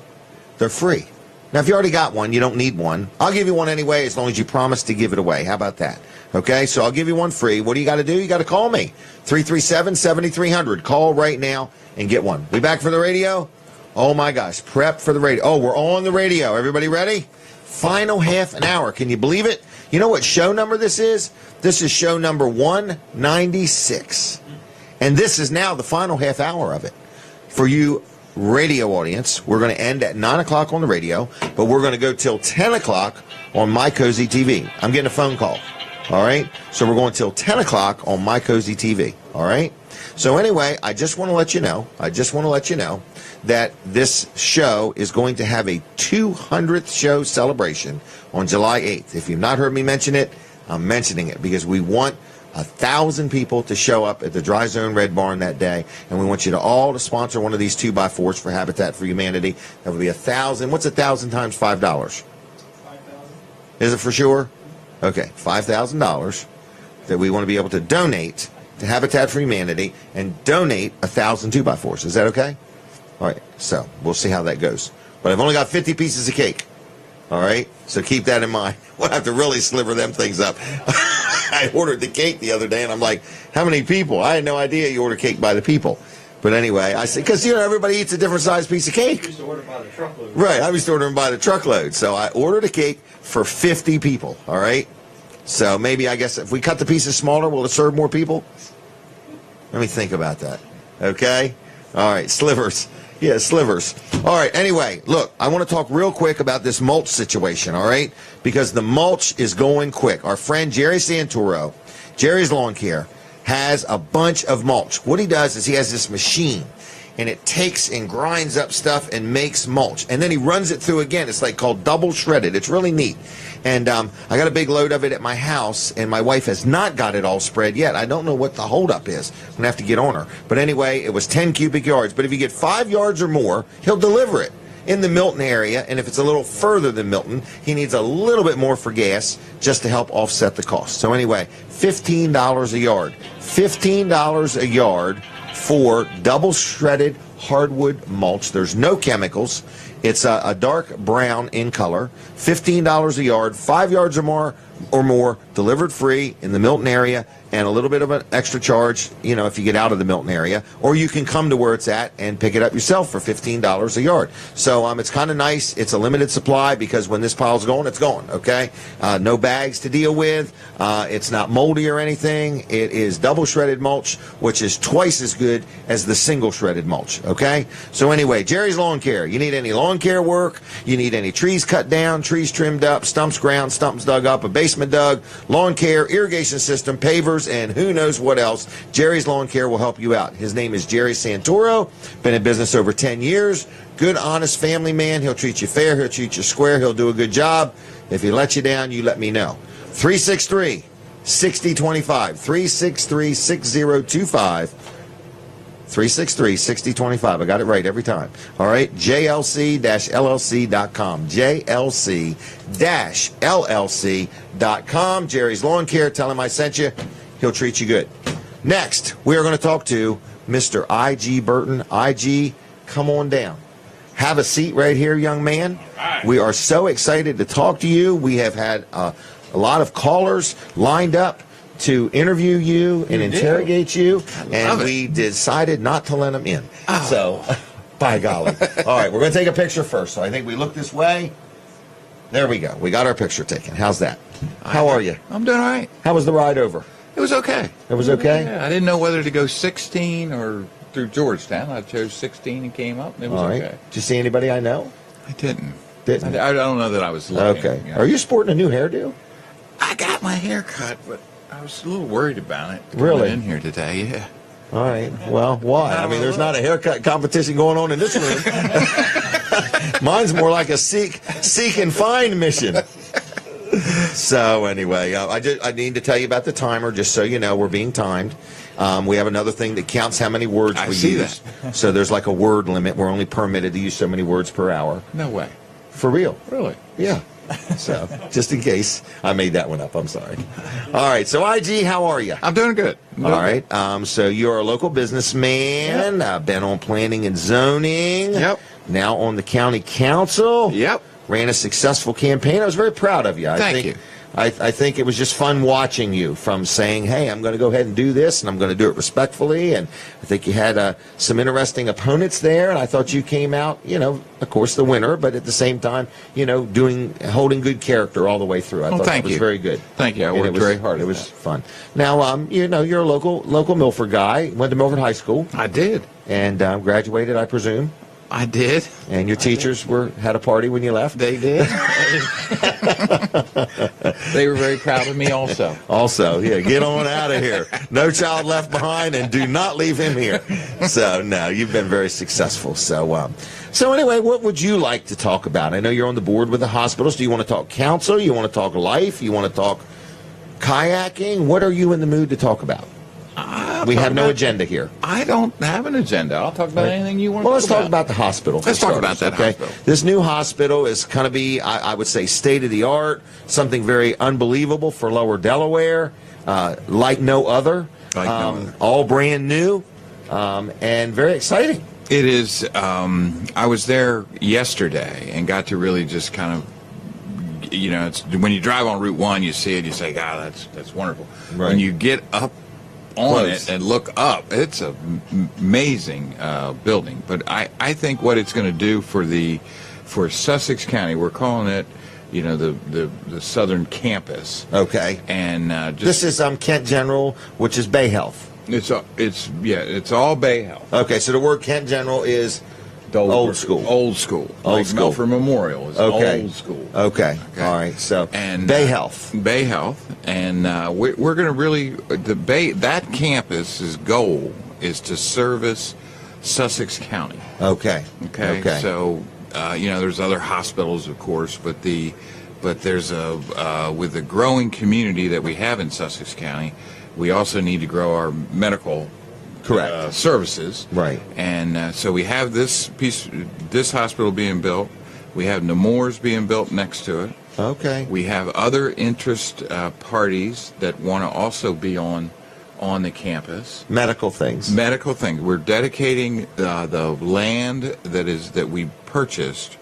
they're free. Now, if you already got one, you don't need one. I'll give you one anyway as long as you promise to give it away. How about that? Okay, so I'll give you one free. What do you got to do? You got to call me, 337-7300. Call right now and get one. We back for the radio? Oh, my gosh. Prep for the radio. Oh, we're on the radio. Everybody ready? Final half an hour. Can you believe it? You know what show number this is? This is show number 196. And this is now the final half hour of it. For you radio audience, we're going to end at 9 o'clock on the radio, but we're going to go till 10 o'clock on My Cozy TV. I'm getting a phone call. All right? So we're going till 10 o'clock on My Cozy TV. All right? So anyway, I just want to let you know that this show is going to have a 200th show celebration on July 8th. If you've not heard me mention it, I'm mentioning it because we want 1,000 people to show up at the Dry Zone Red Barn that day, and we want you to all to sponsor one of these 2x4s for Habitat for Humanity. That would be 1,000. What's 1,000 times $5? 5,000. Is it for sure? Okay, $5,000 that we want to be able to donate to Habitat for Humanity and donate 1,000 2x4s. Is that okay? All right, so we'll see how that goes. But I've only got 50 pieces of cake. All right, so keep that in mind. We'll have to really sliver them things up. I ordered the cake the other day, and I'm like, how many people? I had no idea you order cake by the people. But anyway, I said, because, everybody eats a different size piece of cake. I used to order by the truckload. Right, I used to order them by the truckload. So I ordered a cake for 50 people, all right? So maybe, I guess, if we cut the pieces smaller, will it serve more people? Let me think about that, okay? All right, slivers. Yeah, slivers. All right, anyway, look, I want to talk real quick about this mulch situation, all right? Because the mulch is going quick. Our friend Jerry Santoro, Jerry's Lawn Care, has a bunch of mulch. What he does is he has this machine, and it takes and grinds up stuff and makes mulch. And then he runs it through again. It's like called double shredded. It's really neat. And I got a big load of it at my house, and my wife has not got it all spread yet. I don't know what the holdup is. I'm going to have to get on her. But anyway, it was 10 cubic yards. But if you get 5 yards or more, he'll deliver it in the Milton area. And if it's a little further than Milton, he needs a little bit more for gas just to help offset the cost. So anyway, $15 a yard. $15 a yard for double shredded hardwood mulch. There's no chemicals. It's a dark brown in color. $15 a yard, 5 yards or more, delivered free in the Milton area, and a little bit of an extra charge, if you get out of the Milton area, or you can come to where it's at and pick it up yourself for $15 a yard. So it's kind of nice. It's a limited supply because when this pile's going, it's going, okay? No bags to deal with. It's not moldy or anything. It is double shredded mulch, which is twice as good as the single shredded mulch, okay? So anyway, Jerry's Lawn Care. You need any lawn care work, you need any trees cut down, trees trimmed up, stumps ground, stumps dug up, a basement dug, lawn care, irrigation system, pavers, and who knows what else. Jerry's Lawn Care will help you out. His name is Jerry Santoro. Been in business over 10 years. Good, honest family man. He'll treat you fair. He'll treat you square. He'll do a good job. If he lets you down, you let me know. 363-6025. 363-6025. 363-6025. I got it right every time. All right. JLC-LLC.com. JLC-LLC.com. Jerry's Lawn Care. Tell him I sent you. He'll treat you good. Next, we are going to talk to Mr. I.G. Burton. I.G., come on down. Have a seat right here, young man. Right. We are so excited to talk to you. We have had a lot of callers lined up to interview you and interrogate you, and we decided not to let them in. Oh. So, by golly. All right, we're going to take a picture first. So I think we look this way. There we go. We got our picture taken. How's that? How are you? I'm doing all right. How was the ride over? It was okay. It was okay? Yeah, I didn't know whether to go 16 or through Georgetown. I chose 16 and came up, and it was all right. Okay. Did you see anybody I know? I didn't. Didn't? I don't know that I was looking. Okay. Are you sporting a new hairdo? I got my hair cut, but I was a little worried about it. Really? In here today, yeah. All right. Well, why? I mean, there's not a haircut competition going on in this room. Mine's more like a seek and find mission. So anyway, I need to tell you about the timer, just so you know we're being timed. We have another thing that counts how many words we use. So there's like a word limit. We're only permitted to use so many words per hour. No way. For real. Really? Yeah. So just in case I made that one up, I'm sorry. All right. So IG, how are you? I'm doing good. All right. So you're a local businessman. Yep. Been on planning and zoning. Yep. Now on the county council. Yep. Ran a successful campaign. I was very proud of you. Thank you. I think it was just fun watching you from saying, hey, I'm going to go ahead and do this, and I'm going to do it respectfully. And I think you had some interesting opponents there, and I thought you came out, of course, the winner, but at the same time, holding good character all the way through. I thought that was very good. Thank you. I worked very hard. It was fun. Now, you're a local Milford guy. Went to Milford High School. I did. And graduated, I presume. I did. And your teachers had a party when you left? They did. They were very proud of me also. Also, yeah, get on out of here. No child left behind, and do not leave him here. So, no, you've been very successful. So anyway, what would you like to talk about? I know you're on the board with the hospitals. Do you want to talk council? You want to talk life? You want to talk kayaking? What are you in the mood to talk about? We have no agenda here. I don't have an agenda. I'll talk about anything you want to talk about. Well, let's talk about the hospital. Let's talk about that hospital. This new hospital is going to be, I would say, state-of-the-art, something very unbelievable for Lower Delaware, like no other, all brand new, and very exciting. It is. I was there yesterday and got to really just kind of, it's, when you drive on Route 1, you see it, you say, God, that's wonderful. Right. When you get up on it and look up, it's an amazing building. But I think what it's going to do for Sussex County, we're calling it, the southern campus. Okay. And this is Kent General, which is Bay Health. It's all Bay Health. Okay, so the word Kent General is Dover. Old school. Old school. Old Like school. Milford Memorial is Okay. old school. Okay. All right. So And Bay Health. Bay Health, and we're going to really that campus's goal is to service Sussex County. Okay. Okay. So there's other hospitals, of course, but there's with the growing community that we have in Sussex County, we also need to grow our medical Correct. services. Right. And so we have this hospital being built. We have Nemours being built next to it. Okay. We have other interest parties that want to also be on the campus. Medical things. Medical things. We're dedicating the land that we purchased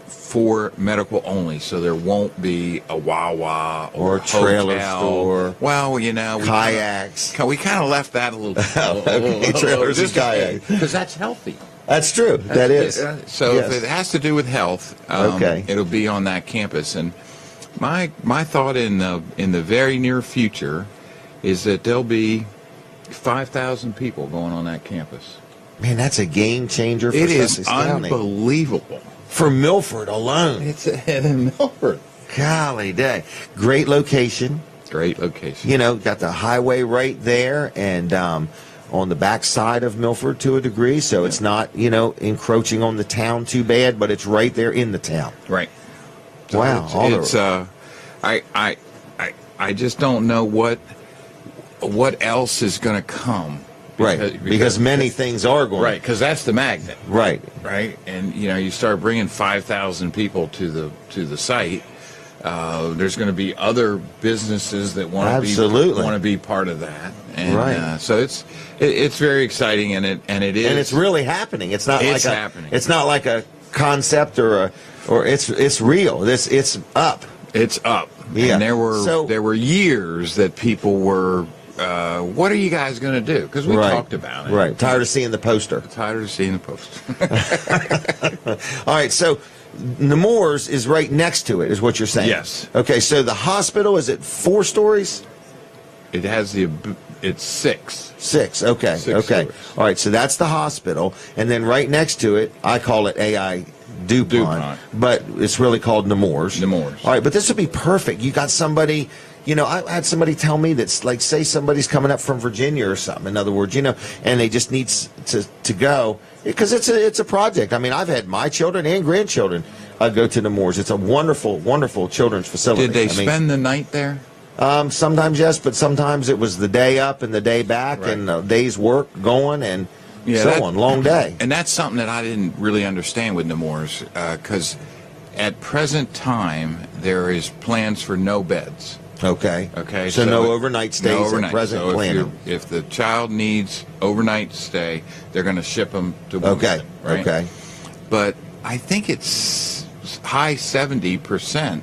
for medical only, so there won't be a Wawa Or a trailer hotel. store. Well, Kayaks. we kind of left that a little. Okay, trailers and kayaks. Because that's healthy. That's true. That is. So Yes. if it has to do with health, Okay. it'll be on that campus. And my thought in the very near future is that there'll be 5,000 people going on that campus. Man, that's a game changer for It is Sussex County. unbelievable. For Milford alone. It's in Milford. Golly day. Great location. Great location. Got the highway right there and on the back side of Milford to a degree, so it's not, encroaching on the town too bad, but it's right there in the town. Right. Wow. I just don't know what else is going to come. Because many things are going. Right, because that's the magnet. Right. Right, and you start bringing 5,000 people to the site. There's going to be other businesses that want to be part of that, and right. So it's very exciting, and it is, and it's really happening. It's not happening. It's not like a concept or it's real. It's up. It's up. Yeah. And there were years that people were. What are you guys going to do? Because we talked about it. Right. Tired of seeing the poster. Tired of seeing the poster. All right. So Nemours is right next to it, is what you're saying? Yes. Okay. So the hospital, is it 4 stories? It has it's 6. 6. Okay. 6 okay. stories. All right. So that's the hospital, and then right next to it, I call it AI DuPont, but it's really called Nemours. Nemours. All right. But this would be perfect. You got somebody. I had somebody tell me that's like, say somebody's coming up from Virginia or something, in other words, and they just need to go, because it's a project. I mean, I've had my children and grandchildren go to Nemours. It's a wonderful, wonderful children's facility. Did they spend the night there? Sometimes yes, but sometimes it was the day up and the day back, and a day's work going and so on. Long day. And that's something that I didn't really understand with Nemours, because at present time, there is plans for no beds. Okay. Okay. So no overnight stays no overnight. at present so planning. if the child needs overnight stay, they're going to ship them to Wilmington. Okay. Right? Okay. But I think it's high 70%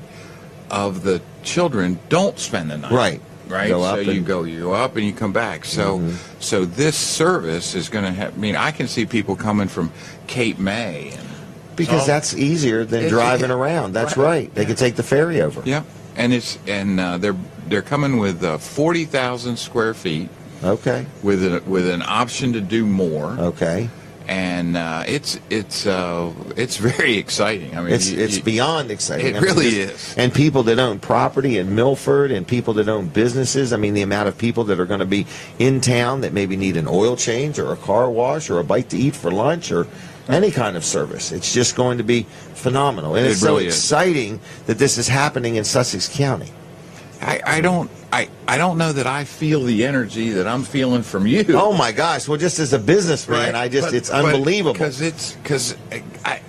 of the children don't spend the night. Right. Right. So you go up and you come back. So so this service is going to have. I mean, I can see people coming from Cape May. Because that's easier than driving around. That's right. They can take the ferry over. Yeah. And they're coming with 40,000 square feet. Okay. With an option to do more. Okay. And it's very exciting. I mean, it's beyond exciting. It really is. And people that own property in Milford, and people that own businesses. I mean, the amount of people that are going to be in town that maybe need an oil change or a car wash or a bite to eat for lunch or any kind of service. It's just going to be phenomenal. And it's so exciting that this is happening in Sussex County. I don't know that I feel the energy that I'm feeling from you. Oh my gosh! Well, just as a businessman, it's unbelievable. Because I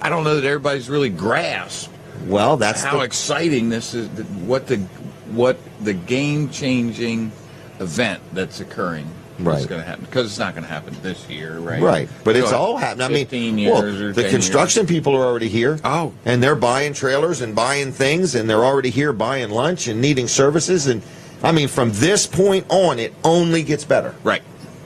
don't know that everybody's really grasped. Well, that's how exciting this is. What the game-changing event that's occurring. Is going to happen, because it's not going to happen this year, right? Right, but it's all happening. I mean, 15 years the construction people are already here. Oh, and they're buying trailers and buying things, and they're already here buying lunch and needing services. And I mean, from this point on, it only gets better. Right.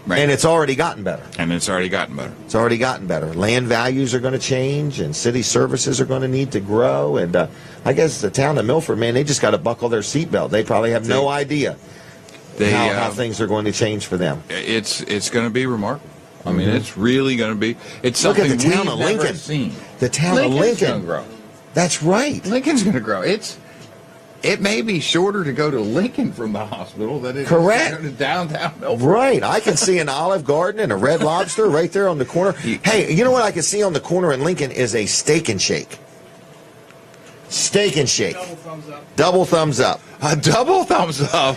Right. And it's already gotten better. It's already gotten better. Land values are going to change, and city services are going to need to grow. And I guess the town of Milford, man, they just got to buckle their seatbelt. They probably have no idea how things are going to change for them. It's going to be remarkable. I mean, it's really going to be. It's Look something at the town we've of never Lincoln. seen. The town Lincoln's of Lincoln. Gonna grow. That's right. Lincoln's going to grow. It may be shorter to go to Lincoln from the hospital than it is Correct. to go to downtown Milford. Right. I can see an Olive Garden and a Red Lobster right there on the corner. Hey, you know what I can see on the corner in Lincoln is a Steak and Shake. Steak and Shake. Double thumbs up. Double thumbs up. A double thumbs up.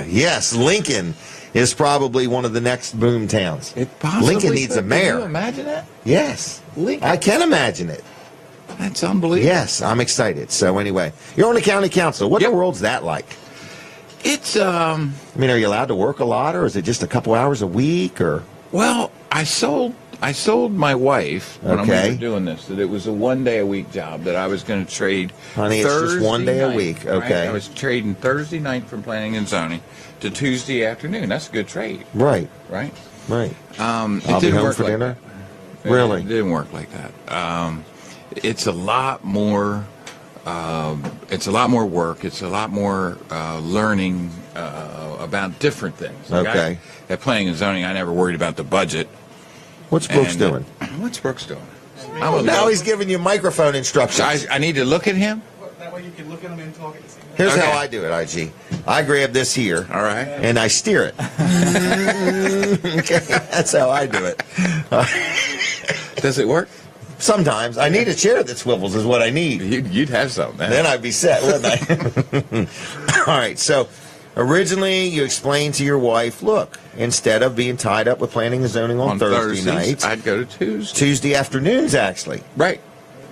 Yes, Lincoln is probably one of the next boom towns. It possibly Lincoln needs a could be. mayor. Can you imagine that? Yes. Lincoln. I can imagine it. That's unbelievable. Yes, I'm excited. So anyway, you're on the county council. What in the world's that like? It's I mean, are you allowed to work a lot, or is it just a couple hours a week, or? well, I sold my wife when we Okay. were doing this that it was a 1 day a week job that I was going to trade. Honey, it's just Thursday 1 day a night, week. right? Okay. I was trading Thursday night from planning and zoning to Tuesday afternoon. That's a good trade, Right, right? right. It I'll be didn't home work for like dinner. that. Really? It didn't work like that. It's a lot more. It's a lot more work. It's a lot more learning about different things. Like Okay. At planning and zoning, I never worried about the budget. What's Brooks And, doing? What's Brooks doing? Now he's giving you microphone instructions. I need to look at him. That way you can look at them and talk at the same time. Here's Okay. how I do it, IG. I grab this here. All right. And I steer it. Okay, that's how I do it. Does it work? Sometimes I need a chair that swivels is what I need. You'd have something. Then I'd be set, wouldn't I? All right. So originally you explained to your wife, look, instead of being tied up with planning and zoning on Thursday Thursdays, nights, I'd go to Tuesday. Tuesday afternoons actually. Right.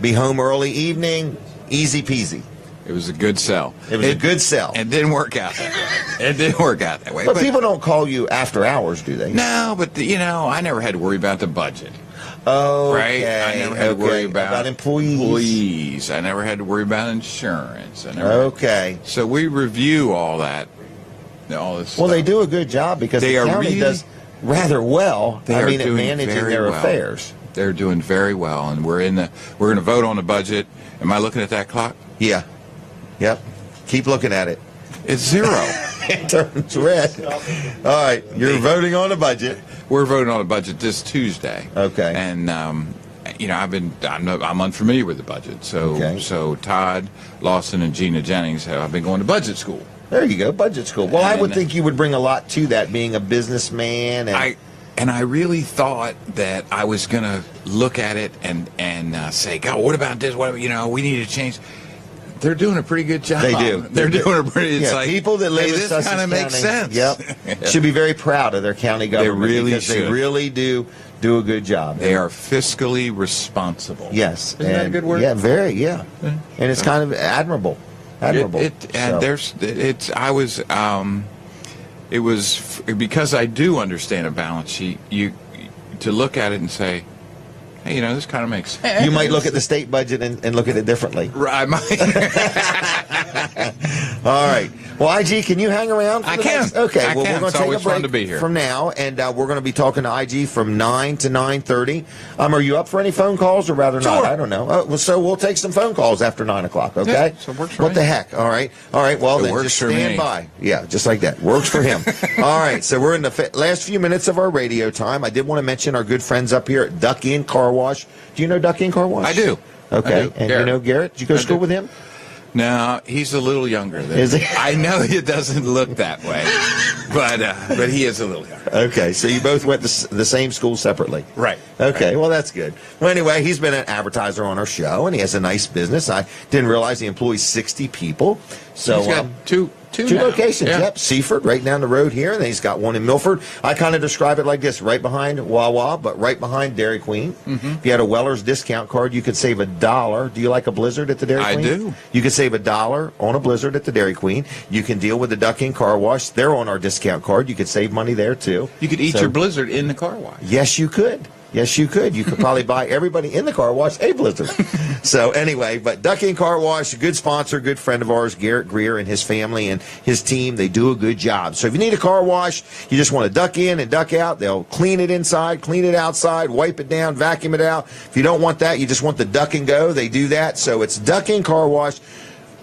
Be home early evening, easy peasy. It was a good sell. It was a good sell. It didn't work out that way. It didn't work out that way. But people don't call you after hours, do they? No, but I never had to worry about the budget. Oh, Right? I never had to worry about employees. I never had to worry about insurance. I never Okay. So we review all that. All this Well, stuff. they do a good job because They the are county really- does rather well. They I are mean, at doing managing very their well. affairs. They're doing very well, and we're going to vote on the budget. Am I looking at that clock? Yeah. Yep. Keep looking at it. It's zero. It turns red. All right. You're voting on a budget. We're voting on a budget this Tuesday. Okay. And I'm unfamiliar with the budget, so Okay. so Todd Lawson and Gina Jennings I've been going to budget school. There you go. Budget school. Well, I would And- think you would bring a lot to that, being a businessman. And I really thought that I was going to look at it and say, God, what about this? What we need to change. They're doing a pretty good job. They do. They're doing a pretty. It's yeah, like people that live hey, in this Sussex kind of County, makes sense. Yep. Should be very proud of their county government. really because they should. really do a good job. They are fiscally responsible. Yes. Isn't that a good word? Yeah, very. Yeah. And it's kind of admirable. Admirable. It was because I do understand a balance sheet. You to look at it and say, hey, this kind of makes sense. You might look at the state budget and look at it differently. I might. All right. Well, IG, can you hang around? For I the can. next? Okay. I well, can. we're going It's to take always a break fun to be here. from now, and we're going to be talking to IG from 9 to 9:30. Are you up for any phone calls, or rather not? Sure. I don't know. So we'll take some phone calls after 9 o'clock. Okay. Yeah, so it works for what me. the heck? All right. All right. Well, It then works just for stand me. by. Yeah, just like that. Works for him. All right. So we're in the last few minutes of our radio time. I did want to mention our good friends up here at Duck Inn Car Wash. Do you know Duck Inn Car Wash? I do. Okay. I do. And Garrett. you know Garrett? Did you go to I school do. with him? No, he's a little younger than Is he? I know it doesn't look that way, but he is a little younger. Okay, so you both went to the same school separately. Right. Okay, well, that's good. Well, anyway, he's been an advertiser on our show, and he has a nice business. I didn't realize he employs 60 people. So He's got two now. locations, Yeah. yep. Seaford, right down the road here, and then he's got one in Milford. I kind of describe it like this, right behind Wawa, but right behind Dairy Queen. Mm-hmm. If you had a Weller's discount card, you could save $1. Do you like a Blizzard at the Dairy I Queen? do. You could save $1 on a Blizzard at the Dairy Queen. You can deal with the Duck Inn Car Wash. They're on our discount card. You could save money there, too. You could eat So- your Blizzard in the car wash. Yes, you could. Yes, you could. You could probably buy everybody in the car wash a Blizzard. So anyway, but Duck Inn Car Wash, a good sponsor, good friend of ours, Garrett Greer and his family and his team, they do a good job. So if you need a car wash, you just want to duck in and duck out. They'll clean it inside, clean it outside, wipe it down, vacuum it out. If you don't want that, you just want the duck and go, they do that. So it's Duck Inn Car Wash.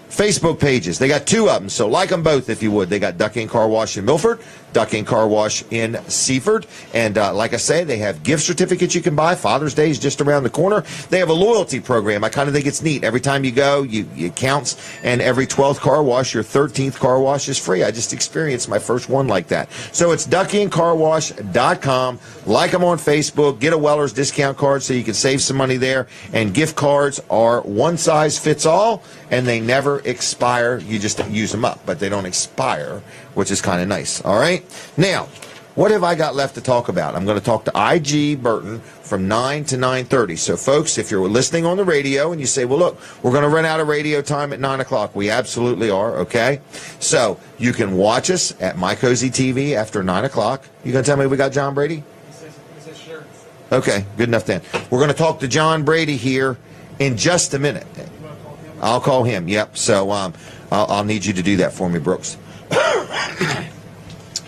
Facebook pages. They got two of them, so like them both if you would. They got Duck Inn Car Wash in Milford, Duck Inn Car Wash in Seaford. And like I say, they have gift certificates you can buy. Father's Day is just around the corner. They have a loyalty program. I kind of think it's neat. Every time you go, it counts, and every 12th car wash, your 13th car wash is free. I just experienced my first one like that. So it's duckinncarwash.com. Like them on Facebook. Get a Weller's discount card so you can save some money there. And gift cards are one size fits all, and they never expire. You just use them up, but they don't expire, which is kind of nice. All right? Now, what have I got left to talk about? I'm going to talk to I.G. Burton from 9 to 9:30. So, folks, if you're listening on the radio and you say, well, look, we're going to run out of radio time at 9 o'clock, we absolutely are, okay? So you can watch us at My Cozy TV after 9 o'clock. You going to tell me we got John Brady? He says sure. Okay, good enough then. We're going to talk to John Brady here in just a minute. I'll call him, yep. So I'll need you to do that for me, Brooks.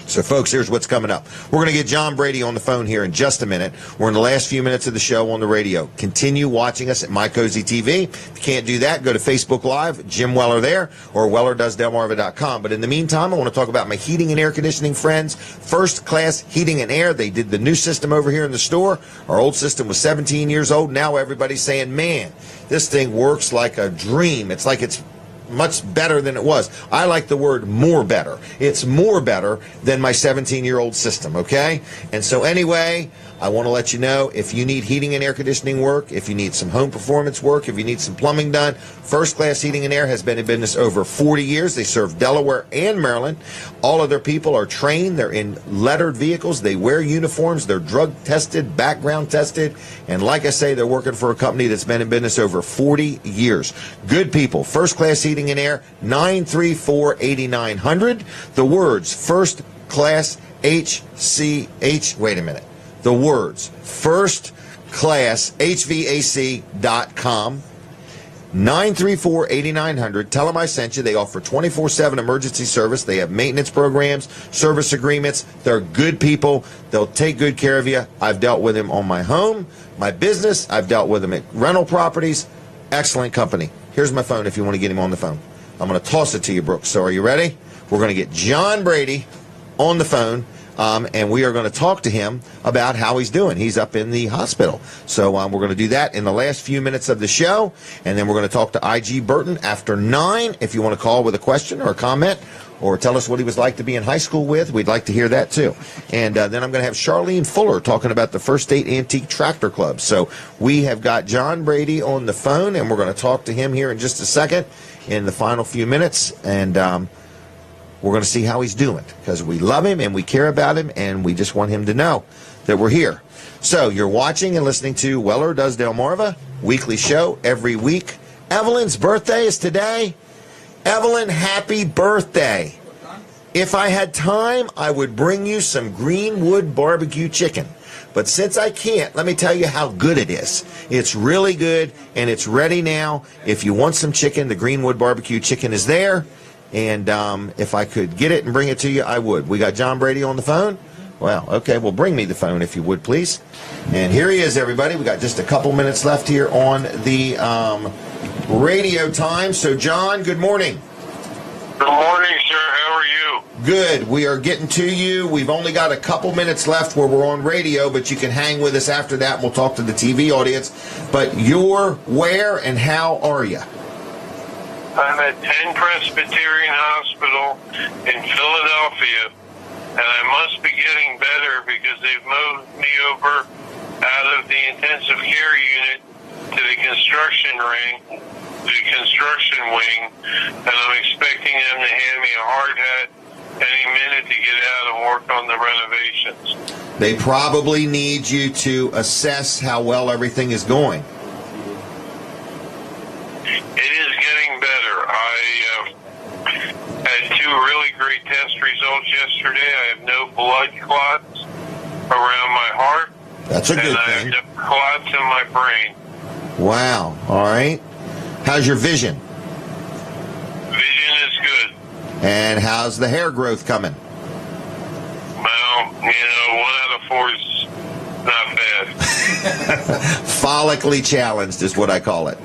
So, folks, here's what's coming up. We're going to get John Brady on the phone here in just a minute. We're in the last few minutes of the show on the radio. Continue watching us at My Cozy TV. If you can't do that, go to Facebook Live, Jim Weller there, or WellerDoesDelmarva.com. But in the meantime, I want to talk about my heating and air conditioning friends, First Class Heating and Air. They did the new system over here in the store. Our old system was 17 years old. Now everybody's saying, man, this thing works like a dream. It's like it's much better than it was. I like the word more better. It's more better than my 17-year-old system, okay? And so anyway, I want to let you know, if you need heating and air conditioning work, if you need some home performance work, if you need some plumbing done, First Class Heating and Air has been in business over 40 years. They serve Delaware and Maryland. All of their people are trained. They're in lettered vehicles. They wear uniforms. They're drug tested, background tested. And like I say, they're working for a company that's been in business over 40 years. Good people. First Class Heating and Air, 934-8900. The words First Class HCH. Wait a minute. The words First Class HVAC.com. 934-8900. Tell them I sent you. They offer 24/7 emergency service. They have maintenance programs, service agreements. They're good people. They'll take good care of you. I've dealt with them on my home, my business. I've dealt with them at rental properties. Excellent company. Here's my phone if you want to get him on the phone. I'm going to toss it to you, Brooks. So are you ready? We're going to get John Brady on the phone. And we are going to talk to him about how he's doing. He's up in the hospital. So we're going to do that in the last few minutes of the show. And then we're going to talk to I.G. Burton after 9. If you want to call with a question or a comment or tell us what he was like to be in high school with, we'd like to hear that too. And then I'm going to have Charlene Fuller talking about the First State Antique Tractor Club. So we have got John Brady on the phone, and we're going to talk to him here in just a second in the final few minutes. And we're going to see how he's doing, because we love him and we care about him and we just want him to know that we're here. So you're watching and listening to Weller Does Delmarva, weekly show every week. Evelyn's birthday is today. Evelyn, happy birthday. If I had time, I would bring you some Greenwood barbecue chicken. But since I can't, let me tell you how good it is. It's really good, and it's ready now. If you want some chicken, the Greenwood barbecue chicken is there. And if I could get it and bring it to you, I would. We got John Brady on the phone? Well, okay, well, bring me the phone if you would, please. And here he is, everybody. We got just a couple minutes left here on the radio time. So, John, good morning. Good morning, sir. How are you? Good. We are getting to you. We've only got a couple minutes left where we're on radio, but you can hang with us after that. We'll talk to the TV audience. But you're where and how are you? I'm at Penn Presbyterian Hospital in Philadelphia, and I must be getting better because they've moved me over out of the intensive care unit to the construction wing, and I'm expecting them to hand me a hard hat any minute to get out and work on the renovations. They probably need you to assess how well everything is going. It is getting better. I had 2 really great test results yesterday. I have no blood clots around my heart. That's a good thing. And I have no clots in my brain. Wow. All right. How's your vision? Vision is good. And how's the hair growth coming? Well, 1 out of 4 is not bad. Follically challenged is what I call it.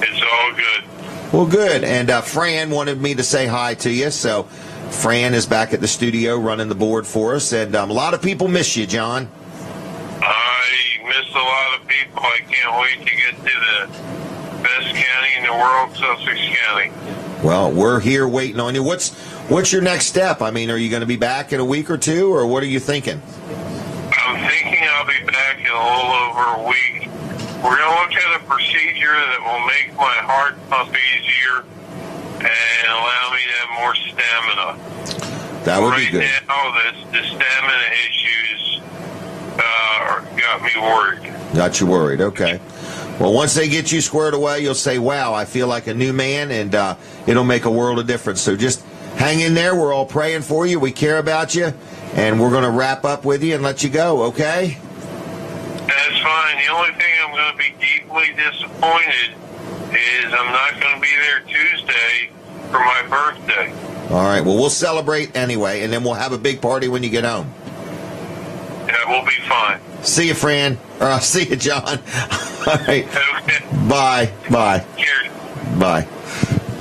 It's all good. Well, good. And Fran wanted me to say hi to you. So, Fran is back at the studio running the board for us, and a lot of people miss you, John. I miss a lot of people. I can't wait to get to the best county in the world, Sussex County. Well, we're here waiting on you. What's your next step? I mean, are you going to be back in a week or two, or what are you thinking? I'm thinking I'll be back in a little over a week. We're going to look at a procedure that will make my heart pump easier and allow me to have more stamina. That would be good. Right now, the stamina issues got me worried. Got you worried. Okay. Well, once they get you squared away, you'll say, wow, I feel like a new man, and it'll make a world of difference. So just hang in there. We're all praying for you. We care about you, and we're going to wrap up with you and let you go, okay? That's fine. The only thing I'm going to be deeply disappointed is I'm not going to be there Tuesday for my birthday. All right. Well, we'll celebrate anyway, and then we'll have a big party when you get home. That will be fine. See you, Fran. See you, John. All right. Okay. Bye. Bye. Cheers. Bye.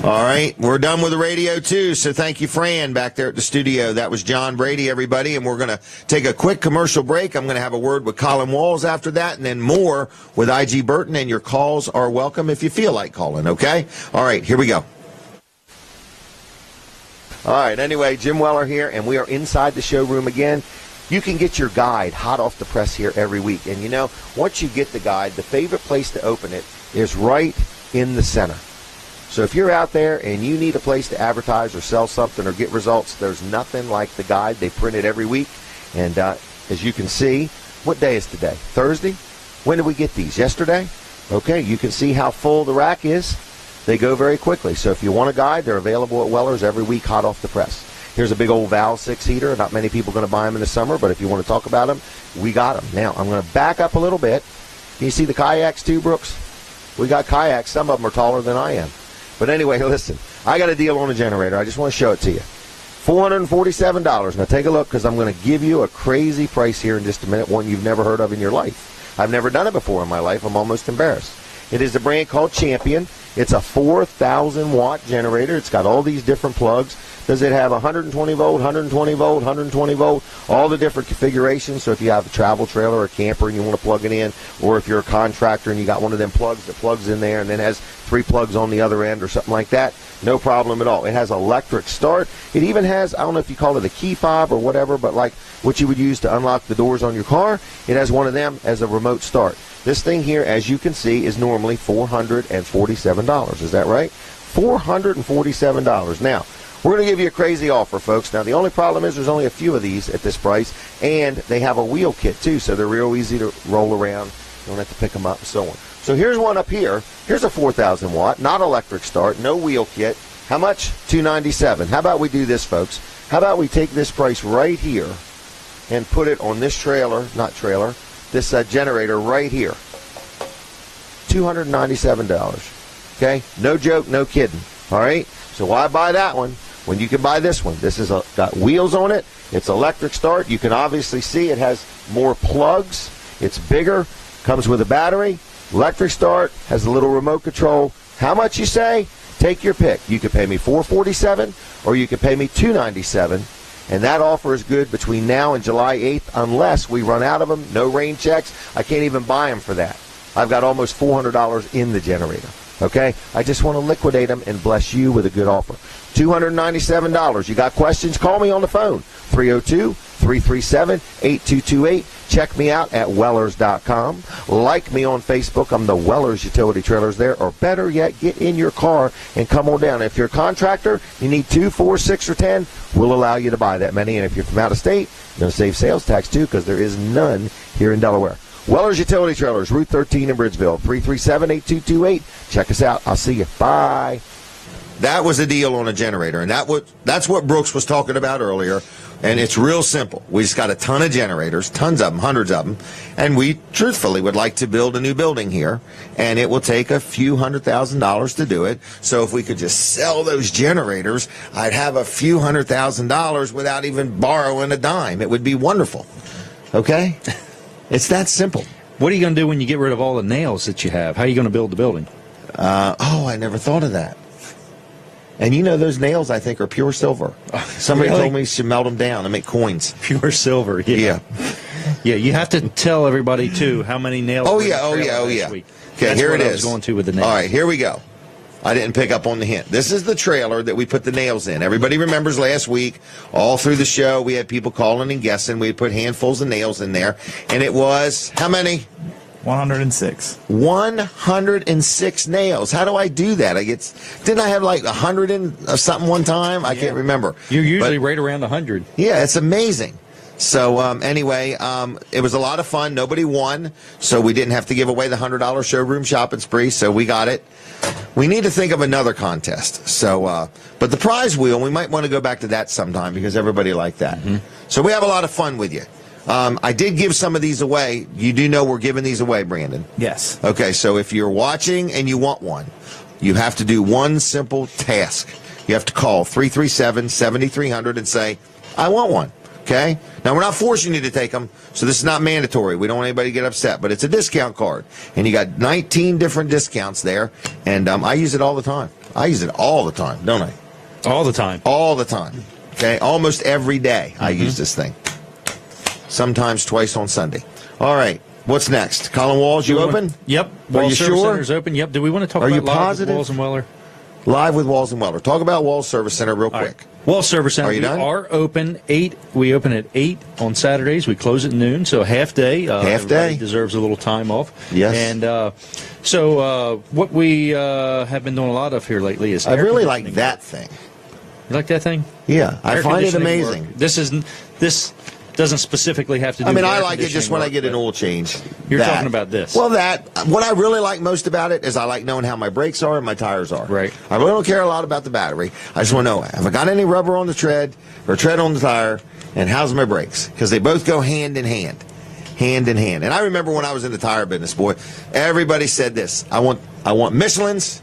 All right. We're done with the radio, too, so thank you, Fran, back there at the studio. That was John Brady, everybody, and we're going to take a quick commercial break. I'm going to have a word with Colin Walls after that, and then more with I.G. Burton, and your calls are welcome if you feel like calling, okay? All right, here we go. All right, anyway, Jim Weller here, and we are inside the showroom again. You can get your guide hot off the press here every week. And, you know, once you get the guide, the favorite place to open it is right in the center. So if you're out there and you need a place to advertise or sell something or get results, there's nothing like the guide. They print it every week. And as you can see, what day is today? Thursday? When did we get these? Yesterday? Okay, you can see how full the rack is. They go very quickly. So if you want a guide, they're available at Weller's every week hot off the press. Here's a big old Val 6 heater. Not many people are going to buy them in the summer, but if you want to talk about them, we got them. Now, I'm going to back up a little bit. Can you see the kayaks too, Brooks? We got kayaks. Some of them are taller than I am. But anyway, listen, I got a deal on a generator. I just want to show it to you. $447. Now take a look, because I'm going to give you a crazy price here in just a minute, one you've never heard of in your life. I've never done it before in my life. I'm almost embarrassed. It is a brand called Champion. It's a 4,000-watt generator. It's got all these different plugs. Does it have 120 volt, 120 volt, 120 volt, all the different configurations? So if you have a travel trailer or a camper and you want to plug it in, or if you're a contractor and you got one of them plugs that plugs in there and then has 3 plugs on the other end or something like that, no problem at all. It has electric start. It even has, I don't know if you call it a key fob or whatever, but like what you would use to unlock the doors on your car, it has one of them as a remote start. This thing here, as you can see, is normally $447. Is that right? $447. Now, we're going to give you a crazy offer, folks. Now, the only problem is there's only a few of these at this price, and they have a wheel kit, too, so they're real easy to roll around. You don't have to pick them up and so on. So here's one up here. Here's a 4,000 watt, not electric start, no wheel kit. How much? $297. How about we do this, folks? How about we take this price right here and put it on this this generator right here. $297. Okay? No joke, no kidding. All right? So why buy that one when you can buy this one? This is got wheels on it. It's electric start. You can obviously see it has more plugs. It's bigger. Comes with a battery. Electric start. Has a little remote control. How much you say? Take your pick. You could pay me $447 or you could pay me $297. And that offer is good between now and July 8th unless we run out of them. No rain checks. I can't even buy them for that. I've got almost $400 in the generator. Okay? I just want to liquidate them and bless you with a good offer. $297. You got questions? Call me on the phone. 302-337-8228. Check me out at Wellers.com. Like me on Facebook. I'm the Wellers Utility Trailers there. Or better yet, get in your car and come on down. If you're a contractor, you need 2, 4, 6, or 10, we'll allow you to buy that many. And if you're from out of state, you're going to save sales tax too, because there is none here in Delaware. Wellers Utility Trailers, Route 13 in Bridgeville, 337-8228. Check us out. I'll see you. Bye. That was a deal on a generator, and that's what Brooks was talking about earlier, and it's real simple. We just got a ton of generators, tons of them, hundreds of them, and we truthfully would like to build a new building here, and it will take a few $100,000 to do it. So if we could just sell those generators, I'd have a few $100,000 without even borrowing a dime. It would be wonderful. Okay? It's that simple. What are you going to do when you get rid of all the nails that you have? How are you going to build the building? I never thought of that. And you know those nails, I think, are pure silver. Somebody Really? told me you should melt them down and make coins. Pure silver. Yeah. Yeah, you have to tell everybody, too, how many nails. Oh, were in yeah, the oh, trailer yeah, oh, last yeah. week. Okay, That's here what it I is. was going to with the nails. All right, here we go. I didn't pick up on the hint. This is the trailer that we put the nails in. Everybody remembers last week, all through the show, we had people calling and guessing. We put handfuls of nails in there. And it was, how many? 106. 106 nails. How do I do that? Didn't I have like 100 and something one time? I can't remember. You're usually right around 100. Yeah, it's amazing. So anyway, it was a lot of fun. Nobody won, so we didn't have to give away the $100 showroom shopping spree, so we got it. We need to think of another contest. So, but the prize wheel, we might want to go back to that sometime because everybody liked that. So we have a lot of fun with you. I did give some of these away. You do know we're giving these away, Brandon. Yes. Okay, so if you're watching and you want one, you have to do one simple task. You have to call 337-7300 and say, I want one. Okay? Now, we're not forcing you to take them, so this is not mandatory. We don't want anybody to get upset, but it's a discount card. And you got 19 different discounts there, and I use it all the time. I use it all the time, don't I? All the time. All the time. Okay? Almost every day I use this thing. Sometimes twice on Sunday. All right. What's next? Colin Walls, you open? Yep. Are Walls you Service sure? Center's open. Yep. Do we want to talk Are about you live with positive? Walls and Weller? Live with Walls and Weller. Talk about Walls Service Center real quick. Right. Walls Service Center. Are you done? We are open 8. We open at 8 on Saturdays. We close at noon, so half day. Half everybody day. deserves a little time off. Yes. And so what we have been doing a lot of here lately is I air really like conditioning that work. thing. You like that thing? Yeah, I Air find it conditioning amazing. work. This doesn't specifically have to do I mean, with I air like it just conditioning when I work, get an but oil change. You're That. talking about this. Well, what I really like most about it is I like knowing how my brakes are and my tires are. Right. I really don't care a lot about the battery. I just want to know, have I got any rubber on the tread or tread on the tire, and how's my brakes? Because they both go hand in hand. Hand in hand. And I remember when I was in the tire business, boy, everybody said this. I want Michelin's,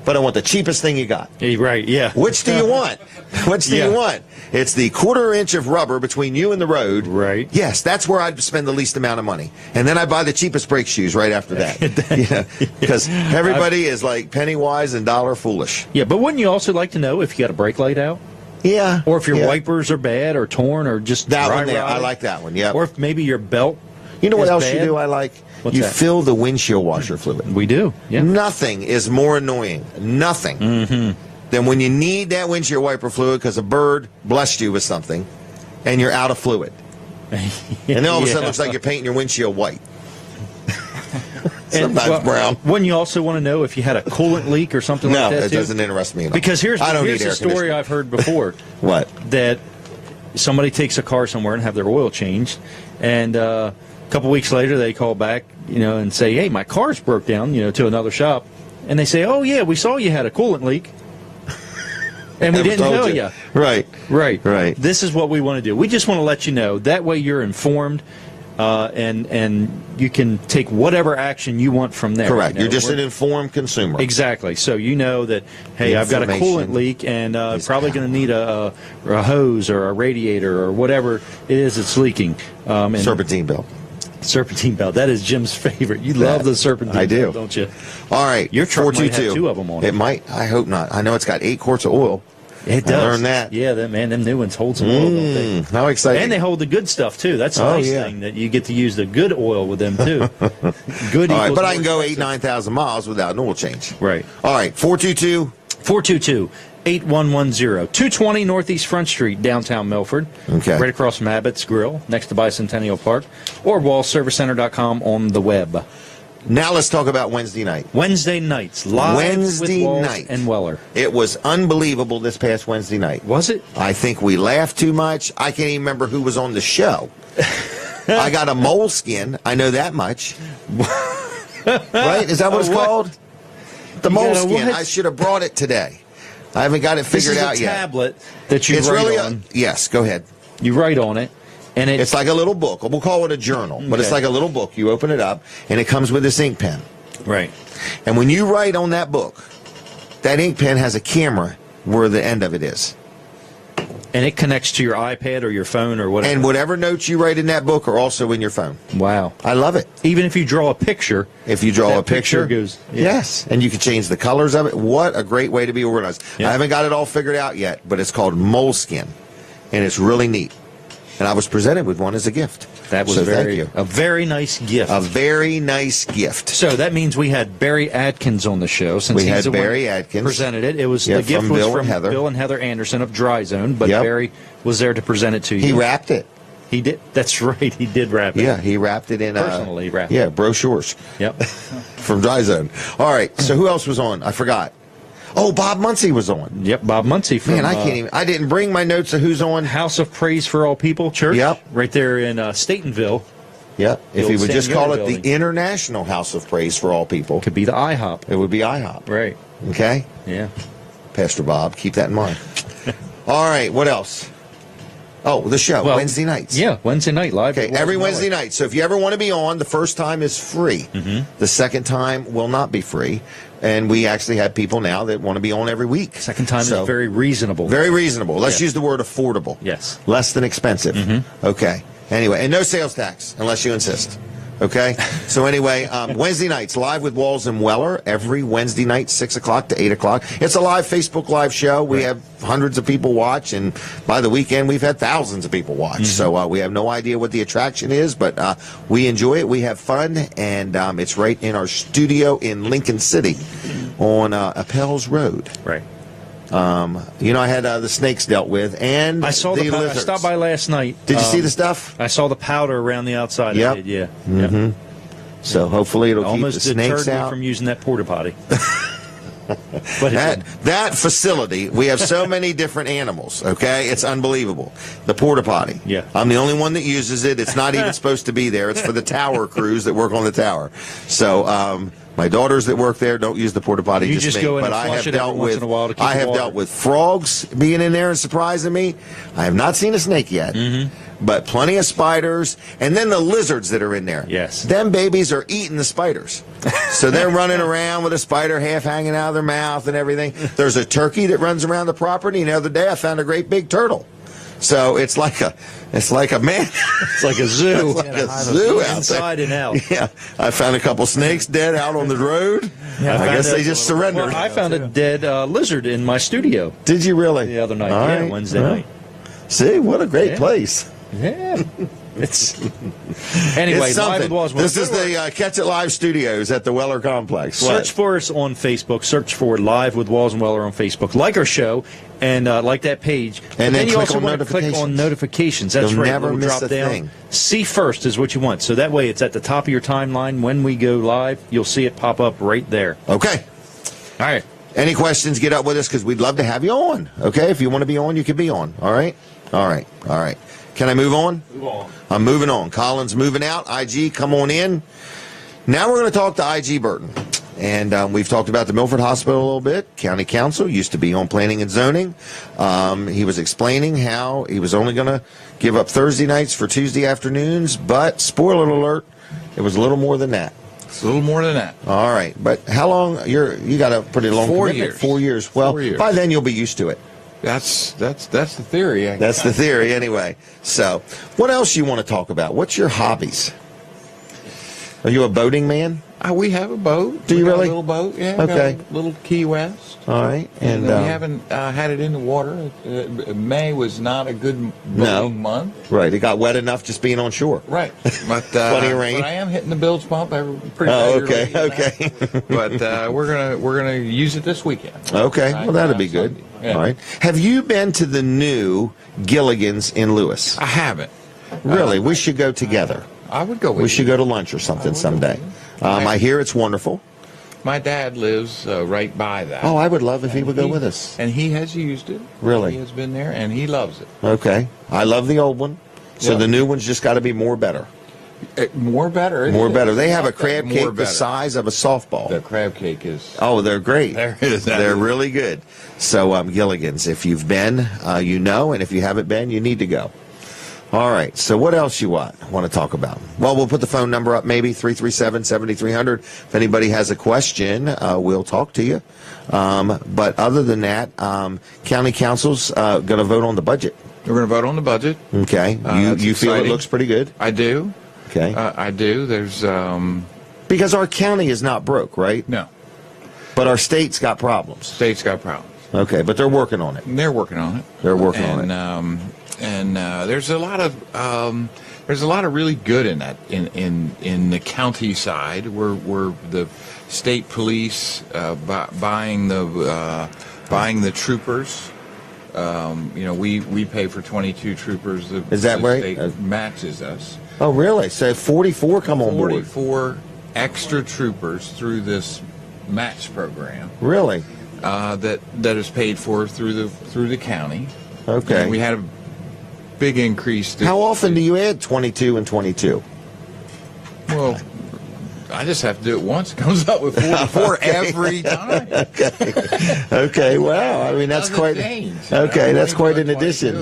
but I want the cheapest thing you got. Yeah, right, yeah. Which do you want? Which do Yeah. you want? It's the quarter-inch of rubber between you and the road. Right. Yes, that's where I'd spend the least amount of money. And then I buy the cheapest brake shoes right after that. Yeah, because everybody is like penny wise and dollar foolish. Yeah, but wouldn't you also like to know if you got a brake light out? Yeah. Or if your yeah. wipers are bad or torn or just That dry one there, I rotted? like that one, yeah. Or if maybe your belt You know what is else you bad? do I like? What's you that? fill the windshield washer fluid. We do, yeah. Nothing is more annoying. Nothing. Than when you need that windshield wiper fluid because a bird blessed you with something and you're out of fluid. And then all of a sudden it looks like you're painting your windshield white. Sometimes brown. Wouldn't you also want to know if you had a coolant leak or something No, like that it too? doesn't interest me at all. Because here's I don't the need air story conditioning. I've heard before. What? That somebody takes a car somewhere and have their oil changed, and a couple weeks later they call back, and say, "Hey, my car's broke down," to another shop, and they say, "Oh yeah, we saw you had a coolant leak." And we Never didn't told tell you. you. Right. Right. This is what we want to do. We just want to let you know. That way you're informed, and you can take whatever action you want from there. Correct. You know, You're just we're- an informed consumer. Exactly. So you know that, hey, I've got a Information coolant leak and is probably going to need a hose or a radiator or whatever it is that's leaking. And Serpentine belt. serpentine belt. That is Jim's favorite. You love the serpentine I do. belt, don't you? All right. Your truck might have 422. 2 of them on it. It might. I hope not. I know it's got 8 quarts of oil. It I does. learned that. Yeah, them new ones hold some oil, don't they? How exciting. And they hold the good stuff, too. That's the Oh, nice yeah. thing, that you get to use the good oil with them, too. Good All right, equals but I more can go 8,000 expensive. 9,000 miles without an oil change. Right. All right, 422. 422-8110. 220 Northeast Front Street, downtown Milford. Okay. Right across from Abbott's Grill, next to Bicentennial Park. Or wallservicecenter.com on the web. Now let's talk about Wednesday night. Wednesday nights, live Wednesday with Walls night. and Weller. It was unbelievable this past Wednesday night. Was it? I think we laughed too much. I can't even remember who was on the show. I got a moleskin. I know that much. Right? Is that what it's What? called? The You got a moleskin. what? I should have brought it today. I haven't got it This figured is out a yet. tablet that you It's write really on. yes, go ahead. You write on it, and It's like a little book. We'll call it a journal, but it's Okay. like a little book. You open it up, and it comes with this ink pen. right. And when you write on that book, that ink pen has a camera where the end of it is. And it connects to your iPad or your phone or whatever. And whatever notes you write in that book are also in your phone. Wow. I love it. Even if you draw a picture. If you draw that a picture goes. Yeah. Yes. And you can change the colors of it. What a great way to be organized. Yeah. I haven't got it all figured out yet, but it's called Moleskin. And it's really neat. And I was presented with one as a gift. That was thank you. a very nice gift. A very nice gift. So that means we had Barry Atkins on the show. Since We he's had the one Barry Atkins. presented it. It was Yeah, the gift from was Bill from and Heather. Bill and Heather Anderson of Dry Zone, but Yep. Barry was there to present it to you. He wrapped it. He did. That's right. He did wrap it. Yeah, he wrapped it in Personally wrapped Yeah, it. brochures Yep. from Dry Zone. All right, so who else was on? I forgot. Oh, Bob Muncie was on. Yep. Bob Muncie from Man, I can't even. I didn't bring my notes of who's on. House of Praise for All People Church. Yep. Right there in Statenville. Yep. If old he would just call Sandiota it building. the International House of Praise for All People, Could be the IHOP. it would be IHOP. Right. Okay, Yeah. Pastor Bob, keep that in mind. All right, what else? Oh, the show Well, Wednesday nights. Yeah, Wednesday night live. Okay, every Wednesday night. So if you ever want to be on, the first time is free. Mm-hmm. The second time will not be free. And we actually have people now that want to be on every week. Second time So, is very reasonable. very reasonable. Let's Yeah. use the word affordable. Yes. Less than expensive. Mm-hmm. Okay. Anyway, and no sales tax unless you insist. Okay. So anyway, Wednesday nights live with Walls and Weller every Wednesday night, 6 o'clock to 8 o'clock. It's a live Facebook Live show. We have hundreds of people watch, and by the weekend we've had thousands of people watch. So we have no idea what the attraction is, but we enjoy it. We have fun, and it's right in our studio in Lincoln City on Appels Road. Right. I had the snakes dealt with, and I saw the powder. I lizards. stopped by last night. Did you see the stuff? I saw the powder around the outside. Yep. I did, yeah. Mm-hmm. Yep. So hopefully it'll Almost keep the snakes deterred me out. from using that porta potty. But That facility, we have so many different animals, okay? It's unbelievable. The porta potty. Yeah. I'm the only one that uses it. It's not even supposed to be there. It's for the tower crews that work on the tower. So, my daughters that work there don't use the porta potty. You just me. go in But and I flush have it every dealt once with in a while to keep I the have water. dealt with frogs being in there and surprising me. I have not seen a snake yet. But plenty of spiders, and then the lizards that are in there. Yes. Them babies are eating the spiders. So they're running around with a spider half hanging out of their mouth and everything. There's a turkey that runs around the property, and the other day I found a great big turtle. So it's like a man. It's like a zoo. It's like a zoo out Inside there. and out. Yeah, I found a couple snakes dead out on the road. Yeah, I guess they just surrendered. Well, I found a dead lizard in my studio Did you really? the other night. All Yeah, right. Wednesday Well, night. See, what a great Yeah. place. Yeah. It's anyway. It's Live something. with Walls. This is the Catch It Live Studios at the Weller Complex. Search for us on Facebook. Search for Live with Walls and Weller on Facebook. Like our show and like that page. And then you click also on want to click on notifications. That's You'll right. never It'll miss drop a down. thing. See first is what you want. So that way it's at the top of your timeline. When we go live, you'll see it pop up right there. Okay. All right. Any questions, get up with us because we'd love to have you on. Okay? If you want to be on, you can be on. All right? All right. All right. Can I move on? Move on. I'm moving on. Colin's moving out. IG, come on in. Now we're going to talk to IG Burton. And we've talked about the Milford Hospital a little bit. County Council used to be on planning and zoning. He was explaining how he was only going to give up Thursday nights for Tuesday afternoons. But, spoiler alert, it was a little more than that. It's a little more than that. All right. But how long? You got a pretty long 4 commitment. years. 4 years. Well, 4 years. by then you'll be used to it. That's the theory. That's the theory anyway. So, what else you want to talk about? What's your hobbies? Are you a boating man? We have a boat. Do you We got really? A little boat, yeah. Okay. Got a little Key West. All right. And we haven't had it in the water. May was not a good boating month. Right. It got wet enough just being on shore. Right. But, Plenty of rain. But I am hitting the bilge pump pretty Oh, regularly. okay. Okay. But we're gonna use it this weekend. Okay. Well, that'll be good. Sunday. Yeah. All right. Have you been to the new Gilligan's in Lewis? I haven't. Really? We should go together. I would go with We you. should go to lunch or something someday. I hear it's wonderful. My dad lives right by that. Oh, I would love if he would go with us. And he has used it. Really? He has been there, and he loves it. Okay. I love the old one. So Yeah. the new one's just got to be more better. More better. More better. They have a Not that crab more cake the better. size of a softball. The crab cake is. Oh, they're great. There is that. They're really good. So, Gilligan's, if you've been, you know, and if you haven't been, you need to go. All right, so what else you want to talk about? Well, we'll put the phone number up, maybe 337-7300. If anybody has a question, we'll talk to you. But other than that, county council's going to vote on the budget. We're going to vote on the budget. Okay. You feel it looks pretty good? I do. Okay. I do. There's because our county is not broke, right? No. But our state's got problems. State's got problems. Okay, but they're working on it. They're working on it. They're working on it. And there's a lot of really good in that in the county side where the state police buying the troopers. We pay for 22 troopers. Is that right? State matches us. Oh, really? So 44 come on board. 44 extra troopers through this match program. Really? That is paid for through the county. Okay. And we had a big increase. How often do you add 22 and 22? Well, I just have to do it once. It comes up with 44 every time. Okay. Wow. I mean, that's quite. Change, okay, that's quite an addition.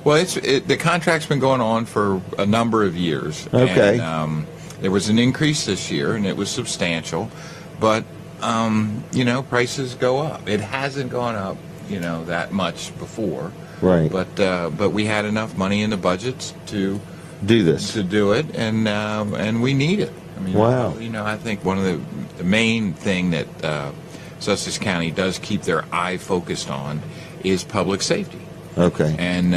Well, the contract's been going on for a number of years. Okay. And, there was an increase this year, and it was substantial, but prices go up. It hasn't gone up, that much before. Right. But we had enough money in the budgets to do this, to do it, and we need it. I mean, wow. I think one of the main thing that Sussex County does keep their eye focused on is public safety. Okay. And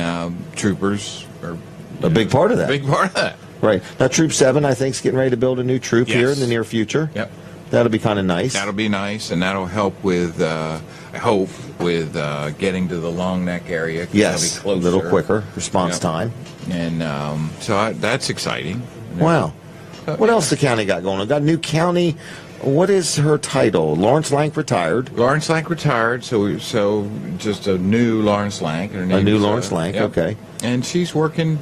troopers are a big part of that. Big part of that. Right. Now, Troop 7, I think, is getting ready to build a new troop Yes. here in the near future. Yep. That'll be kind of nice. That'll be nice, and that'll help with, I hope, with getting to the Long Neck area. Yes, that'll be a little closer. quicker response Yep. time. And that's exciting. Wow. What else the county got going on? Got a new county. What is her title? Lawrence Lank retired. Lawrence Lank retired, so just a new Lawrence Lank. Her name A new is, Lawrence Lank, yep. okay. And she's working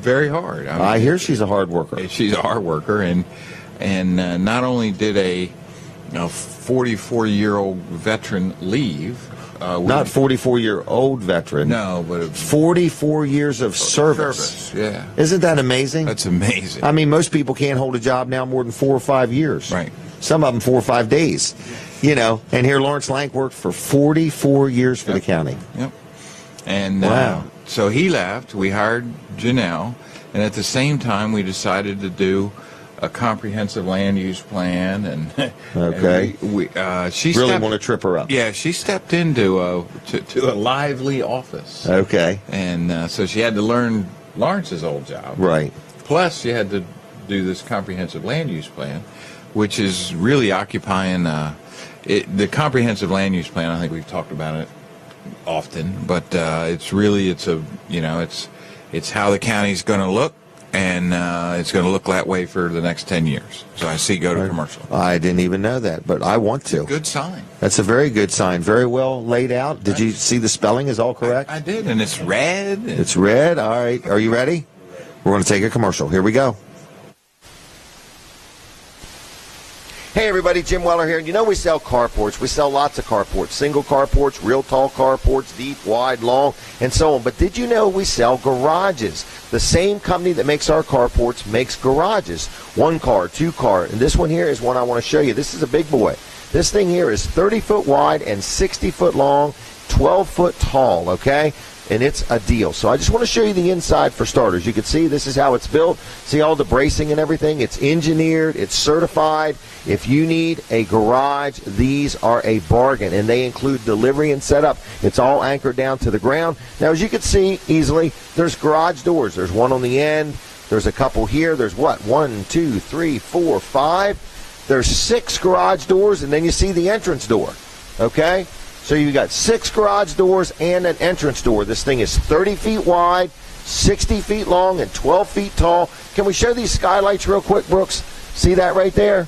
very hard. I hear she's a hard worker. She's a hard worker, and not only did a 44-year-old veteran leave. Not 44-year-old veteran. No, but 44 years of service. Yeah. Isn't that amazing? That's amazing. I mean, most people can't hold a job now more than 4 or 5 years. Right. Some of them 4 or 5 days. And here Lawrence Lank worked for 44 years for the county. Yep. And wow. So he left. We hired Janelle, and at the same time, we decided to do a comprehensive land use plan, and okay, and she really want to trip her up. Yeah, she stepped into a lively office. Okay, and so she had to learn Lawrence's old job. Right. Plus, she had to do this comprehensive land use plan, which is really occupying the comprehensive land use plan. I think we've talked about it often, but it's how the county's going to look. And it's going to look that way for the next 10 years. So I see go to commercial. I didn't even know that, but I want to. Good sign. That's a very good sign. Very well laid out. Did you see the spelling is all correct? I did, and it's red. It's red. All right. Are you ready? We're going to take a commercial. Here we go. Hey everybody, Jim Weller here. And we sell carports. We sell lots of carports. Single carports, real tall carports, deep, wide, long, and so on. But did you know we sell garages? The same company that makes our carports makes garages. 1 car, 2 car. And this one here is one I want to show you. This is a big boy. This thing here is 30 foot wide and 60 foot long, 12 foot tall, okay? And it's a deal. So I just want to show you the inside for starters. You can see this is how it's built. See all the bracing and everything? It's engineered. It's certified. If you need a garage, these are a bargain. And they include delivery and setup. It's all anchored down to the ground. Now, as you can see easily, there's garage doors. There's one on the end. There's a couple here. There's what? 1, 2, 3, 4, 5. There's 6 garage doors, and then you see the entrance door. Okay? So you got 6 garage doors and an entrance door. This thing is 30 feet wide, 60 feet long, and 12 feet tall. Can we show these skylights real quick, Brooks? See that right there?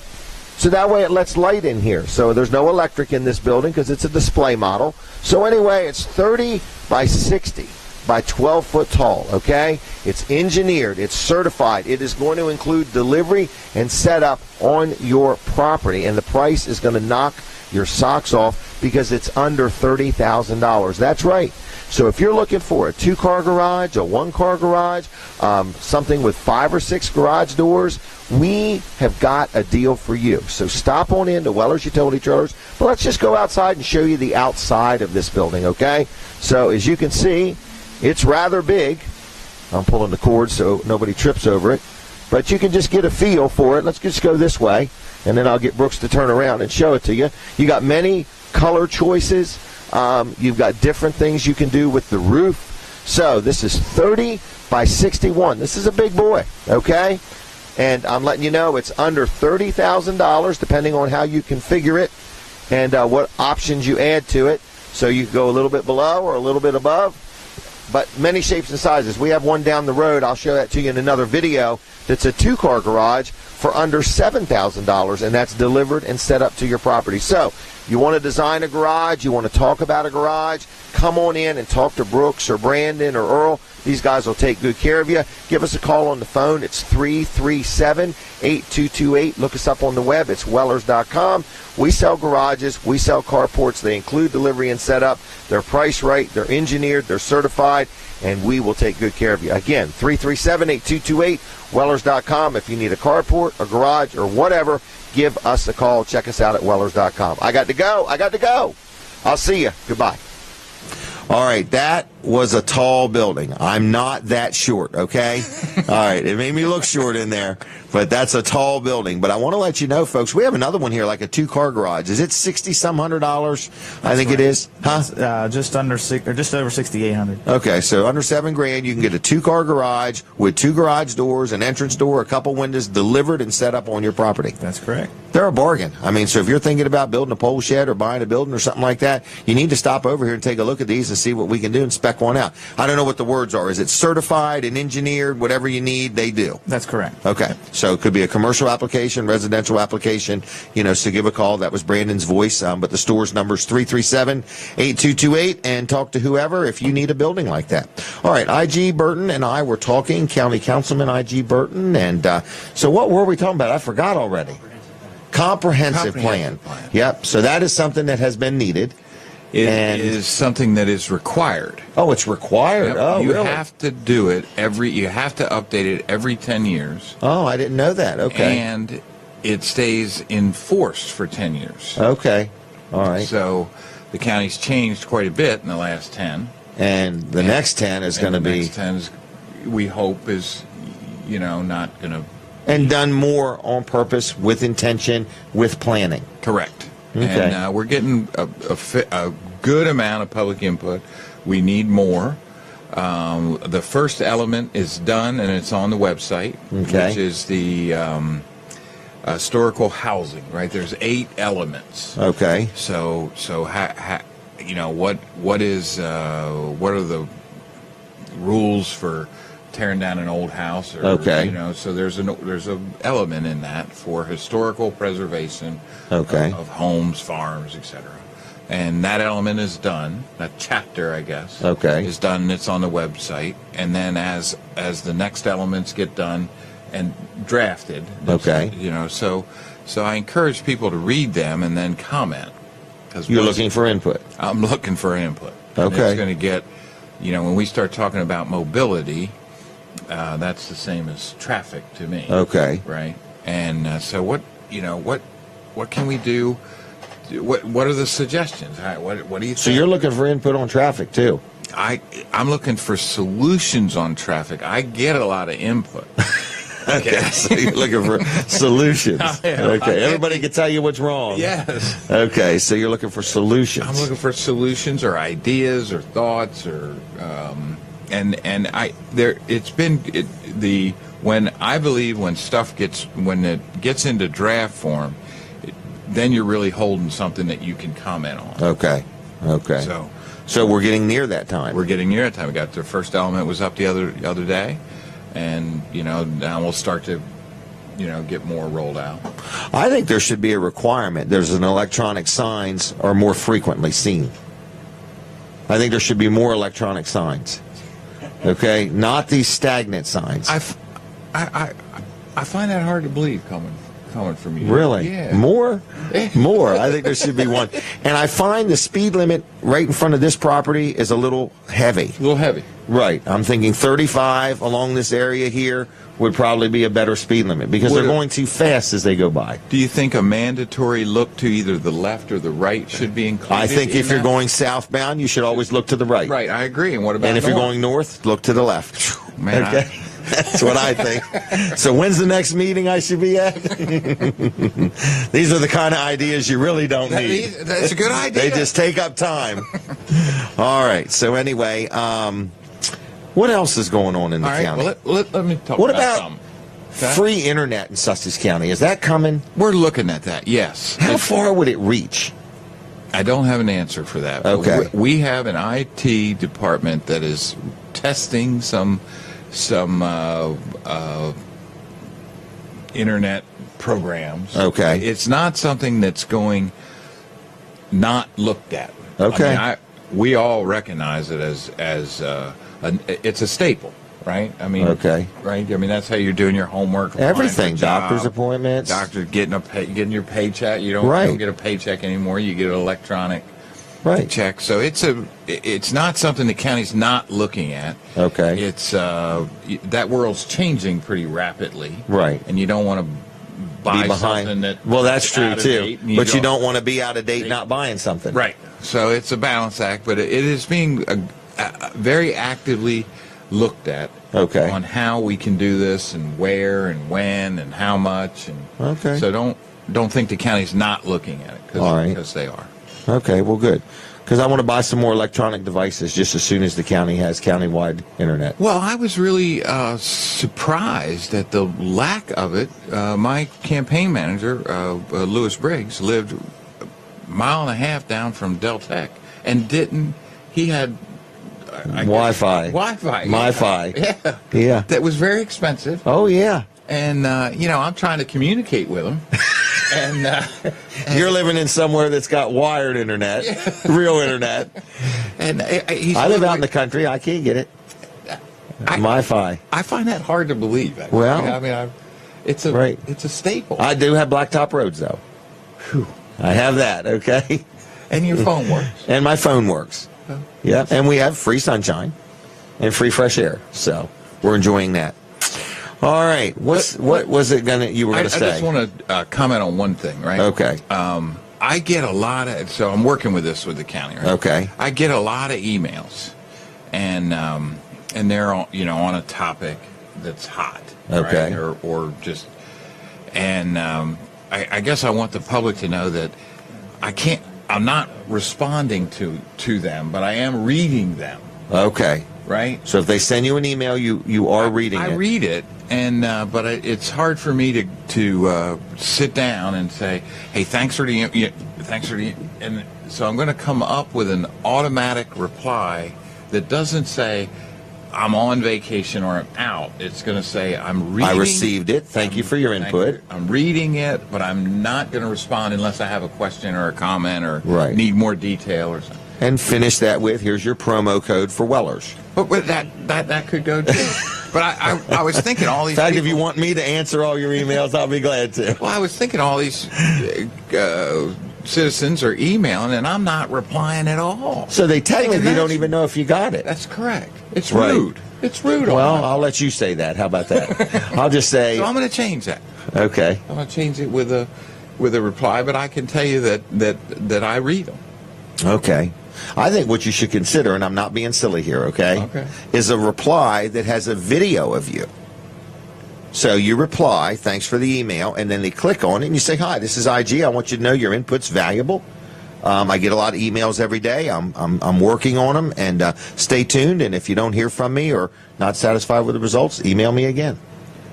So that way it lets light in here. So there's no electric in this building because it's a display model. So anyway, it's 30 by 60 by 12 foot tall, okay? It's engineered. It's certified. It is going to include delivery and setup on your property. And the price is going to knock your socks off because it's under $30,000. That's right. So if you're looking for a 2-car garage, a 1-car garage, something with 5 or 6 garage doors, we have got a deal for you. So stop on into Weller's Utility Trailers. But let's just go outside and show you the outside of this building, okay? So as you can see, it's rather big. I'm pulling the cord so nobody trips over it. But you can just get a feel for it. Let's just go this way, and then I'll get Brooks to turn around and show it to you. You got many color choices. You've got different things you can do with the roof. So this is 30 by 61. This is a big boy, okay? And I'm letting you know it's under $30,000 depending on how you configure it and what options you add to it. So you can go a little bit below or a little bit above. But many shapes and sizes. We have one down the road. I'll show that to you in another video. That's a 2-car garage for under $7,000, and that's delivered and set up to your property. So you want to design a garage, you want to talk about a garage, come on in and talk to Brooks or Brandon or Earl. These guys will take good care of you. Give us a call on the phone. It's 337-8228. Look us up on the web. It's Wellers.com. We sell garages. We sell carports. They include delivery and setup. They're priced right. They're engineered. They're certified. And we will take good care of you. Again, 337-8228, Wellers.com. If you need a carport, a garage, or whatever, give us a call. Check us out at Wellers.com. I got to go. I'll see you. Goodbye. All right, that was a tall building. I'm not that short, okay? All right, it made me look short in there, but that's a tall building. But I want to let you know, folks, we have another one here, like a 2-car garage. Is it $6,000? I think it is. Huh? Just over $6,800. Okay, so under $7,000, you can get a 2-car garage with 2 garage doors, an entrance door, a couple windows, delivered and set up on your property. That's correct. They're a bargain. I mean, so if you're thinking about building a pole shed or buying a building or something like that, you need to stop over here and take a look at these and see what we can do and spec one out. I don't know what the words are. Is it certified and engineered? Whatever you need, they do. That's correct. Okay. So it could be a commercial application, residential application, so give a call. That was Brandon's voice. But the store's number is 337-8228, and talk to whoever if you need a building like that. All right. I.G. Burton and I were talking, County Councilman I.G. Burton. And so what were we talking about? I forgot already. Comprehensive plan. Yep. So that is something that has been needed. It is something that is required. Oh, it's required. Yep. Oh, you really? have to do it you have to update it every 10 years. Oh, I didn't know that. Okay. And it stays in force for 10 years. Okay. All right. So the county's changed quite a bit in the last 10. And the next 10 is going to be... next 10 is, we hope, is, not going to... And done more on purpose, with intention, with planning. Correct. Okay. And we're getting a good amount of public input. We need more. The first element is done, and it's on the website, which is the historical housing. Right, there's 8 elements. Okay. So what are the rules for tearing down an old house? So there's a element in that for historical preservation of homes, farms, etc. And that element is done. That chapter, I guess, is done. It's on the website. And then as the next elements get done and drafted, so I encourage people to read them and then comment. You're looking for input. I'm looking for input. Okay. And it's going to get, when we start talking about mobility, that's the same as traffic to me. Okay. Right. And so what can we do? What are the suggestions? What do you think? So you're looking for input on traffic too? I'm looking for solutions on traffic. I get a lot of input. Okay, so you're looking for solutions. Okay, everybody can tell you what's wrong. Yes. Okay, so you're looking for solutions. I'm looking for solutions or ideas or thoughts or when it gets into draft form, then you're really holding something that you can comment on. Okay. So we're getting near that time. We're getting near that time. We got the first element was up the other day, and now we'll start to get more rolled out. I think there should be a requirement. There's an electronic signs are more frequently seen. I think there should be more electronic signs. Okay, not these stagnant signs. I find that hard to believe, Coleman. coming from you. Really? Yeah. More? More. I think there should be one. And I find the speed limit right in front of this property is a little heavy. A little heavy. Right. I'm thinking 35 along this area here would probably be a better speed limit because they're going too fast as they go by. Do you think a mandatory look to either the left or the right should be included? I think if you're going southbound, you should always look to the right. Right, I agree. And what about And if north? you're going north, look to the left. Man, Okay. That's what I think. So when's the next meeting I should be at? These are the kind of ideas you really don't need. That's a good idea. They just take up time. All right. So anyway, what else is going on in the All right, county? well, let me talk What about about something. Okay? free internet in Sussex County? Is that coming? We're looking at that, yes. How far would it reach? I don't have an answer for that. but Okay. We have an IT department that is testing some internet programs. Okay. It's not something that's going not looked at. Okay. I mean, we all recognize it as it's a staple, right? I mean, Okay. right? I mean, that's how you're doing your homework. applying for Everything. a job, Doctor's appointments. Doctor getting your paycheck. You don't Right. get a paycheck anymore. You get an electronic Right. check. So it's not something the county's not looking at. Okay. It's that world's changing pretty rapidly. Right. And you don't want to buy Be behind. something that Well, that's is true out of too. date, and But you don't want to be out of date not buying something. Right. So it's a balance act, but it is being very actively looked at. Okay. On how we can do this and where and when and how much and Okay. So don't think the county's not looking at it All right. because they are. Okay, well, good. Because I want to buy some more electronic devices just as soon as the county has countywide internet. Well, I was really surprised at the lack of it. My campaign manager, Lewis Briggs, lived a mile and a half down from Del Tech and he had Wi-Fi. Wi-Fi. Mi-Fi. Yeah. Yeah. That was very expensive. Oh, yeah. And, I'm trying to communicate with him. And You're living in somewhere that's got wired internet, real internet. and I live out in the country. I can't get it. Mi-Fi. I find that hard to believe. Actually. Well, I mean, it's a staple. I do have blacktop roads, though. I have that, okay? And your phone works. And my phone works. Yeah, and we have free sunshine and free fresh air. So we're enjoying that. All right. What was it you were going to say? I just want to comment on one thing, right? Okay. I get a lot of, so I'm working with this with the county, right? Okay. I get a lot of emails, and they're on a topic that's hot, Okay. right? or just, and I guess I want the public to know that I'm not responding to them, but I am reading them, Okay. right? So if they send you an email, you are reading it. I read it, and but it's hard for me to sit down and say, "Hey, thanks for the," and so I'm going to come up with an automatic reply that doesn't say, "I'm on vacation" or "I'm out." It's going to say, "I'm reading." I received it. Thank you for your input. I'm reading it, but I'm not going to respond unless I have a question or a comment or Right. need more detail or something. And finish that with, here's your promo code for Wellers. But that could go too. But I was thinking all these. In fact, if people- you want me to answer all your emails, I'll be glad to. Well, I was thinking all these citizens are emailing, and I'm not replying at all. So they technically Thinking don't that's- even know if you got it. That's correct. It's Right. rude. It's rude. Well, I'll let you say that. How about that? I'll just say, so I'm going to change that. okay. I'm going to change it with a reply, but I can tell you that I read them. Okay. I think what you should consider, and I'm not being silly here, okay, is a reply that has a video of you. So you reply, thanks for the email, and then they click on it and you say, hi, this is IG. I want you to know your input's valuable. I get a lot of emails every day. I'm working on them, and stay tuned. And if you don't hear from me or not satisfied with the results, email me again.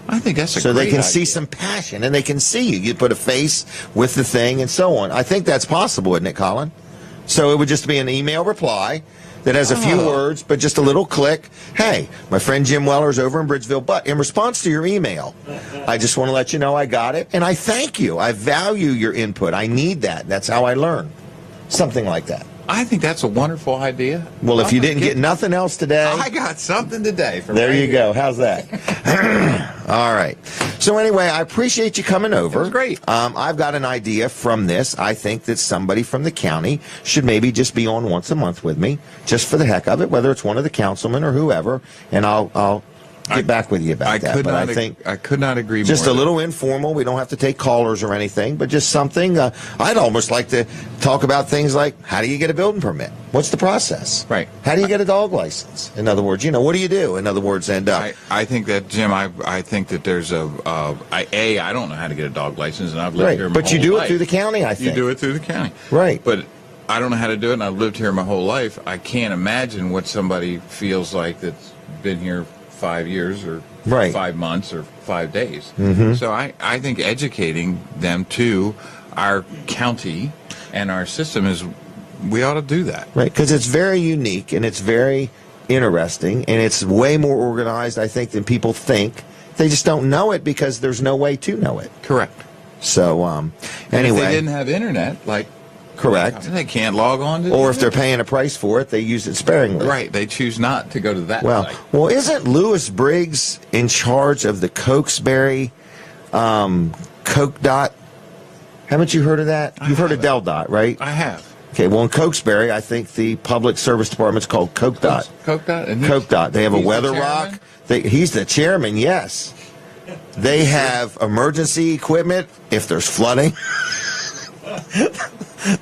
I think that's a so great they can idea. see some passion, and they can see you. You put a face with the thing and so on. I think that's possible, isn't it, Colin? So it would just be an email reply that has a few words, but just a little click. Hey, my friend Jim Weller's over in Bridgeville, but in response to your email, I just want to let you know I got it, and I thank you. I value your input. I need that. That's how I learn. Something like that. I think that's a wonderful idea. Well, if you didn't get nothing else today, I got something today. There you go. How's that? All right. So anyway, I appreciate you coming over. It was great. I've got an idea from this. I think that somebody from the county should maybe just be on once a month with me, just for the heck of it, whether it's one of the councilmen or whoever, and I'll get back with you about that. But I think I could not agree more. just a little informal. We don't have to take callers or anything, but just something. I'd almost like to talk about things like, how do you get a building permit? What's the process? Right. How do you get a dog license? In other words, what do you do? In other words, I think that, Jim, I think that there's I don't know how to get a dog license, and I've lived right. here my But you whole do life. it through the county, I think. You do it through the county. Right. But I don't know how to do it, and I've lived here my whole life. I can't imagine what somebody feels like that's been here 5 years or right. 5 months or 5 days. Mm-hmm. So I think educating them to our county and our system we ought to do that. Right, because it's very unique and it's very interesting and it's way more organized, I think, than people think. They just don't know it because there's no way to know it. Correct. So, anyway. If they didn't have internet, correct. They can't log on to or if they're paying a price for it, they use it sparingly. Right, they choose not to go to that site. Well, isn't Lewis Briggs in charge of the Cokesbury Coke Dot? Haven't you heard of that? You've heard of Del Dot, right? I have. Okay, well, in Cokesbury, I think the public service department's called Coke Dot. Coke Dot? Coke Dot. They have a weather the rock. He's the chairman, yes. They have emergency equipment if there's flooding.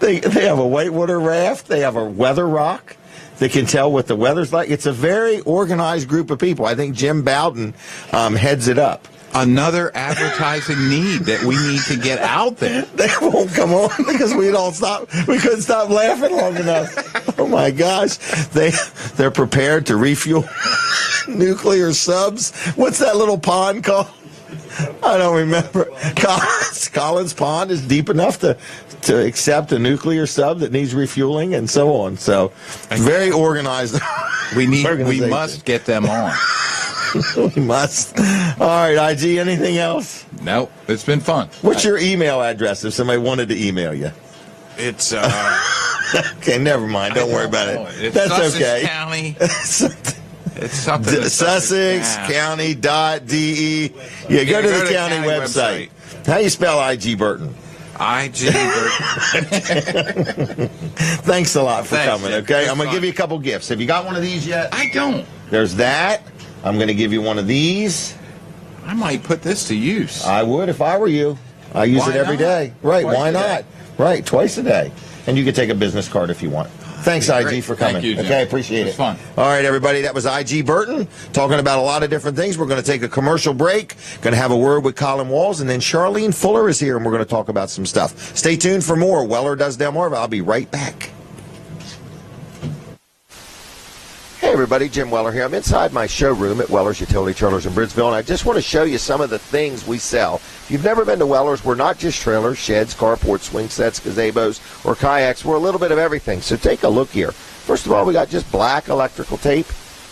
They have a whitewater raft. They have a weather rock. They can tell what the weather's like. It's a very organized group of people. I think Jim Bowden heads it up. Another advertising need that we need to get out there. They won't come on because we couldn't stop laughing long enough. Oh my gosh. They're prepared to refuel nuclear subs. What's that little pond called? I don't remember. Collins Pond is deep enough to accept a nuclear sub that needs refueling and so on. So very organized. We must get them on. We must. All right, IG, anything else? Nope. It's been fun. What's your email address if somebody wanted to email you? It's okay, never mind. Don't worry about it. It's That's Sussex okay. County. It's something. Sussex County.de. Yeah, go to the county website. How you spell IG Burton? IG Burton. Thanks a lot for coming, Jim. okay? I'm going to give you a couple gifts. Have you got one of these yet? I don't. There's that. I'm going to give you one of these. I might put this to use. I would if I were you. I use it every day. Right, Twice why a not? day. Right, twice a day. And you can take a business card if you want. Thanks, IG, great. for coming. Thank you, Jim. Okay, appreciate it. It was fun. All right, everybody, that was IG Burton talking about a lot of different things. We're going to take a commercial break, going to have a word with Colin Walls, and then Charlene Fuller is here, and we're going to talk about some stuff. Stay tuned for more. Weller Does Delmarva. I'll be right back. Hey everybody, Jim Weller here. I'm inside my showroom at Weller's Utility Trailers in Bridgeville, and I just want to show you some of the things we sell. If you've never been to Weller's, we're not just trailers, sheds, carports, swing sets, gazebos, or kayaks. We're a little bit of everything, so take a look here. First of all, we got just black electrical tape.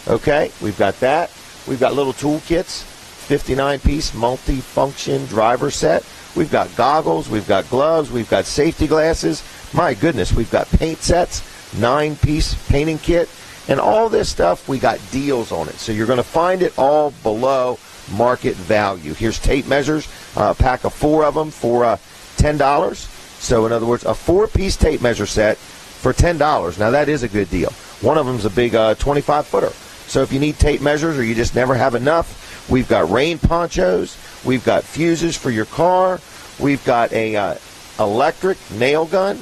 Okay, we've got that. We've got little tool kits, 59-piece multi-function driver set. We've got goggles, we've got gloves, we've got safety glasses. My goodness, we've got paint sets, 9-piece painting kit. And all this stuff, we got deals on it. So you're going to find it all below market value. Here's tape measures, a pack of 4 of them for $10. So in other words, a 4-piece tape measure set for $10. Now that is a good deal. One of them's a big 25-footer. So if you need tape measures or you just never have enough, we've got rain ponchos. We've got fuses for your car. We've got a electric nail gun.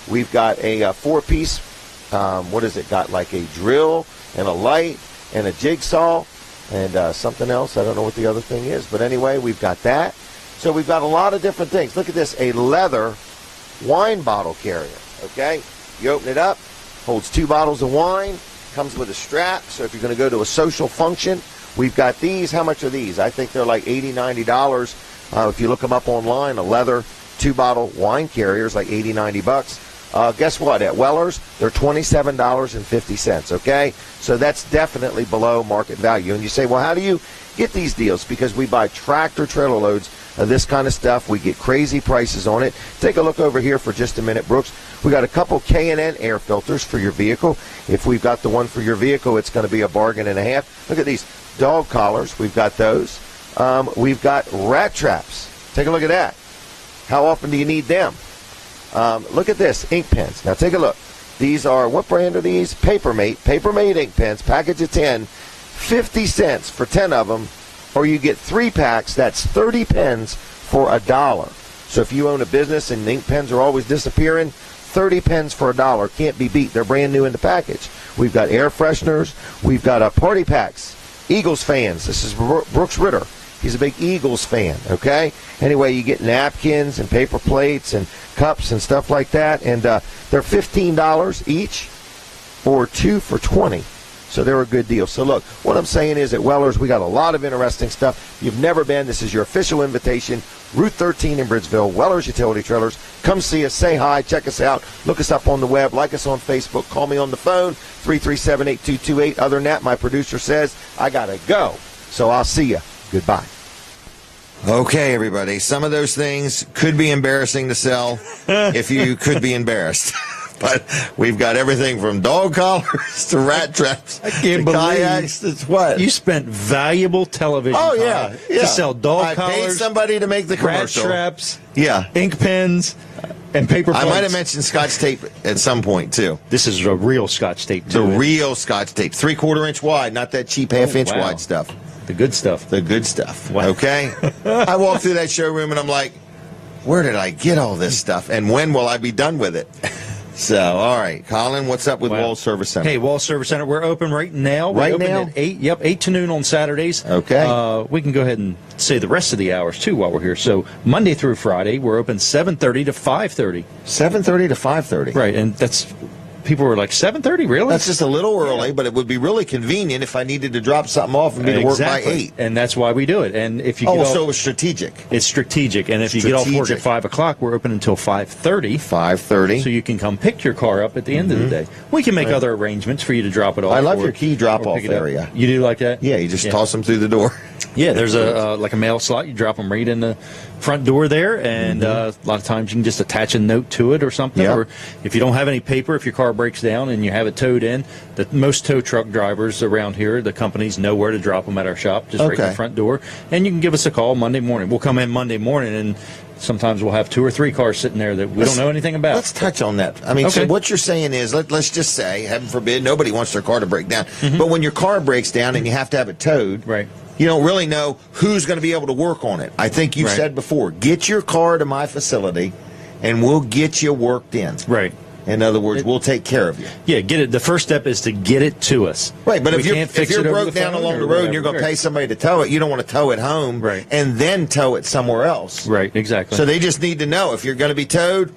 We've got a 4-piece what has it got, like a drill and a light and a jigsaw and something else. I don't know what the other thing is, but anyway, we've got that. So we've got a lot of different things. Look at this, a leather wine bottle carrier, okay? You open it up, holds 2 bottles of wine, comes with a strap, so if you're going to go to a social function, we've got these. How much are these? I think they're like $80, $90. If you look them up online, a leather 2-bottle wine carrier is like $80, $90. Guess what? At Weller's, they're $27.50, okay? So that's definitely below market value. And you say, well, how do you get these deals? Because we buy tractor trailer loads of this kind of stuff. We get crazy prices on it. Take a look over here for just a minute, Brooks. We got a couple K&N air filters for your vehicle. If we've got the one for your vehicle, it's going to be a bargain and a half. Look at these dog collars. We've got those. We've got rat traps. Take a look at that. How often do you need them? Look at this, ink pens. Now take a look. These are, what brand are these? Papermate ink pens, package of 10, 50 cents for 10 of them, or you get 3 packs, that's 30 pens for $1. So if you own a business and ink pens are always disappearing, 30 pens for $1 can't be beat. They're brand new in the package. We've got air fresheners. We've got party packs. Eagles fans. This is Brooks Ritter. He's a big Eagles fan, okay? Anyway, you get napkins and paper plates and cups and stuff like that, and they're $15 each or 2 for $20. So they're a good deal. So look, what I'm saying is at Weller's, we got a lot of interesting stuff. If you've never been, this is your official invitation. Route 13 in Bridgeville, Weller's Utility Trailers. Come see us, say hi, check us out, look us up on the web, like us on Facebook, call me on the phone, 337-8228. Other than that, my producer says, I got to go. So I'll see you. Goodbye. Okay, everybody. Some of those things could be embarrassing to sell if you could be embarrassed. But we've got everything from dog collars to rat traps. I can't to kayaks. That's what you spent valuable television time to sell dog collars. I paid somebody to make the commercial. Rat traps, yeah, ink pens, and paper plates. I might have mentioned Scotch tape at some point too. This is a real Scotch tape. The real Scotch tape, 3/4 inch wide, not that cheap half-inch wide stuff. The good stuff. The good stuff. Wow. Okay. I walk through that showroom and I'm like, where did I get all this stuff, and when will I be done with it? So, all right, Colin, what's up with Wall Service Center? Hey, Wall Service Center, we're open right now. Right open now? At 8, 8 to noon on Saturdays. Okay. We can go ahead and say the rest of the hours, too, while we're here. So, Monday through Friday, we're open 7:30 to 5:30. 7:30 to 5:30. Right, and that's... People were like, 7:30, really? That's just a little early, but it would be really convenient if I needed to drop something off and be to work by 8. And that's why we do it. And if you get off, so it's strategic. It's strategic. And if you get off work at 5 o'clock, we're open until 5:30. 5:30. So you can come pick your car up at the end of the day. We can make other arrangements for you to drop it off. I love your key drop-off area. You do like that? Yeah, you just toss them through the door. Yeah, there's a like a mail slot. You drop them right in the front door there, and a lot of times you can just attach a note to it or something. Yep. Or if you don't have any paper, if your car breaks down and you have it towed in, most tow truck drivers around here, the companies know where to drop them at our shop, just right in the front door. And you can give us a call Monday morning. We'll come in Monday morning, and sometimes we'll have 2 or 3 cars sitting there that we don't know anything about. Let's touch on that. I mean, so what you're saying is, let's just say, heaven forbid, nobody wants their car to break down. But when your car breaks down and you have to have it towed, you don't really know who's going to be able to work on it. I think you've said before, get your car to my facility, and we'll get you worked in. Right. In other words, we'll take care of you. Yeah, get it. The first step is to get it to us. Right, but if you're broke down along the road and you're going to pay somebody to tow it, you don't want to tow it home and then tow it somewhere else. Right, exactly. So they just need to know if you're going to be towed,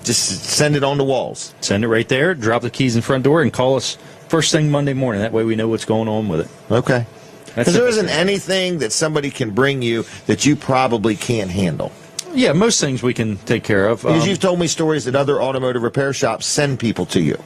just send it on the walls. Send it right there, drop the keys in front door, and call us first thing Monday morning. That way we know what's going on with it. Okay. Because there isn't anything that somebody can bring you that you probably can't handle. Yeah, most things we can take care of. Because you've told me stories that other automotive repair shops send people to you.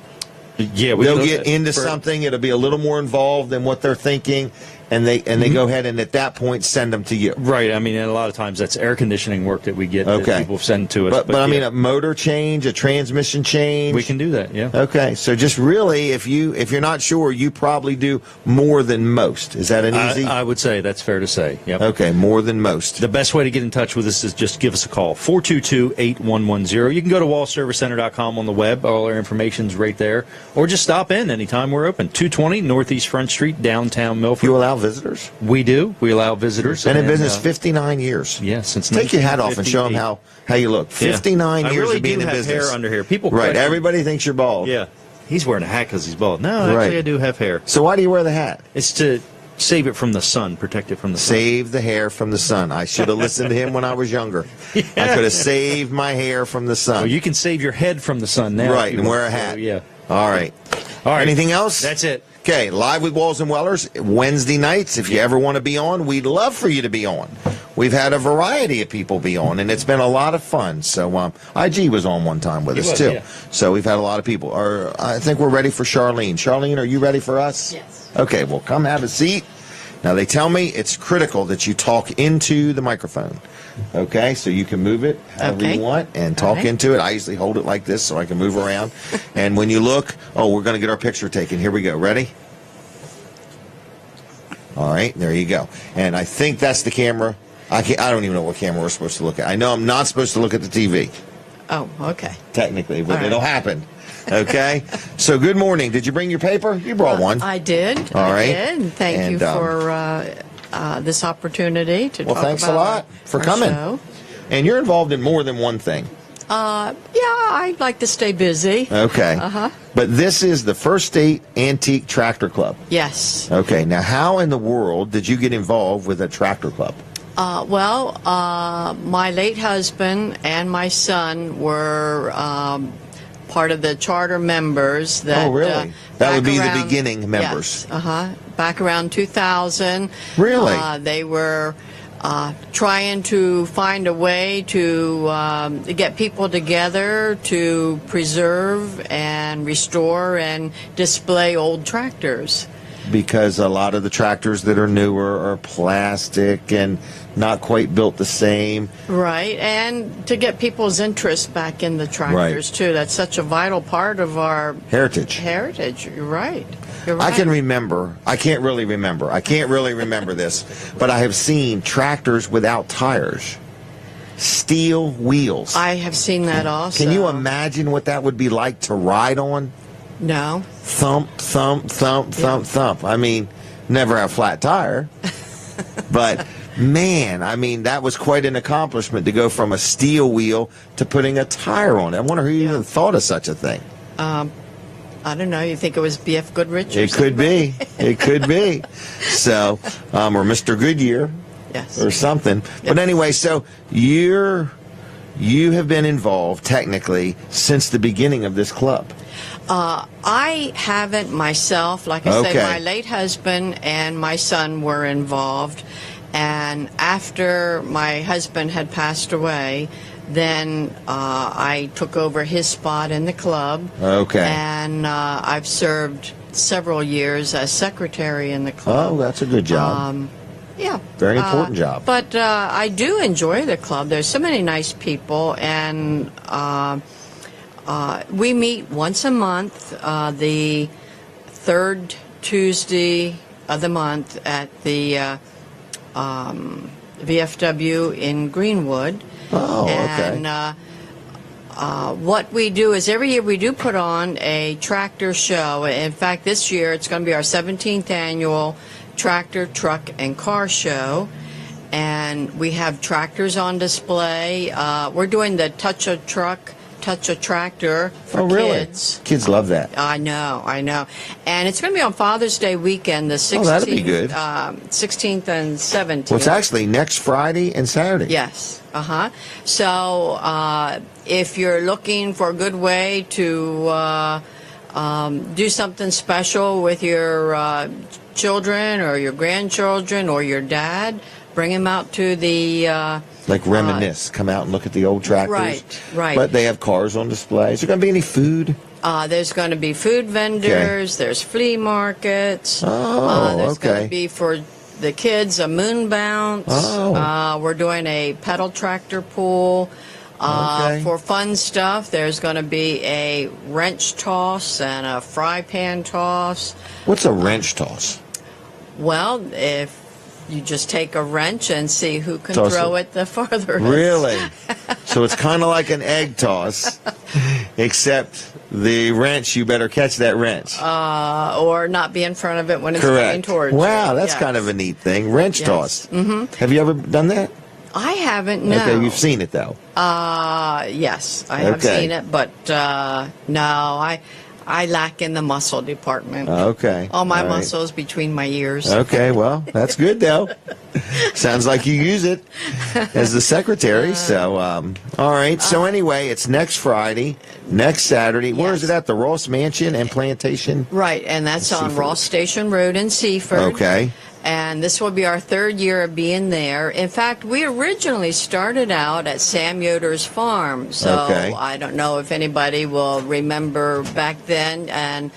Yeah, they'll get into something. It'll be a little more involved than what they're thinking, and they go ahead and at that point send them to you. Right. I mean, and a lot of times that's air conditioning work that we get that people send to us. But I mean, a motor change, a transmission change. We can do that. Yeah. Okay. So just really, if you're not sure, you probably do more than most. Is that an easy? I would say that's fair to say. Yep. Okay. More than most. The best way to get in touch with us is just give us a call, 422-8110. You can go to wallservicecenter.com on the web. All our information's right there, or just stop in anytime we're open. 220 Northeast Front Street, downtown Milford. You allow visitors? We do. We allow visitors. Been in business 59 years. Yeah, since Take your hat off and show them how you look. 59 years really of being in have business. Hair under here. People everybody thinks you're bald. Yeah. He's wearing a hat because he's bald. No, actually I do have hair. So why do you wear the hat? It's to save it from the sun, protect it from the sun. Save the hair from the sun. I should have listened to him when I was younger. I could have saved my hair from the sun. Well, you can save your head from the sun now. Right, and wear a hat. So, yeah. All right. Anything else? That's it. Okay, Live with Walls and Wellers, Wednesday nights. If you ever want to be on, we'd love for you to be on. We've had a variety of people be on, and it's been a lot of fun. So IG was on one time with us, too. Yeah. So we've had a lot of people. I think we're ready for Charlene. Charlene, are you ready for us? Yes. Okay, well, come have a seat. Now, they tell me it's critical that you talk into the microphone. Okay, so you can move it however you want and talk into it. I usually hold it like this so I can move around. And when you look, we're going to get our picture taken. Here we go. Ready? All right, there you go. And I think that's the camera. I don't even know what camera we're supposed to look at. I know I'm not supposed to look at the TV. Oh, okay. Technically, but All it'll right. happen. Okay? So good morning. Did you bring your paper? You brought one. I did. All right. I did. Thank you for this opportunity to Well, talk thanks about a lot for our coming. show. And you're involved in more than one thing. Yeah, I like to stay busy. Okay. Uh-huh. But this is the First State Antique Tractor Club. Yes. Okay. Now, how in the world did you get involved with a tractor club? My late husband and my son were part of the charter members. That, Oh, really? That would be the beginning members. Yes. Back around 2000. Really? They were trying to find a way to get people together to preserve and restore and display old tractors. Because a lot of the tractors that are newer are plastic and not quite built the same. Right, and to get people's interest back in the tractors, too. That's such a vital part of our Heritage. You're right. You're right. I can remember. I can't really remember this, but I have seen tractors without tires. Steel wheels. I have seen that also. Can you imagine what that would be like to ride on? No. Thump, thump, thump, thump, thump. I mean, never a flat tire. But, man, I mean, that was quite an accomplishment to go from a steel wheel to putting a tire on it. I wonder who even thought of such a thing. I don't know. You think it was B.F. Goodrich? It could be. It could be. So, or Mr. Goodyear. Yes. Or something. But anyway, so you have been involved technically since the beginning of this club. I haven't myself. Like I Okay. say, my late husband and my son were involved. And after my husband had passed away, then I took over his spot in the club. Okay. And I've served several years as secretary in the club. Oh, that's a good job. Yeah. Very important job. But I do enjoy the club. There's so many nice people, and we meet once a month, the third Tuesday of the month at the VFW in Greenwood. Oh, okay. And what we do is every year we do put on a tractor show. In fact, this year it's going to be our 17th annual tractor, truck, and car show. And we have tractors on display. We're doing the Touch a Truck, Touch a Tractor for kids. Kids love that. I know. And it's going to be on Father's Day weekend, the 16th, that'd be good. 16th and 17th. Well, it's actually next Friday and Saturday. Yes. So if you're looking for a good way to do something special with your children or your grandchildren or your dad, bring him out to the Like reminisce, come out and look at the old tractors. Right. But they have cars on display. Is there going to be any food? There's going to be food vendors. There's flea markets. There's going to be for the kids a moon bounce. We're doing a pedal tractor pool. For fun stuff, there's going to be a wrench toss and a fry pan toss. What's a wrench toss? Well, if you just take a wrench and see who can Toss throw it the farthest. Really? So it's kind of like an egg toss, except the wrench, you better catch that wrench. Or not be in front of it when it's coming towards you. Wow, that's Yes. kind of a neat thing. Wrench toss. Mm-hmm. Have you ever done that? I haven't, no. Okay, you've seen it, though. Yes, I have seen it, but no, I lack in the muscle department. Okay. All my All right. muscles between my ears. Okay, well, that's good, though. Sounds like you use it as the secretary. So, all right. So, anyway, it's next Friday, next Saturday. Where is it at? The Ross Mansion and Plantation? Right, and that's on Seaford. Ross Station Road in Seaford. Okay. And this will be our third year of being there. In fact, we originally started out at Sam Yoder's farm. So Okay. I don't know if anybody will remember back then. And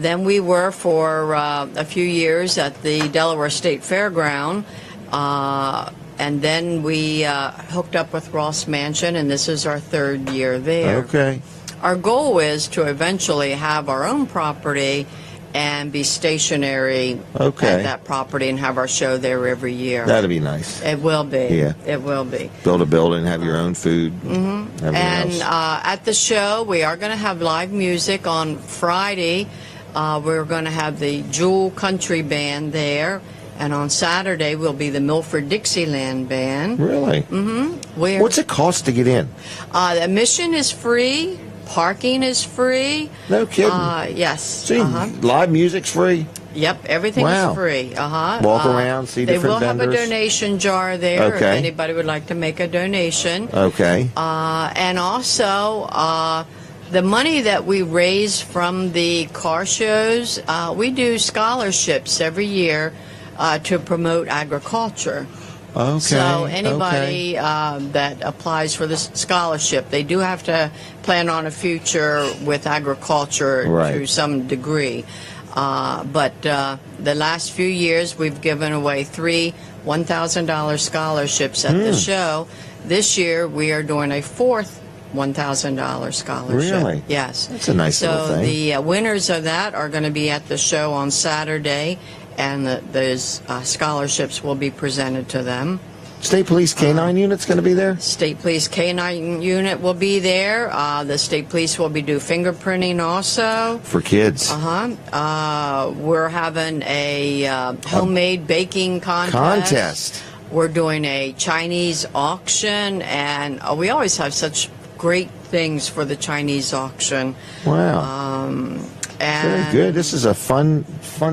then we were for a few years at the Delaware State Fairground. And then we hooked up with Ross Mansion, and this is our third year there. Okay. Our goal is to eventually have our own property and be stationary Okay. at that property and have our show there every year. That'd be nice. It will be. Yeah. It will be. Build a building, have your own food. And at the show, we are going to have live music on Friday. We're going to have the Jewel Country Band there. And on Saturday will be the Milford Dixieland Band. Really? Mm-hmm. What's it cost to get in? The admission is free. Parking is free. No kidding. Yes. See, live music's free. Yep, everything Wow. is free. Walk around, see different They will vendors. have a donation jar there if Okay. anybody would like to make a donation. Okay. And also, the money that we raise from the car shows, we do scholarships every year to promote agriculture. Okay. So anybody that applies for this scholarship, they do have to plan on a future with agriculture Right. to some degree. But the last few years, we've given away 3 $1,000 scholarships at the show. This year, we are doing a 4th $1,000 scholarship. Really? Yes. That's a nice little So thing. the winners of that are going to be at the show on Saturday, and those scholarships will be presented to them. State Police K-9 unit's going to be there? State Police K-9 unit will be there. The State Police will be do fingerprinting also. For kids. We're having a homemade baking contest. We're doing a Chinese auction, and we always have such great things for the Chinese auction. Wow. Very And good. This is a fun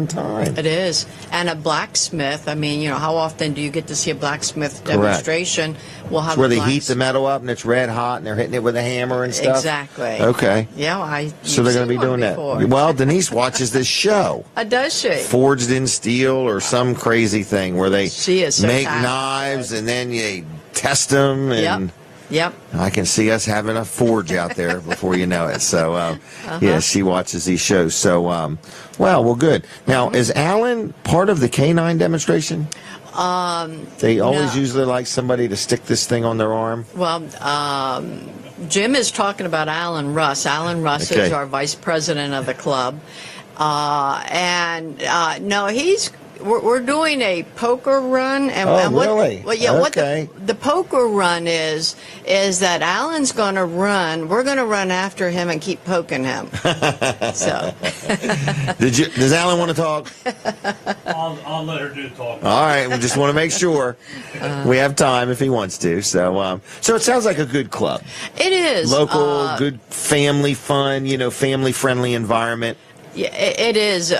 time. it is. And a blacksmith. I mean, how often do you get to see a blacksmith demonstration? We'll have It's where a they heat blacksmith. the metal up and it's red hot and they're hitting it with a hammer and stuff? Exactly. Okay. Yeah, So they're going to be doing that. Well, Denise watches this show. Does she? Forged in Steel or some crazy thing where they She is so make talented. knives and then you test them and Yep. I can see us having a forge out there before you know it. So, yeah, she watches these shows. So, well, good. Now, is Alan part of the K-9 demonstration? They always no. usually like somebody to stick this thing on their arm. Well, Jim is talking about Alan Russ. Alan Russ Okay. is our vice president of the club. No, we're doing a poker run. And, Oh, and what, really? Well, yeah, Okay. what the poker run is that Alan's going to run. We're going to run after him and keep poking him. So. Does Alan want to talk? I'll let her do the talking. All right, we just want to make sure we have time if he wants to. So, so it sounds like a good club. It is. Local, good family fun, family-friendly environment. Yeah, it is.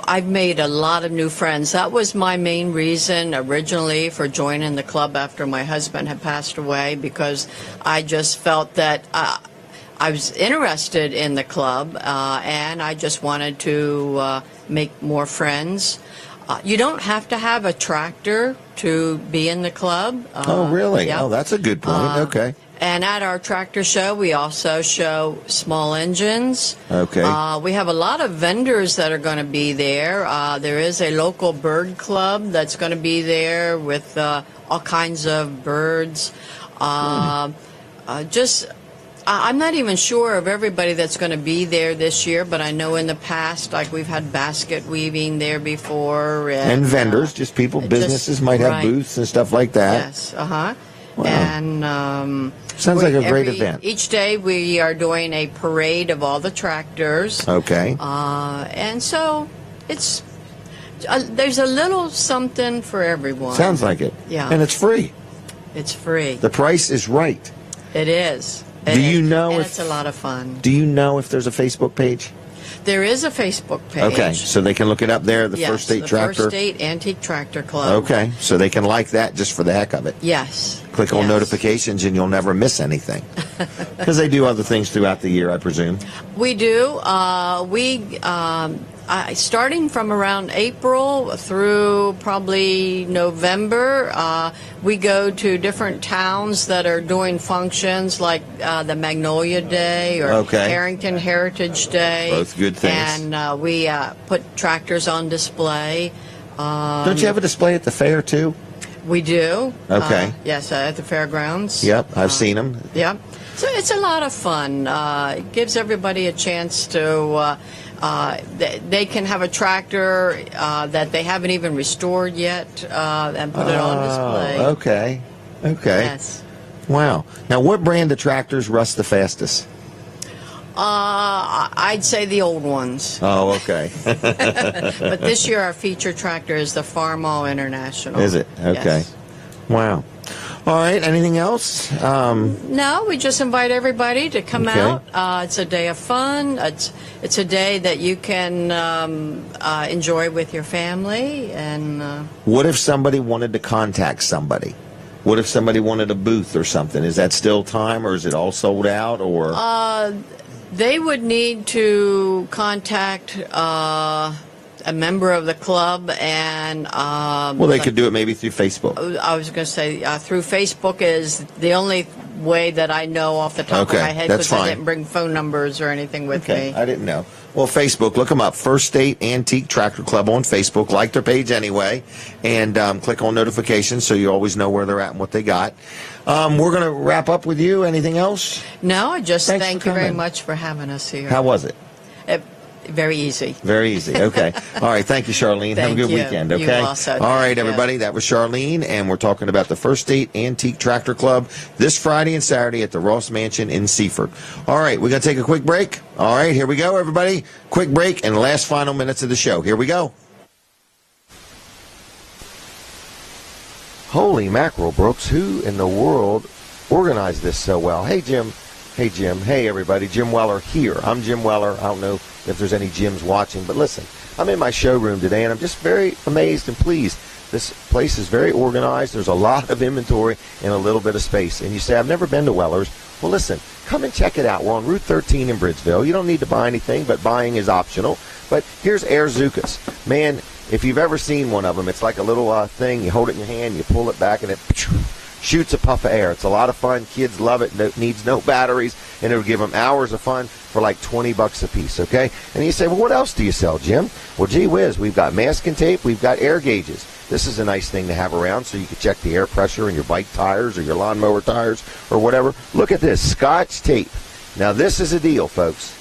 I've made a lot of new friends. That was my main reason originally for joining the club after my husband had passed away, because I just felt that I was interested in the club and I just wanted to make more friends. You don't have to have a tractor to be in the club. Oh, really? Yeah. Oh, that's a good point. Okay. And at our tractor show, we also show small engines. Okay. We have a lot of vendors that are going to be there. There is a local bird club that's going to be there with all kinds of birds. I'm not even sure of everybody that's going to be there this year, but I know in the past, like we've had basket weaving there before. And vendors, just people, businesses might have right. booths and stuff like that. Yes, Wow. And Sounds like a great event. Each day we are doing a parade of all the tractors. Okay. And so it's there's a little something for everyone. Sounds like it. Yeah. And it's free. It's free. The price is right. It is. Do you know and if it's a lot of fun. Do you know if there's a Facebook page? There is a Facebook page. Okay, so they can look it up there, the Yes, First State the Tractor. First State Antique Tractor Club. Okay, so they can like that just for the heck of it. Yes. Click on Yes. notifications and you'll never miss anything. Because they do other things throughout the year, I presume. We do. Starting from around April through probably November, we go to different towns that are doing functions like the Magnolia Day or Okay. Harrington Heritage Day. Both good things. And we put tractors on display. Don't you have a display at the fair, too? We do. Okay. Yes, at the fairgrounds. Yep, I've seen them. Yep. So it's a lot of fun. It gives everybody a chance to they can have a tractor that they haven't even restored yet and put it on display. Okay. Yes. Wow. Now, what brand of tractors rust the fastest? I'd say the old ones. Oh, okay. But this year our feature tractor is the Farmall International. Is it? Okay. Yes. Wow. All right. Anything else? No, we just invite everybody to come Okay. out. It's a day of fun. It's a day that you can enjoy with your family. And What if somebody wanted to contact somebody? What if somebody wanted a booth or something? Is that still time, or is it all sold out? Or they would need to contact a member of the club, and well, they could do it maybe through Facebook. I was going to say through Facebook is the only way that I know off the top Okay, of my head, that's because I fine. didn't bring phone numbers or anything with Okay, me. I didn't know. Well, Facebook, look them up. First State Antique Tractor Club on Facebook. Like their page anyway, and click on notifications so you always know where they're at and what they got. We're going to wrap up with you. Anything else? No, I just Thanks thank for you very coming. much for having us here. How was it? Very easy. Very easy. Okay. All right. Thank you, Charlene. Have a Thank good you. weekend. You Okay. also. All right, Thank you. everybody. That was Charlene, and we're talking about the First State Antique Tractor Club this Friday and Saturday at the Ross Mansion in Seaford. All right. We're going to take a quick break. All right. Here we go, everybody. Quick break and last final minutes of the show. Here we go. Holy mackerel, Brooks. Who in the world organized this so well? Hey, Jim. Hey, Jim. Hey, everybody. Jim Weller here. I'm Jim Weller. I don't know if there's any Jims watching, but listen, I'm in my showroom today, and I'm just very amazed and pleased. This place is very organized. There's a lot of inventory and a little bit of space. And you say, I've never been to Weller's. Well, listen, come and check it out. We're on Route 13 in Bridgeville. You don't need to buy anything, but buying is optional. But here's Air Zukas. Man, if you've ever seen one of them, it's like a little thing. You hold it in your hand, you pull it back, and it shoots a puff of air. It's a lot of fun. Kids love it. It needs no batteries, and it'll give them hours of fun for like $20 a piece, okay? And you say, well, what else do you sell, Jim? Well, gee whiz, we've got masking tape. We've got air gauges. This is a nice thing to have around so you can check the air pressure in your bike tires or your lawnmower tires or whatever. Look at this, Scotch tape. Now, this is a deal, folks.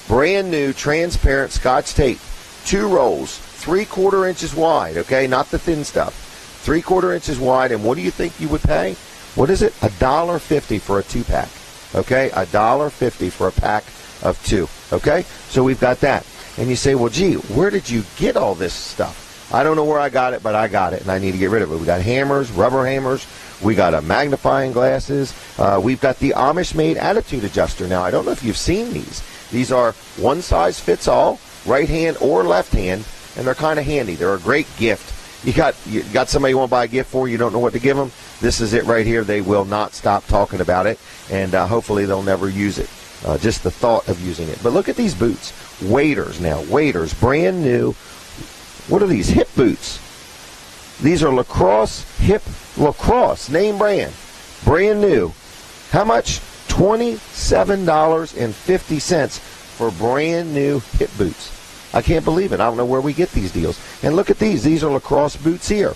Brand new transparent Scotch tape. 2 rolls, 3/4 inches wide, okay? Not the thin stuff. 3/4 inches wide, and what do you think you would pay? What is it? $1.50 for a 2-pack. Okay, $1.50 for a pack of 2. Okay, so we've got that. And you say, well, gee, where did you get all this stuff? I don't know where I got it, but I got it, and I need to get rid of it. We got hammers, rubber hammers. We got magnifying glasses. We've got the Amish-made attitude adjuster. Now, I don't know if you've seen these. These are one size fits all, right hand or left hand, and they're kind of handy. They're a great gift. You got somebody you want to buy a gift for, you don't know what to give them, this is it right here. They will not stop talking about it, and hopefully they'll never use it. Just the thought of using it. But look at these boots. Waders now. Waders, brand new. What are these? Hip boots. These are lacrosse, name brand. Brand new. How much? $27.50 for brand new hip boots. I can't believe it. I don't know where we get these deals. And look at these. These are lacrosse boots here.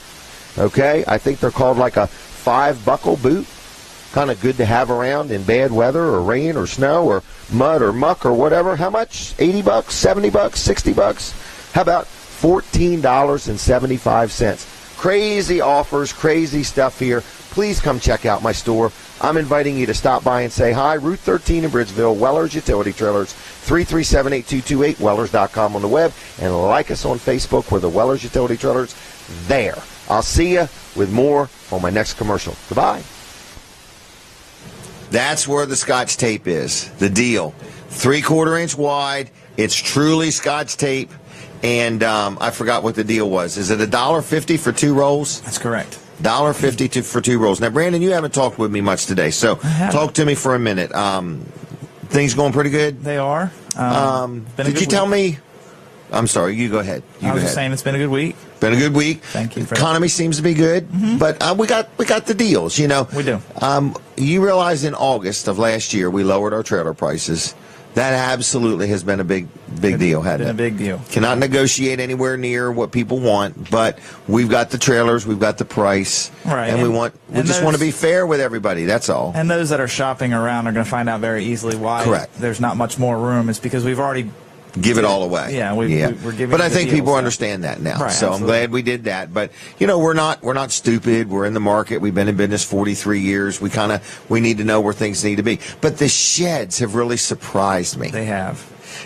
Okay? I think they're called like a 5-buckle boot. Kind of good to have around in bad weather or rain or snow or mud or muck or whatever. How much? $80, $70, $60? How about $14.75? Crazy offers, crazy stuff here. Please come check out my store. I'm inviting you to stop by and say hi. Route 13 in Bridgeville, Weller's Utility Trailers, 337-8228, Wellers.com on the web, and like us on Facebook. We're the Weller's Utility Trailers there. I'll see you with more on my next commercial. Goodbye. That's where the Scotch tape is, the deal. 3/4 inch wide. It's truly Scotch tape. And I forgot what the deal was. Is it $1.50 for 2 rolls? That's correct. $1.50 for 2 rolls. Now, Brandon, you haven't talked with me much today, so talk to me for a minute. Things going pretty good? They are. Did you tell me? I'm sorry, you go ahead. I was just saying it's been a good week. Been a good week. Thank you. Economy seems to be good, but we got the deals. You know, we do. You realize in August of last year we lowered our trailer prices. That absolutely has been a big deal, hasn't it? Been a big deal. Cannot negotiate anywhere near what people want, but we've got the trailers, we've got the price, right? And we just want to be fair with everybody. That's all. And those that are shopping around are going to find out very easily why Correct. There's not much more room. It's because we've already give it all away. Yeah, we're giving. But I the think deal, people so. understand that now. Right, so absolutely. I'm glad we did that. But we're not stupid. We're in the market. We've been in business 43 years. We need to know where things need to be. But the sheds have really surprised me. They have.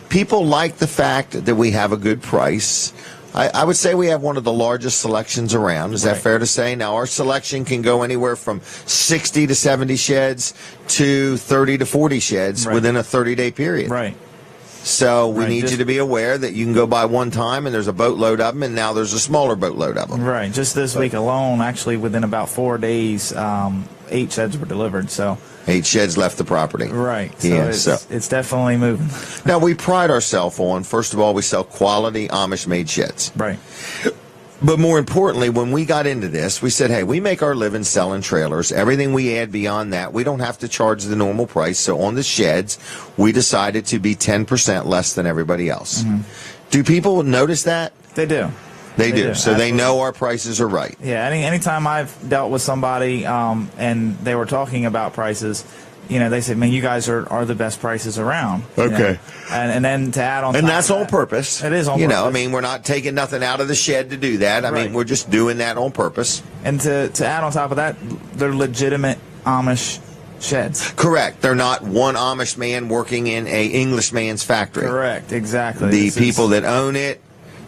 People like the fact that we have a good price. I would say we have one of the largest selections around. Is that fair to say? Now, our selection can go anywhere from 60 to 70 sheds to 30 to 40 sheds within a 30-day period. Right. So we need you to be aware that you can go by one time and there's a boatload of them, and now there's a smaller boatload of them. Right. Just this week alone, actually, within about 4 days, 8 sheds were delivered. So 8 sheds left the property. Right. So it's definitely moving. Now, we pride ourselves on, first of all, we sell quality Amish-made sheds. Right. But more importantly, when we got into this, we said, hey, we make our living selling trailers. Everything we add beyond that, we don't have to charge the normal price. So on the sheds, we decided to be 10% less than everybody else. Mm-hmm. Do people notice that? They do. They do. So Absolutely. they know our prices are right. Yeah. Anytime I've dealt with somebody and they were talking about prices, they said, man, you guys are the best prices around. Okay. And then to add on And top that's of on that, purpose. It is on purpose. I mean, we're not taking nothing out of the shed to do that. I mean, we're just doing that on purpose. And to add on top of that, they're legitimate Amish sheds. Correct. They're not one Amish man working in a English man's factory. Correct. Exactly. The people that own it,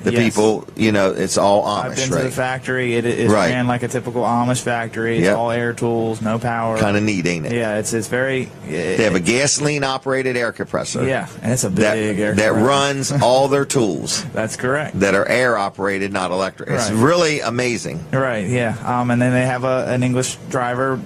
the people, it's all Amish, I've been to the factory. It ran like a typical Amish factory. It's all air tools, no power. Kind of neat, ain't it? Yeah, it's very. They have a gasoline-operated air compressor. Yeah, and it's a big air that compressor. runs all their tools. That's correct. That are air-operated, not electric. It's really amazing. Right, yeah. And then they have an English driver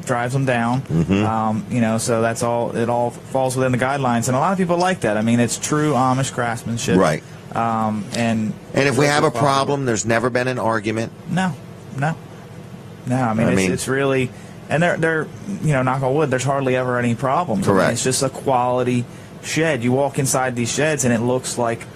drives them down. Mm-hmm. So that's all. It all falls within the guidelines, and a lot of people like that. I mean, it's true Amish craftsmanship. Right. And if we have a problem, there's never been an argument. No. I mean, it's really, and they're knock on wood, there's hardly ever any problems. Correct. I mean, it's just a quality shed. You walk inside these sheds and it looks like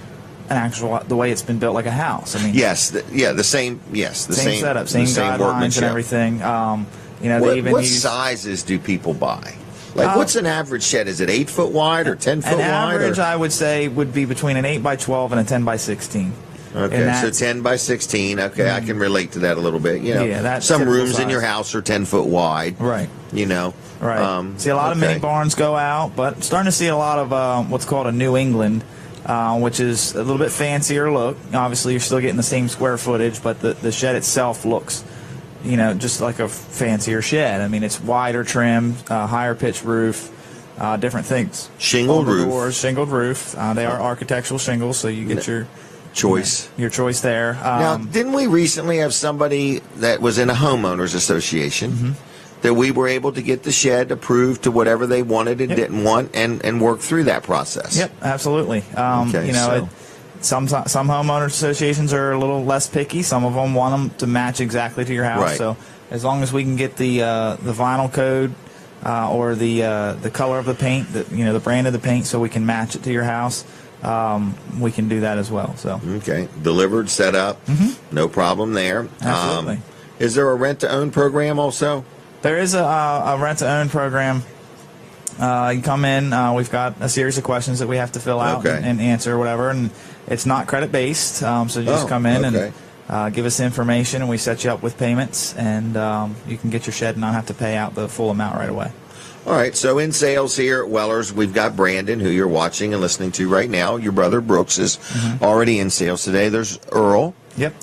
the way it's been built, like a house. I mean, the same setup, same guidelines and everything. They even what use sizes do people buy? Like, what's an average shed? Is it 8 foot wide or 10 foot wide? An average, I would say, would be between an 8 by 12 and a 10 by 16. Okay, so 10 by 16. Okay, I can relate to that a little bit. That's some rooms size. In your house are 10 foot wide. Right. Right. See a lot of mini barns go out, but starting to see a lot of what's called a New England, which is a little bit fancier look. Obviously, you're still getting the same square footage, but the shed itself looks just like a fancier shed. I mean, it's wider trim, higher pitch roof, different things. Shingled roof. Doors, shingled roof. They are architectural shingles, so you get your choice. Your choice there. Now, didn't we recently have somebody that was in a homeowners association that we were able to get the shed approved to whatever they wanted and didn't want and work through that process? Yep, absolutely. Some homeowners associations are a little less picky. Some of them want them to match exactly to your house. Right. So as long as we can get the vinyl code or the color of the paint, the brand of the paint, so we can match it to your house, we can do that as well. So delivered, set up, no problem there. Absolutely. Is there a rent-to-own program also? There is a rent-to-own program. You come in. We've got a series of questions that we have to fill out and answer, whatever. And it's not credit-based, so you just come in and give us the information, and we set you up with payments, and you can get your shed and not have to pay out the full amount right away. All right, so in sales here at Weller's, we've got Brandon, who you're watching and listening to right now. Your brother Brooks is already in sales today. There's Earl. Yep.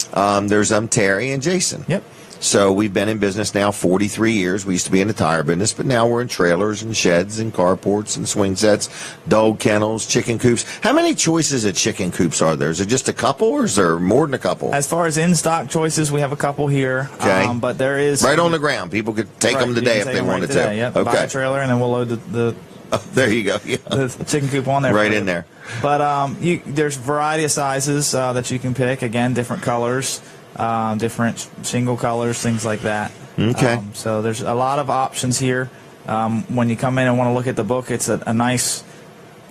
There's Terry and Jason. Yep. So we've been in business now 43 years. We used to be in the tire business, but now we're in trailers and sheds and carports and swing sets, dog kennels, chicken coops. How many choices of chicken coops are there? Is it just a couple, or is there more than a couple? As far as in-stock choices, we have a couple here. Okay. But there is... Right on the ground. People could take them today if they wanted to. Yep. Buy a trailer, and then we'll load the there you go. Yeah. The chicken coop on there. Right in there. But there's a variety of sizes that you can pick. Again, different colors. Different shingle colors, things like that. Okay. So there's a lot of options here. When you come in and want to look at the book, it's a nice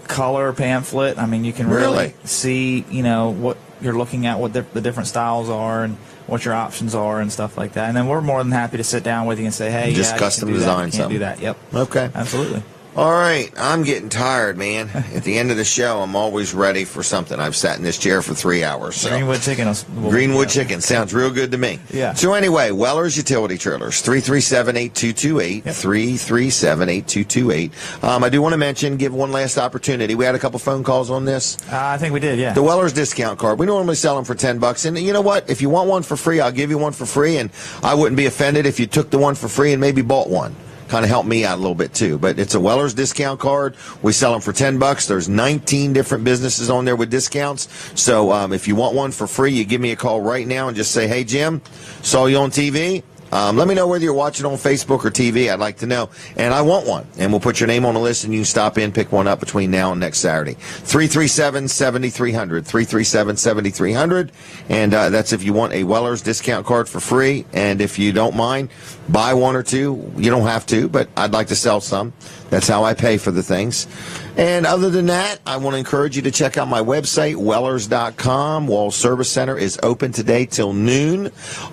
color pamphlet. I mean, you can really see, what you're looking at, what the different styles are, and what your options are, and stuff like that. And then we're more than happy to sit down with you and say, hey, just custom design something. Can't do that. Yep. Okay. Absolutely. All right, I'm getting tired, man. At the end of the show, I'm always ready for something. I've sat in this chair for 3 hours. So. Greenwood chicken. Greenwood chicken sounds real good to me. Yeah. So anyway, Weller's Utility Trailers, 337-8228, 337-8228. I do want to mention, give one last opportunity. We had a couple phone calls on this. I think we did, yeah. The Weller's discount card. We normally sell them for $10. And you know what? If you want one for free, I'll give you one for free. And I wouldn't be offended if you took the one for free and maybe bought one. Kind of help me out a little bit too. But it's a Weller's discount card. We sell them for $10. There's 19 different businesses on there with discounts. So if you want one for free, you give me a call right now and just say, hey, Jim, saw you on TV. Let me know whether you're watching on Facebook or TV. I'd like to know. And I want one. And we'll put your name on the list, and you can stop in, pick one up between now and next Saturday. 337-7300. 337-7300. And that's if you want a Weller's discount card for free. And if you don't mind, buy one or two. You don't have to, but I'd like to sell some. That's how I pay for the things. And other than that, I want to encourage you to check out my website, Wellers.com. Walls Service Center is open today till noon.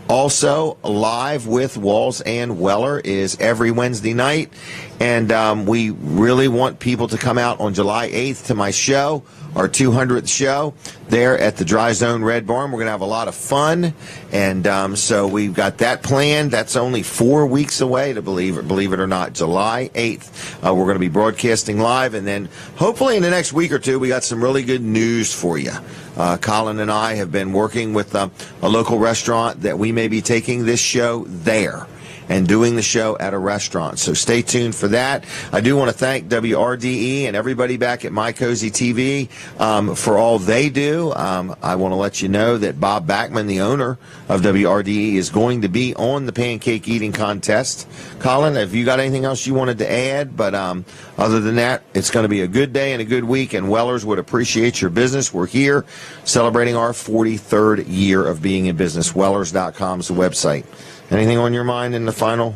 Also, Live with Walls and Weller is every Wednesday night. And we really want people to come out on July 8th to my show, our 200th show, there at the Dry Zone Red Barn. We're going to have a lot of fun. And so we've got that planned. That's only 4 weeks away, to believe it or not, July 8th. We're going to be broadcasting live. And then hopefully in the next week or two, we got some really good news for you. Colin and I have been working with a local restaurant that we may be taking this show there and doing the show at a restaurant. So stay tuned for that. I do want to thank WRDE and everybody back at My Cozy TV for all they do. I want to let you know that Bob Backman, the owner of WRDE, is going to be on the pancake eating contest. Colin, have you got anything else you wanted to add? But other than that, it's going to be a good day and a good week, and Wellers would appreciate your business. We're here celebrating our 43rd year of being in business. Wellers.com is the website. Anything on your mind in the final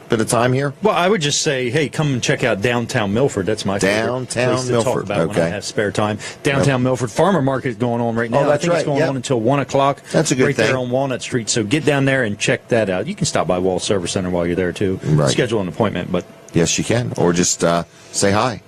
bit of time here? Well, I would just say, hey, come and check out downtown Milford. That's my favorite place to talk about when I have spare time. Downtown Milford Farmer Market is going on right now. Oh, that's I think it's going on until 1 o'clock. That's a good thing. Right there on Walnut Street. So get down there and check that out. You can stop by Wall Service Center while you're there too. Right. Schedule an appointment, but yes, you can, or just say hi.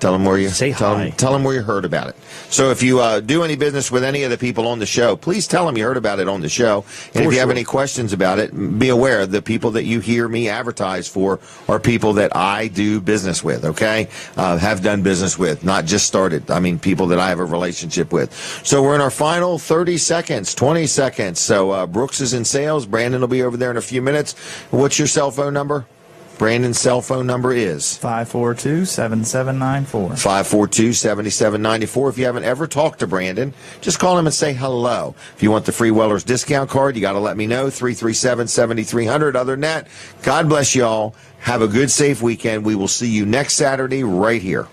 Tell them where you tell them where you heard about it. So if you do any business with any of the people on the show, please tell them you heard about it on the show. And if you have any questions about it, be aware the people that you hear me advertise for are people that I do business with. Okay, have done business with, not just started. I mean, people that I have a relationship with. So we're in our final 30 seconds, 20 seconds. So Brooks is in sales. Brandon will be over there in a few minutes. What's your cell phone number? Brandon's cell phone number is 542-7794. 542-7794. If you haven't ever talked to Brandon, just call him and say hello. If you want the free Weller's discount card, you got to let me know, 337-7300. Other than that, God bless you all. Have a good, safe weekend. We will see you next Saturday right here.